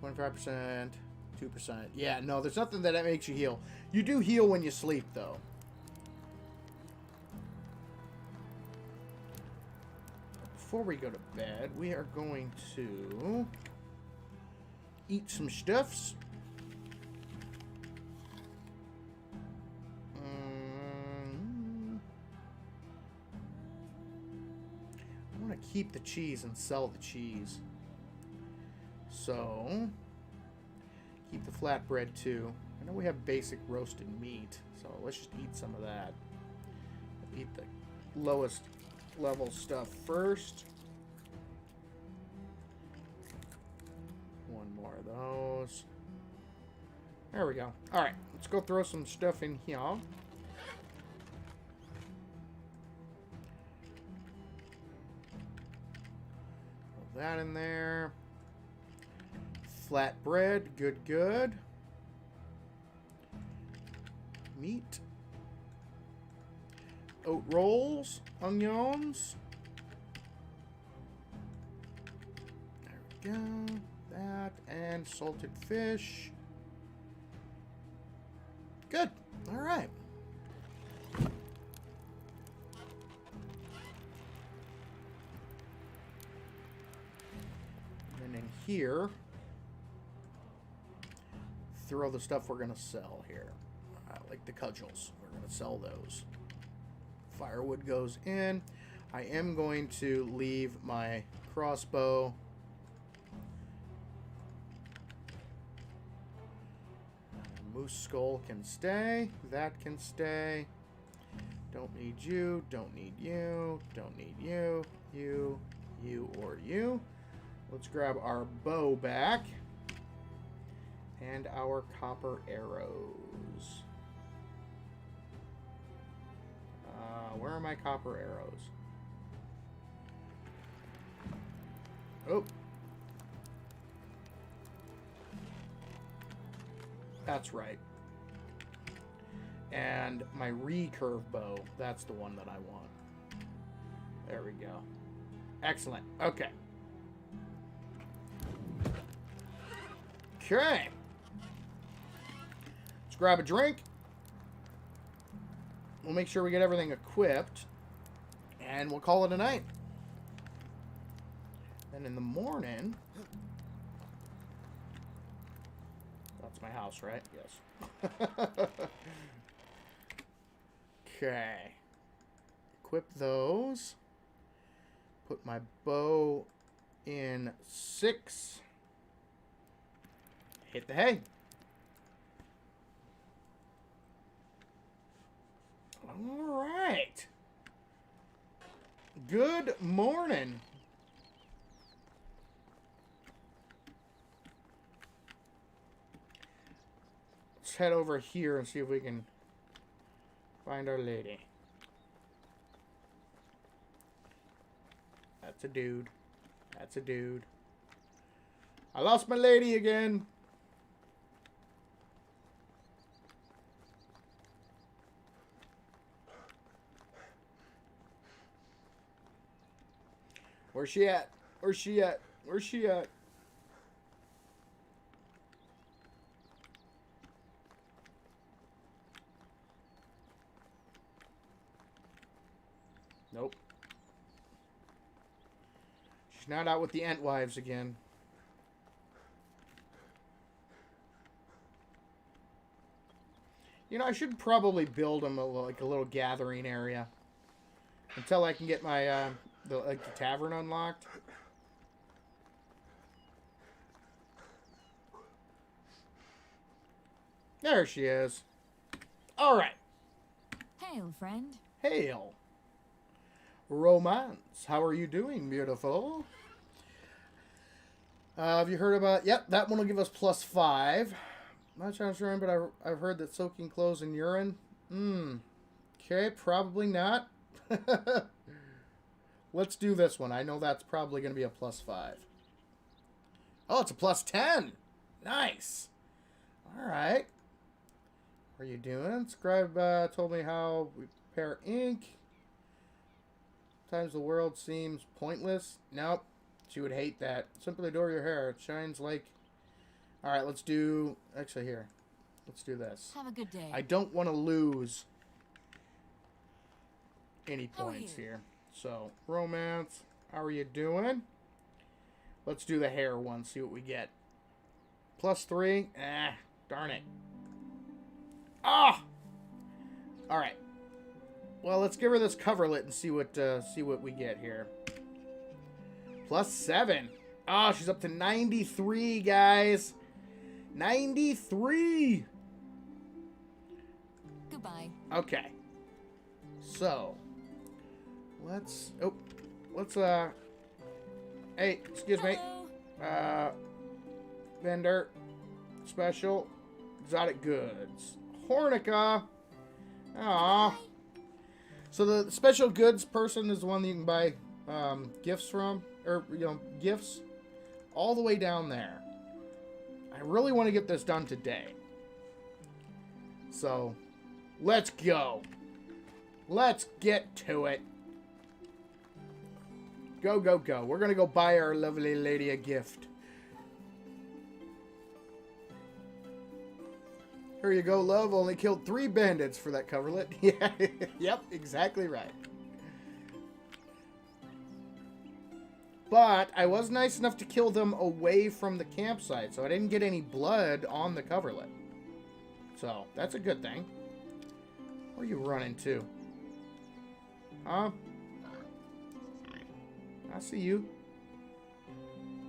2%. Yeah, no, there's nothing that makes you heal. You do heal when you sleep, though. Before we go to bed, we are going to eat some stuffs. I want to keep the cheese and sell the cheese. So, keep the flatbread too. I know we have basic roasted meat, so let's just eat some of that. Eat the lowest level stuff first. One more of those. There we go. Alright, let's go throw some stuff in here. Throw that in there. Flatbread, good, good. Meat. Oat rolls, onions. There we go. That and salted fish. Good. All right. And in here, throw the stuff we're going to sell here. Like the cudgels. We're going to sell those. Firewood goes in. I am going to leave my crossbow. Moose skull can stay. That can stay. Don't need you. Don't need you. Don't need you. You, or you. Let's grab our bow back. And our copper arrows. Where are my copper arrows? Oh. That's right. And my recurve bow. That's the one that I want. There we go. Excellent. Okay. Okay. Let's grab a drink. We'll make sure we get everything equipped. And we'll call it a night. Then in the morning... That's my house, right? Yes. Okay. Equip those. Put my bow in 6. Hit the hay. All right. Good morning. Let's head over here and see if we can find our lady. That's a dude. That's a dude. I lost my lady again. Where's she at? Where's she at? Where's she at? Nope. She's not out with the Entwives again. You know, I should probably build them like a little gathering area until I can get my the tavern unlocked. There she is. All right. Hail, friend. Hail. Romance. How are you doing, beautiful? Have you heard about... Yep, that one will give us +5. Not sure, but I've heard that soaking clothes in urine. Okay, probably not. Let's do this one. I know that's probably going to be a +5. Oh, it's a +10. Nice. All right. What are you doing? Scribe told me how we prepare ink. Sometimes the world seems pointless. Nope. She would hate that. Simply adore your hair. It shines like... All right, let's do... Actually, here. Let's do this. Have a good day. I don't want to lose any points here. So, romance. How are you doing? Let's do the hair one. See what we get. +3. Darn it. Ah! All right. Well, let's give her this coverlet and see what we get here. +7. Oh, she's up to 93, guys. 93. Goodbye. Okay. So, let's hey, excuse me. Hello. Vendor, special, exotic goods. Hornica. Aw. So the special goods person is the one that you can buy gifts from, or gifts, all the way down there. I really want to get this done today. So, let's go. Let's get to it. Go, go, go. We're going to go buy our lovely lady a gift. Here you go, love. Only killed 3 bandits for that coverlet. Yeah, yep, exactly right. But I was nice enough to kill them away from the campsite, so I didn't get any blood on the coverlet. So, that's a good thing. Where are you running to? Huh? I see you.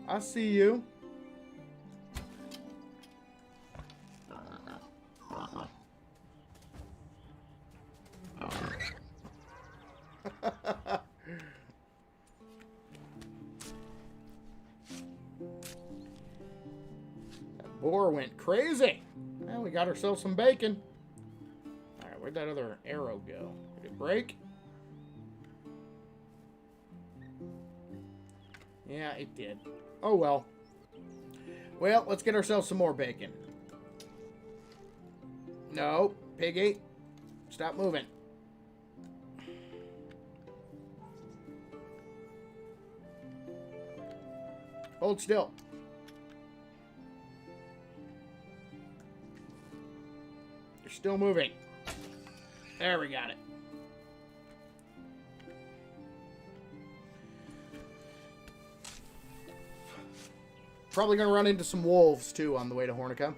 I see you. Boar went crazy. Well, we got ourselves some bacon. Alright, where'd that other arrow go? Did it break? Yeah, it did. Oh well. Well, let's get ourselves some more bacon. No, piggy. Stop moving. Hold still. You're still moving. There, we got it. Probably going to run into some wolves, too, on the way to Hornica.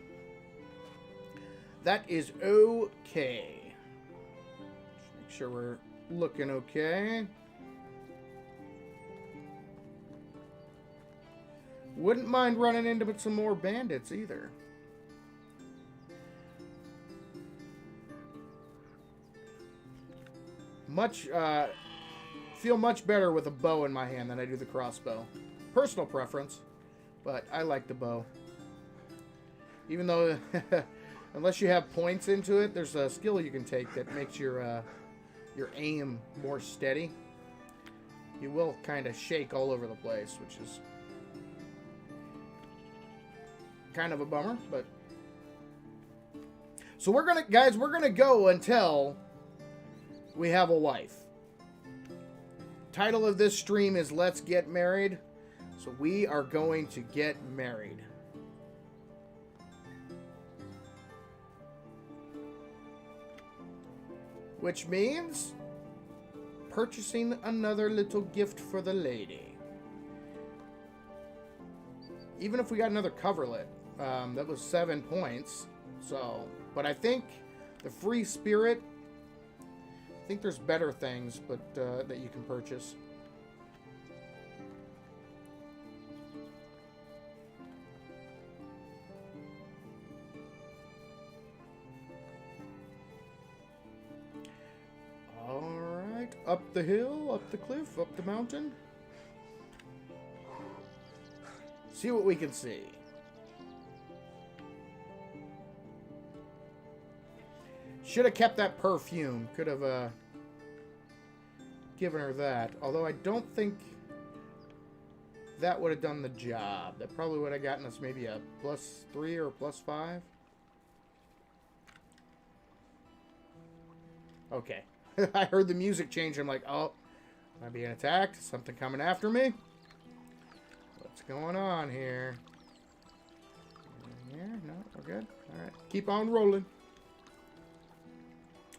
That is okay. Just make sure we're looking okay. Wouldn't mind running into some more bandits, either. Feel much better with a bow in my hand than I do the crossbow. Personal preference. But I like the bow. Even though, unless you have points into it, there's a skill you can take that makes your aim more steady. You will kind of shake all over the place, which is kind of a bummer, but... So we're gonna go until we have a wife. Title of this stream is Let's Get Married. So we are going to get married. Which means purchasing another little gift for the lady. Even if we got another coverlet, that was 7 points. So, but I think the free spirit, I think there's better things, but that you can purchase. Alright, up the hill, up the cliff, up the mountain. See what we can see. Should have kept that perfume. Could have given her that. Although I don't think that would have done the job. That probably would have gotten us maybe a +3 or +5. Okay. I heard the music change. I'm like, oh, am I being attacked? Something coming after me? What's going on here? Yeah, no, we're good. Alright, keep on rolling.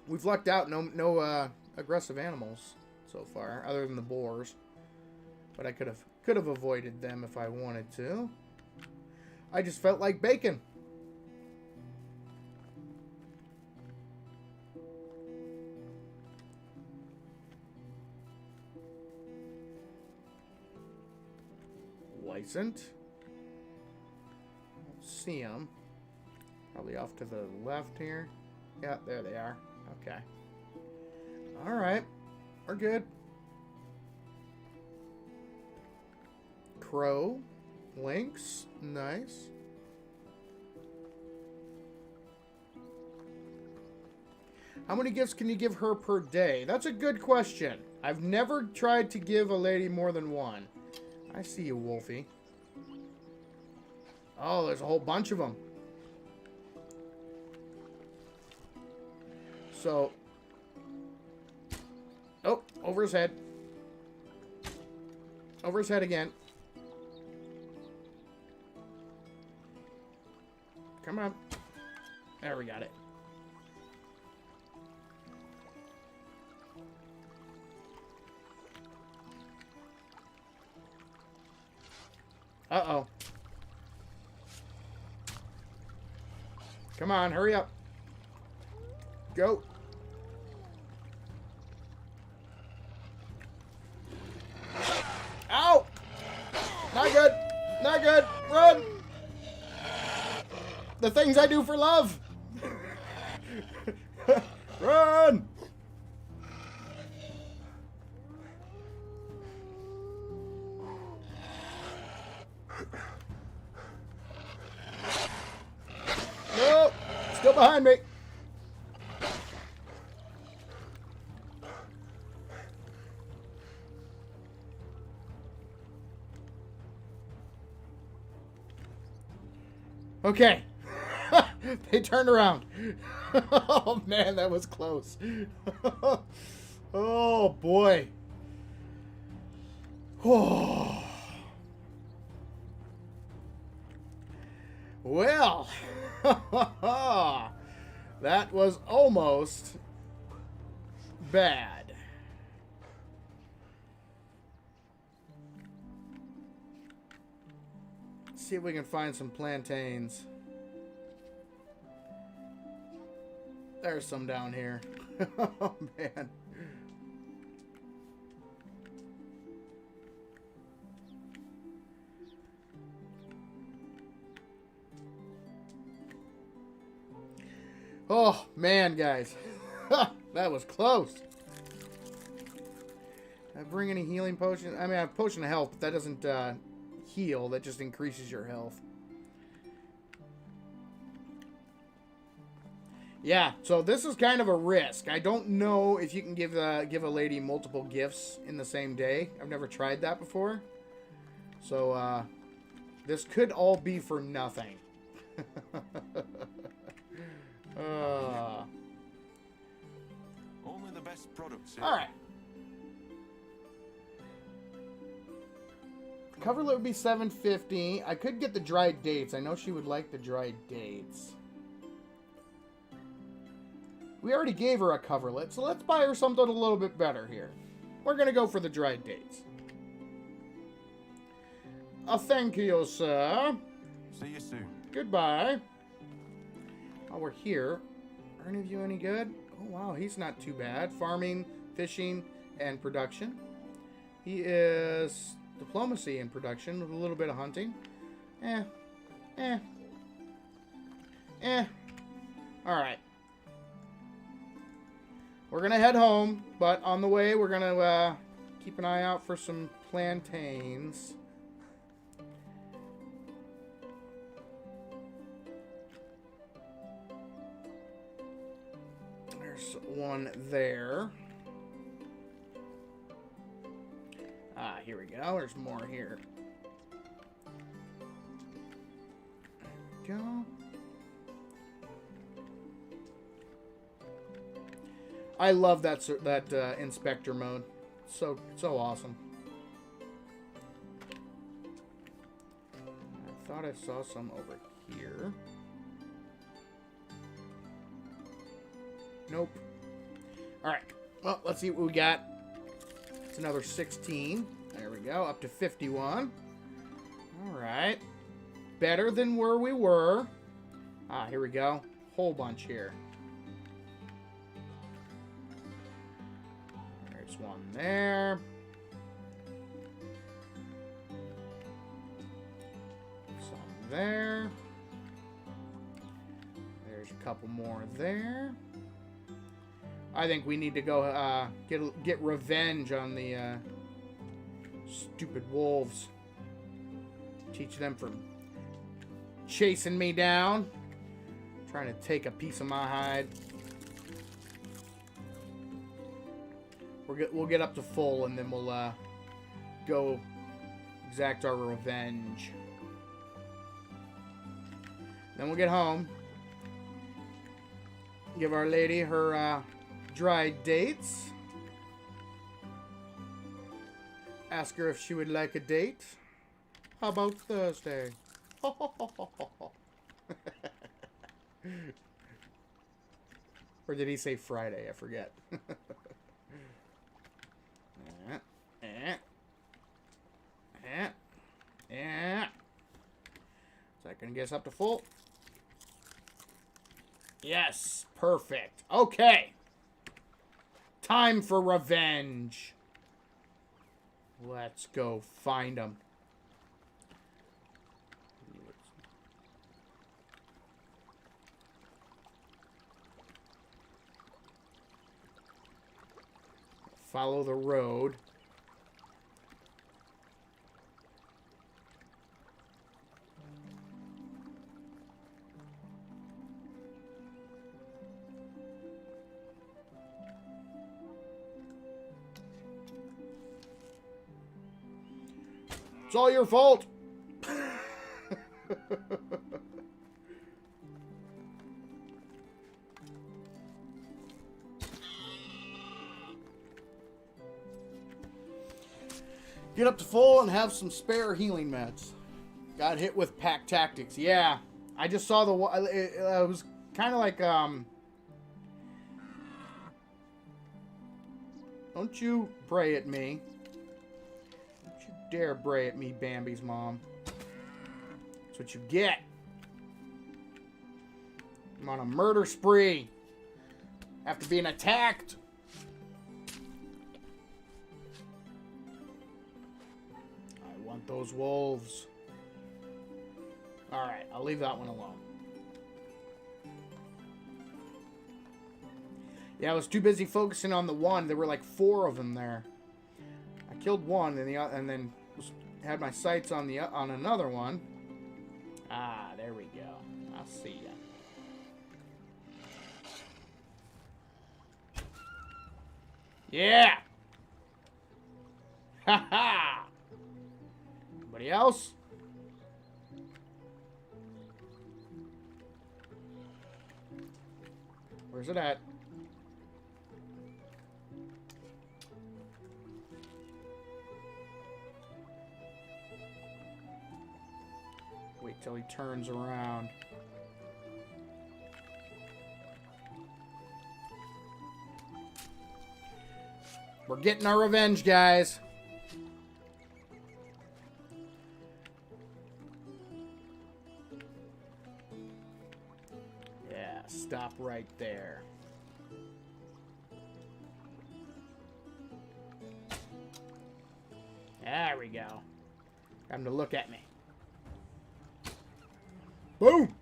We've lucked out. No aggressive animals so far, other than the boars. But I could have avoided them if I wanted to. I just felt like bacon. License. Don't see them. Probably off to the left here. Yeah, there they are. Okay. Alright. We're good. Crow. Lynx. Nice. How many gifts can you give her per day? That's a good question. I've never tried to give a lady more than one. I see you, Wolfie. Oh, there's a whole bunch of them. So. Oh, over his head. Over his head again. Come on. There, we got it. Uh-oh. Come on, hurry up. Go. Ow! Not good. Not good. Run! The things I do for love. Run! Still behind me. Okay. They turned around. Oh, man, that was close. Oh, boy. Oh. Well, that was almost bad. Let's see if we can find some plantains. There's some down here. Oh, man. Oh, man, guys. That was close. Did I bring any healing potions? I mean, I have potion of health, but that doesn't heal. That just increases your health. Yeah, so this is kind of a risk. I don't know if you can give a lady multiple gifts in the same day. I've never tried that before. So, this could all be for nothing. Only the best products. Alright. Coverlet would be $7.50. I could get the dried dates. I know she would like the dried dates. We already gave her a coverlet, so let's buy her something a little bit better here. We're going to go for the dried dates. Thank you, sir. See you soon. Goodbye. While we're here, are any of you any good? Oh, wow, he's not too bad. Farming, fishing, and production. He is diplomacy and production with a little bit of hunting. Alright. We're going to head home, but on the way, we're going to keep an eye out for some plantains. There's one there. Ah, here we go. There's more here. There we go. I love that inspector mode. So awesome. I thought I saw some over here. Nope. Alright. Well, let's see what we got. It's another 16. There we go. Up to 51. Alright. Better than where we were. Ah, here we go. Whole bunch here. There's one there. Some there. There's a couple more there. I think we need to go get revenge on the stupid wolves. Teach them from chasing me down. Trying to take a piece of my hide. We'll get up to full and then we'll go exact our revenge. Then we'll get home. Give our lady her dried dates. Ask her if she would like a date. How about Thursday? Or did he say Friday? I forget. Is that going to get us up to full? Yes, perfect. Okay. Time for revenge. Let's go find them. Follow the road. It's all your fault. Get up to full and have some spare healing meds. Got hit with pack tactics. Yeah, I just saw the. It was kind of like Don't you bray at me. Don't you dare bray at me, Bambi's mom. That's what you get. I'm on a murder spree. After being attacked. I want those wolves. Alright, I'll leave that one alone. Yeah, I was too busy focusing on the one. There were like 4 of them there. I killed one, and then had my sights on another one. Ah, there we go. I'll see ya. Yeah. Ha ha. Anybody else? Where's it at? Wait till he turns around. We're getting our revenge, guys. Yeah, stop right there. There we go. Time to look at me. Boom!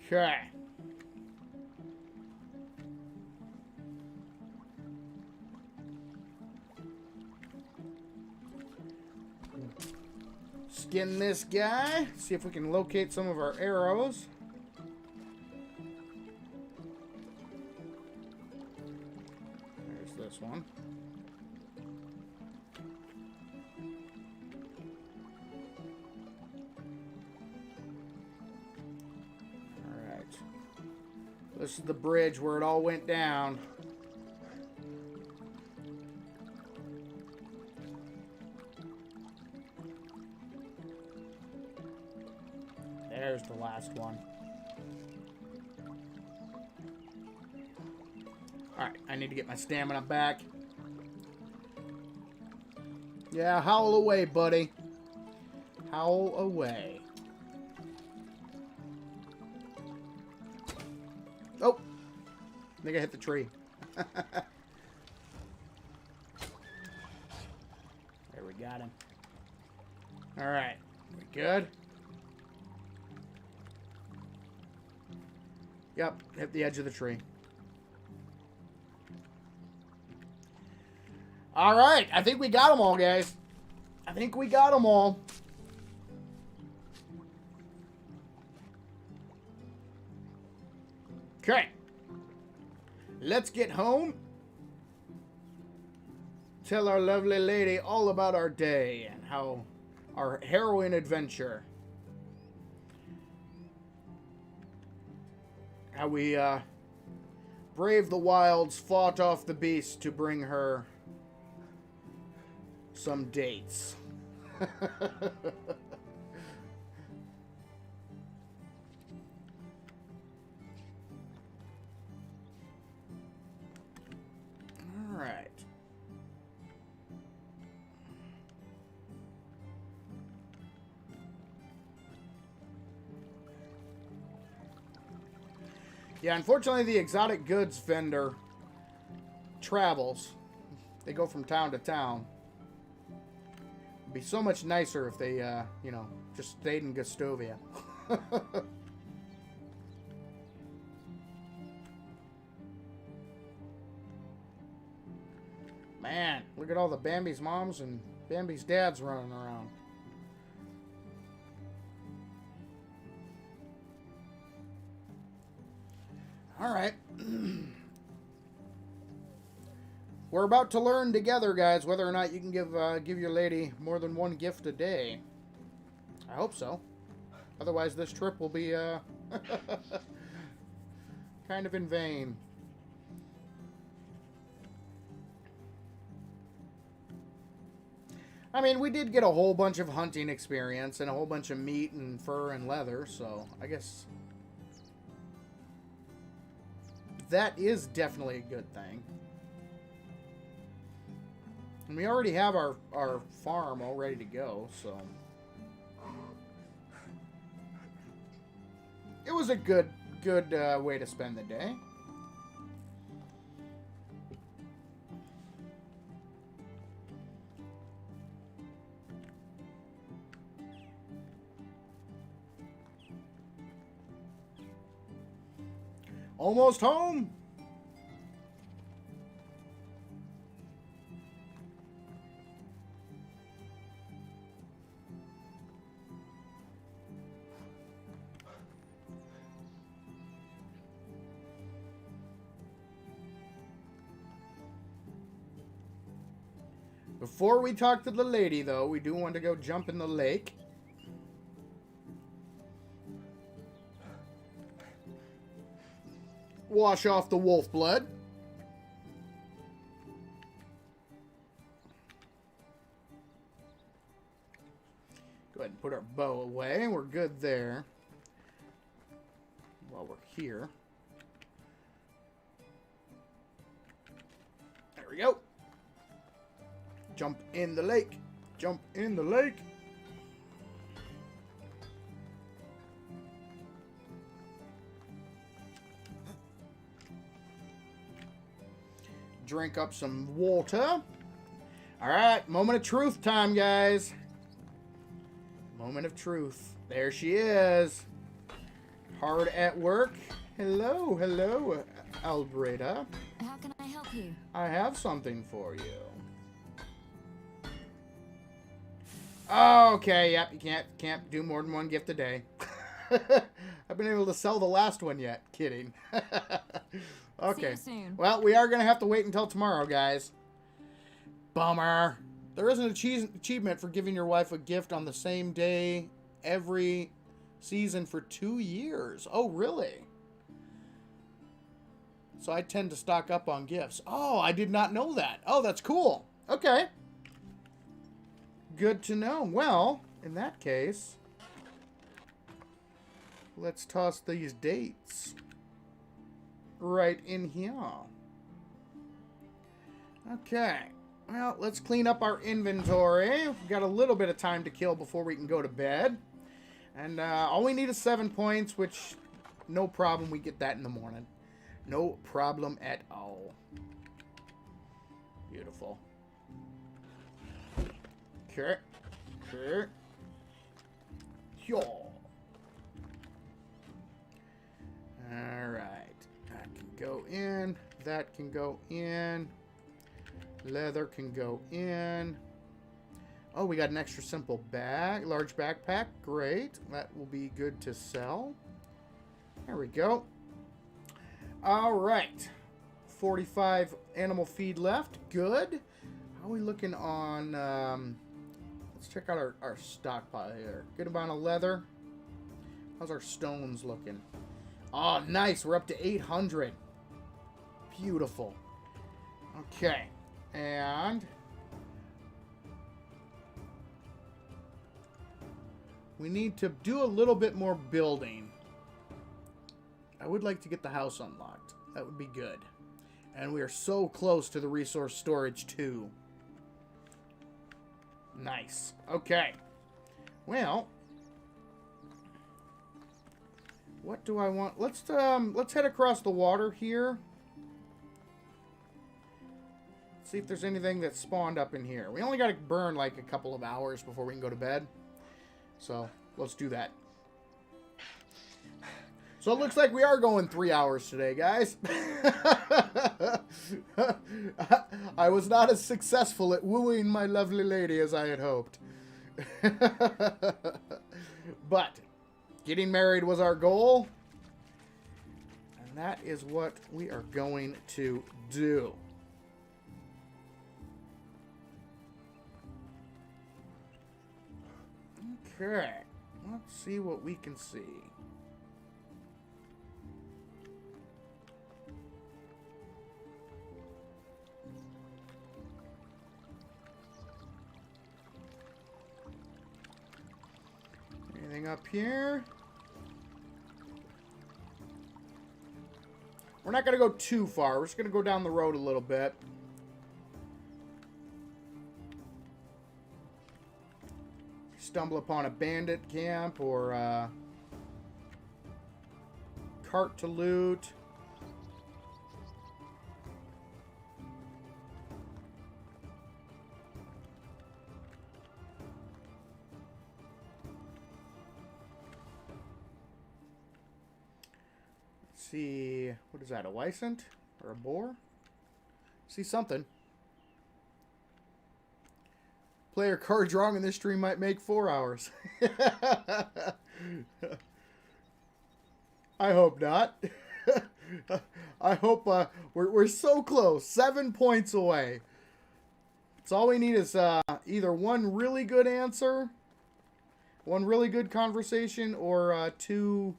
Okay. Skin this guy. See if we can locate some of our arrows. There's this one. This is the bridge where it all went down. There's the last one. Alright, I need to get my stamina back. Yeah, howl away, buddy. Howl away. Oh! I think I hit the tree. There, we got him. Alright. We good? Yep, hit the edge of the tree. Alright, I think we got them all, guys. I think we got them all. Okay. Let's get home. Tell our lovely lady all about our day and how our harrowing adventure. How we braved the wilds, fought off the beast to bring her some dates. Alright. Yeah, unfortunately the exotic goods vendor travels. They go from town to town. It'd be so much nicer if they, you know, just stayed in Gustovia. Man, look at all the Bambi's moms and Bambi's dads running around. Alright. We're about to learn together, guys, whether or not you can give your lady more than one gift a day. I hope so. Otherwise, this trip will be kind of in vain. I mean, we did get a whole bunch of hunting experience and a whole bunch of meat and fur and leather, so I guess that is definitely a good thing. And we already have our farm all ready to go, so it was a good way to spend the day. Almost home. Before we talk to the lady, though, we do want to go jump in the lake. Wash off the wolf blood. Go ahead and put our bow away. We're good there. While we're here. There we go. Jump in the lake. Jump in the lake. Drink up some water. Alright, moment of truth time, guys. Moment of truth. There she is. Hard at work. Hello, hello, Albreda. How can I help you? I have something for you. Okay, yep, you can't do more than one gift a day. I've been able to sell the last one yet. Kidding. Okay. See you soon. Well, we are going to have to wait until tomorrow, guys. Bummer. There is an achievement for giving your wife a gift on the same day every season for 2 years. Oh, really? So I tend to stock up on gifts. Oh, I did not know that. Oh, that's cool. Okay. Good to know. Well, in that case, let's toss these dates right in here. Okay. Well, let's clean up our inventory. We've got a little bit of time to kill before we can go to bed. And all we need is 7 points, which, no problem. We get that in the morning. No problem at all. Beautiful. Okay. Okay. Yo. Alright. That can go in. That can go in. Leather can go in. Oh, we got an extra simple bag. Large backpack. Great. That will be good to sell. There we go. Alright. 45 animal feed left. Good. How are we looking on... let's check out our stockpile here. Good amount of leather. How's our stones looking? Oh, nice. We're up to 800. Beautiful. Okay. And we need to do a little bit more building. I would like to get the house unlocked. That would be good. And we are so close to the resource storage too. Nice. Okay. Well, what do I want? Let's head across the water here. See if there's anything that spawned up in here. We only got to burn like a couple of hours before we can go to bed. So, let's do that. So it looks like we are going 3 hours today, guys. I was not as successful at wooing my lovely lady as I had hoped. But getting married was our goal. And that is what we are going to do. Okay. Let's see what we can see. Anything up here? We're not going to go too far. We're just going to go down the road a little bit. Stumble upon a bandit camp or a cart to loot. Let's see, what is that, a licent or a boar? See something. Player card drawing in this stream might make 4 hours. I hope not. I hope we're so close. 7 points away. So all we need is either one really good answer, one really good conversation, or two,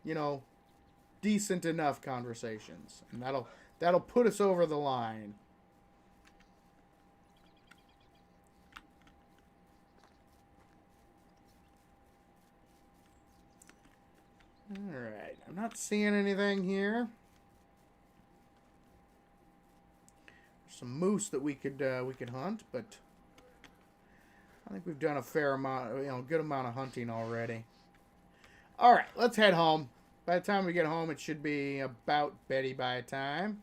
you know, decent enough conversations, and that'll put us over the line. All right, I'm not seeing anything here. There's some moose that we could hunt, but I think we've done a fair amount, you know, good amount of hunting already. All right, let's head home. By the time we get home, it should be about Betty by time.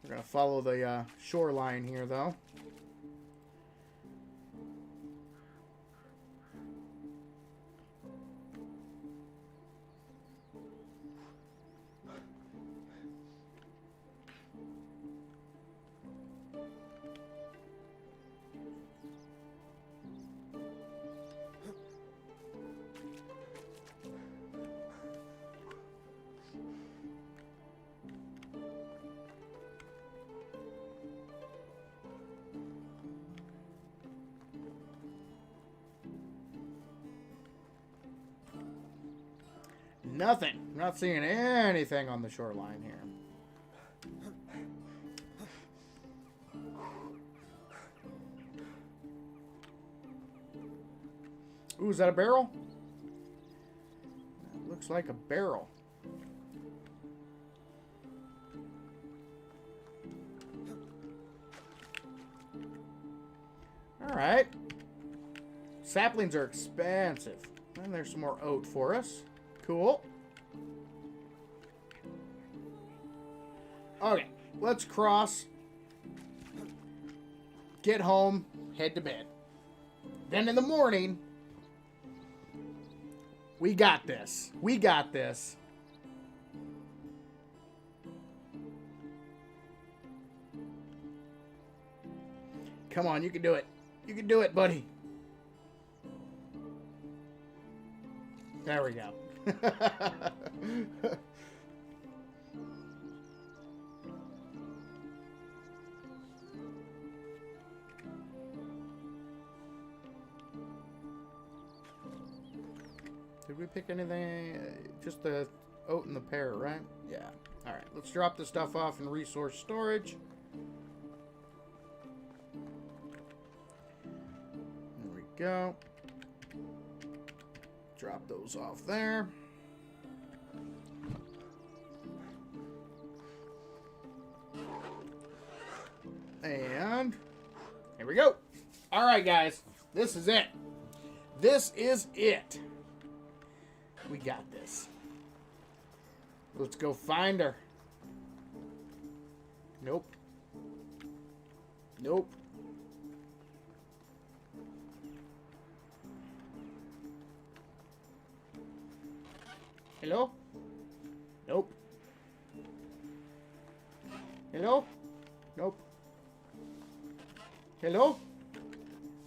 We're going to follow the shoreline here, though. Nothing. I'm not seeing anything on the shoreline here. Ooh, is that a barrel? That looks like a barrel. All right. Saplings are expensive. And there's some more oat for us. Cool. Okay, let's cross. Get home, head to bed. Then in the morning, we got this. We got this. Come on, you can do it. You can do it, buddy. There we go. Did we pick anything? Just the oat and the pear, right? Yeah. All right. Let's drop this stuff off in resource storage. There we go. Drop those off there. And here we go. All right, guys. This is it. This is it. We got this. Let's go find her. Nope. Nope. Hello? Nope. Hello? Nope. Hello?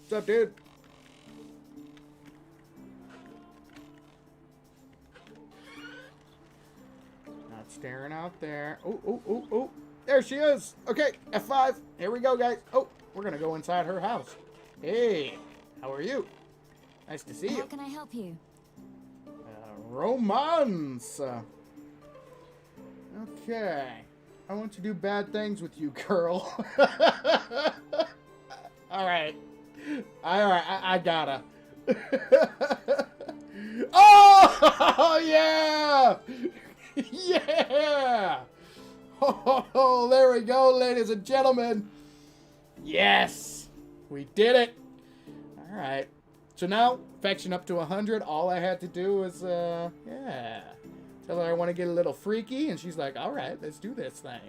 What's up, dude? staring out there. Oh, oh, oh, oh. There she is. Okay, F5. Here we go, guys. Oh, we're going to go inside her house. Hey, how are you? Nice to see How you. can I help you? Romance. Okay. I want to do bad things with you, girl. All right. I gotta. Oh, yeah. Yeah. Oh, there we go, ladies and gentlemen. Yes. We did it. All right. So now, affection up to 100. All I had to do was, yeah. Tell her I want to get a little freaky, and she's like, all right, let's do this thing.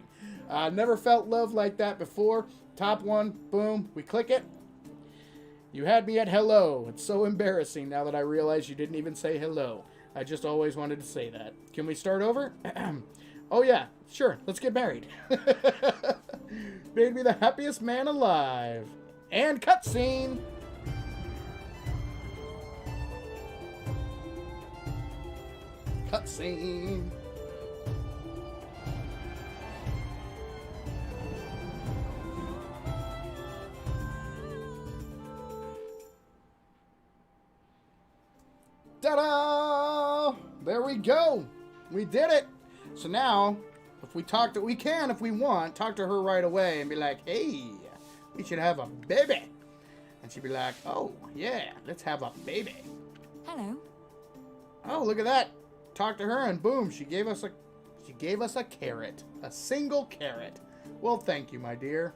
Never felt love like that before. Top one, boom, we click it. You had me at hello. It's so embarrassing now that I realize you didn't even say hello. I just always wanted to say that. Can we start over? Oh, yeah, sure, let's get married. Made me the happiest man alive. And cutscene. Cutscene. Ta-da! There we go. We did it. So now, if we talk to, we can, if we want, talk to her right away and be like, hey, we should have a baby. And she'd be like, oh, yeah, let's have a baby. Hello. Oh, look at that. Talk to her and boom, she gave us a carrot. A single carrot. Well, thank you, my dear.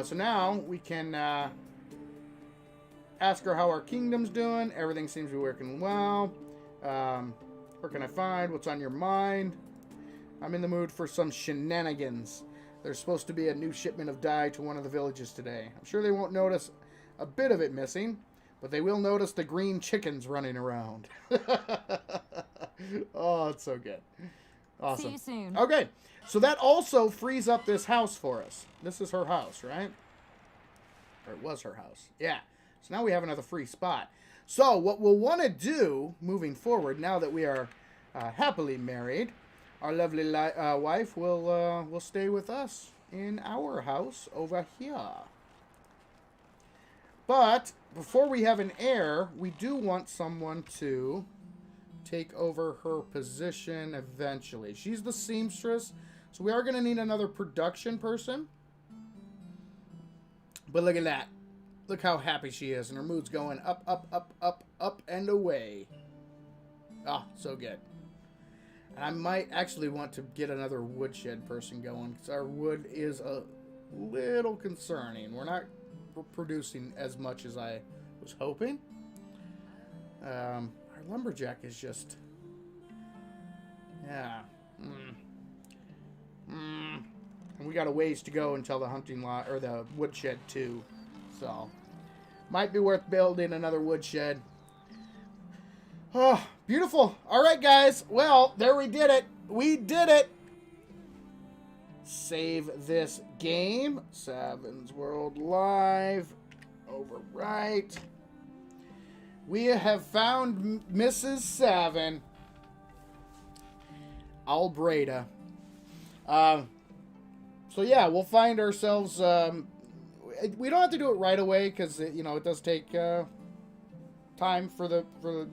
So now we can ask her how our kingdom's doing. Everything seems to be working well. Where can I find? What's on your mind? I'm in the mood for some shenanigans. There's supposed to be a new shipment of dye to one of the villages today. I'm sure they won't notice a bit of it missing, but they will notice the green chickens running around. Oh, it's so good. Awesome. See you soon. Okay, so that also frees up this house for us. This is her house, right? Or it was her house. Yeah. So now we have another free spot. So what we'll want to do moving forward, now that we are happily married, our lovely wife will stay with us in our house over here. But before we have an heir, we do want someone to take over her position eventually. She's the seamstress, so we are going to need another production person. But look at that. Look how happy she is, and her mood's going up, up, up, up, up, and away. Ah, so good. And I might actually want to get another woodshed person going, because our wood is a little concerning. We're not producing as much as I was hoping. Our lumberjack is just... yeah. And we got a ways to go until the hunting lot, or the woodshed too. So, might be worth building another woodshed. Oh, beautiful. All right, guys. Well, there we did it. We did it. Save this game. Savins World Live. Overwrite. We have found Mrs. Savin. Albreda. So yeah, we'll find ourselves... we don't have to do it right away because it does take time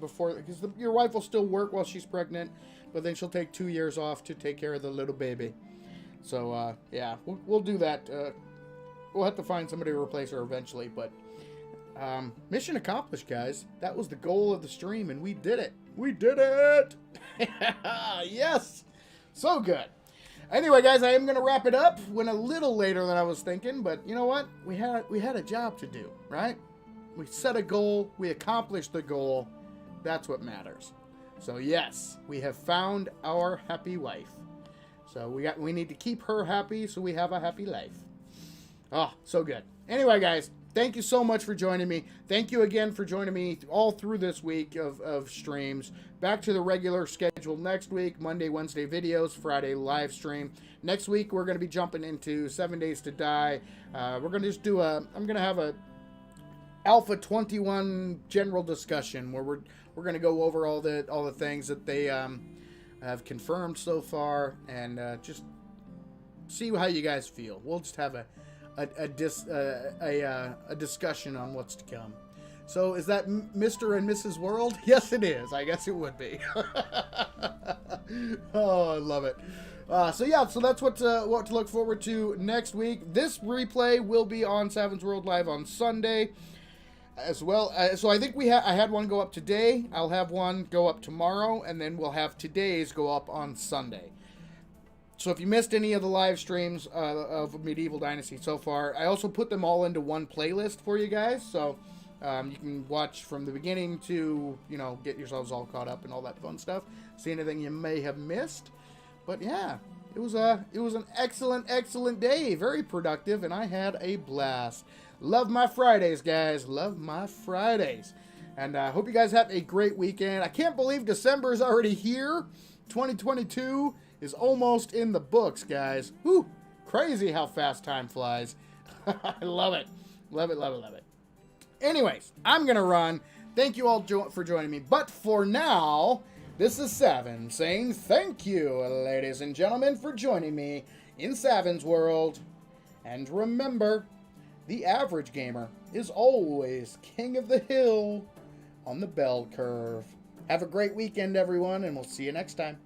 before, because your wife will still work while she's pregnant, but then she'll take 2 years off to take care of the little baby. So yeah, we'll do that. We'll have to find somebody to replace her eventually, but mission accomplished, guys. That was the goal of the stream, and we did it. We did it. Yes, so good. Anyway, guys, I am going to wrap it up. Went a little later than I was thinking, but you know what? We had a job to do, right? We set a goal. We accomplished the goal. That's what matters. So yes, we have found our happy wife. So we need to keep her happy so we have a happy life. Oh, so good. Anyway, guys, thank you so much for joining me. Thank you again for joining me all through this week of streams. Back to the regular schedule next week. Monday, Wednesday videos, Friday live stream. Next week, we're going to be jumping into 7 Days to Die. We're going to just do I'm going to have a Alpha 21 general discussion where we're going to go over all the things that they have confirmed so far, and just see how you guys feel. We'll just have a discussion on what's to come. So is that Mr. and Mrs. World? Yes, it is. I guess it would be. Oh, I love it. So yeah, so that's what to look forward to next week. This replay will be on Savins World Live on Sunday as well. So I think I had one go up today. I'll have one go up tomorrow, and then we'll have today's go up on Sunday. So if you missed any of the live streams of Medieval Dynasty so far, I also put them all into one playlist for you guys. So you can watch from the beginning to, get yourselves all caught up and all that fun stuff. See anything you may have missed. But yeah, it was an excellent day. Very productive, and I had a blast. Love my Fridays, guys. Love my Fridays. And I hope you guys have a great weekend. I can't believe December is already here. 2022 is almost in the books, guys. Whew, crazy how fast time flies. I love it. Love it, love it, love it. Anyways, I'm going to run. Thank you all for joining me. But for now, this is Savin saying thank you, ladies and gentlemen, for joining me in Savin's World. And remember, the average gamer is always king of the hill on the bell curve. Have a great weekend, everyone, and we'll see you next time.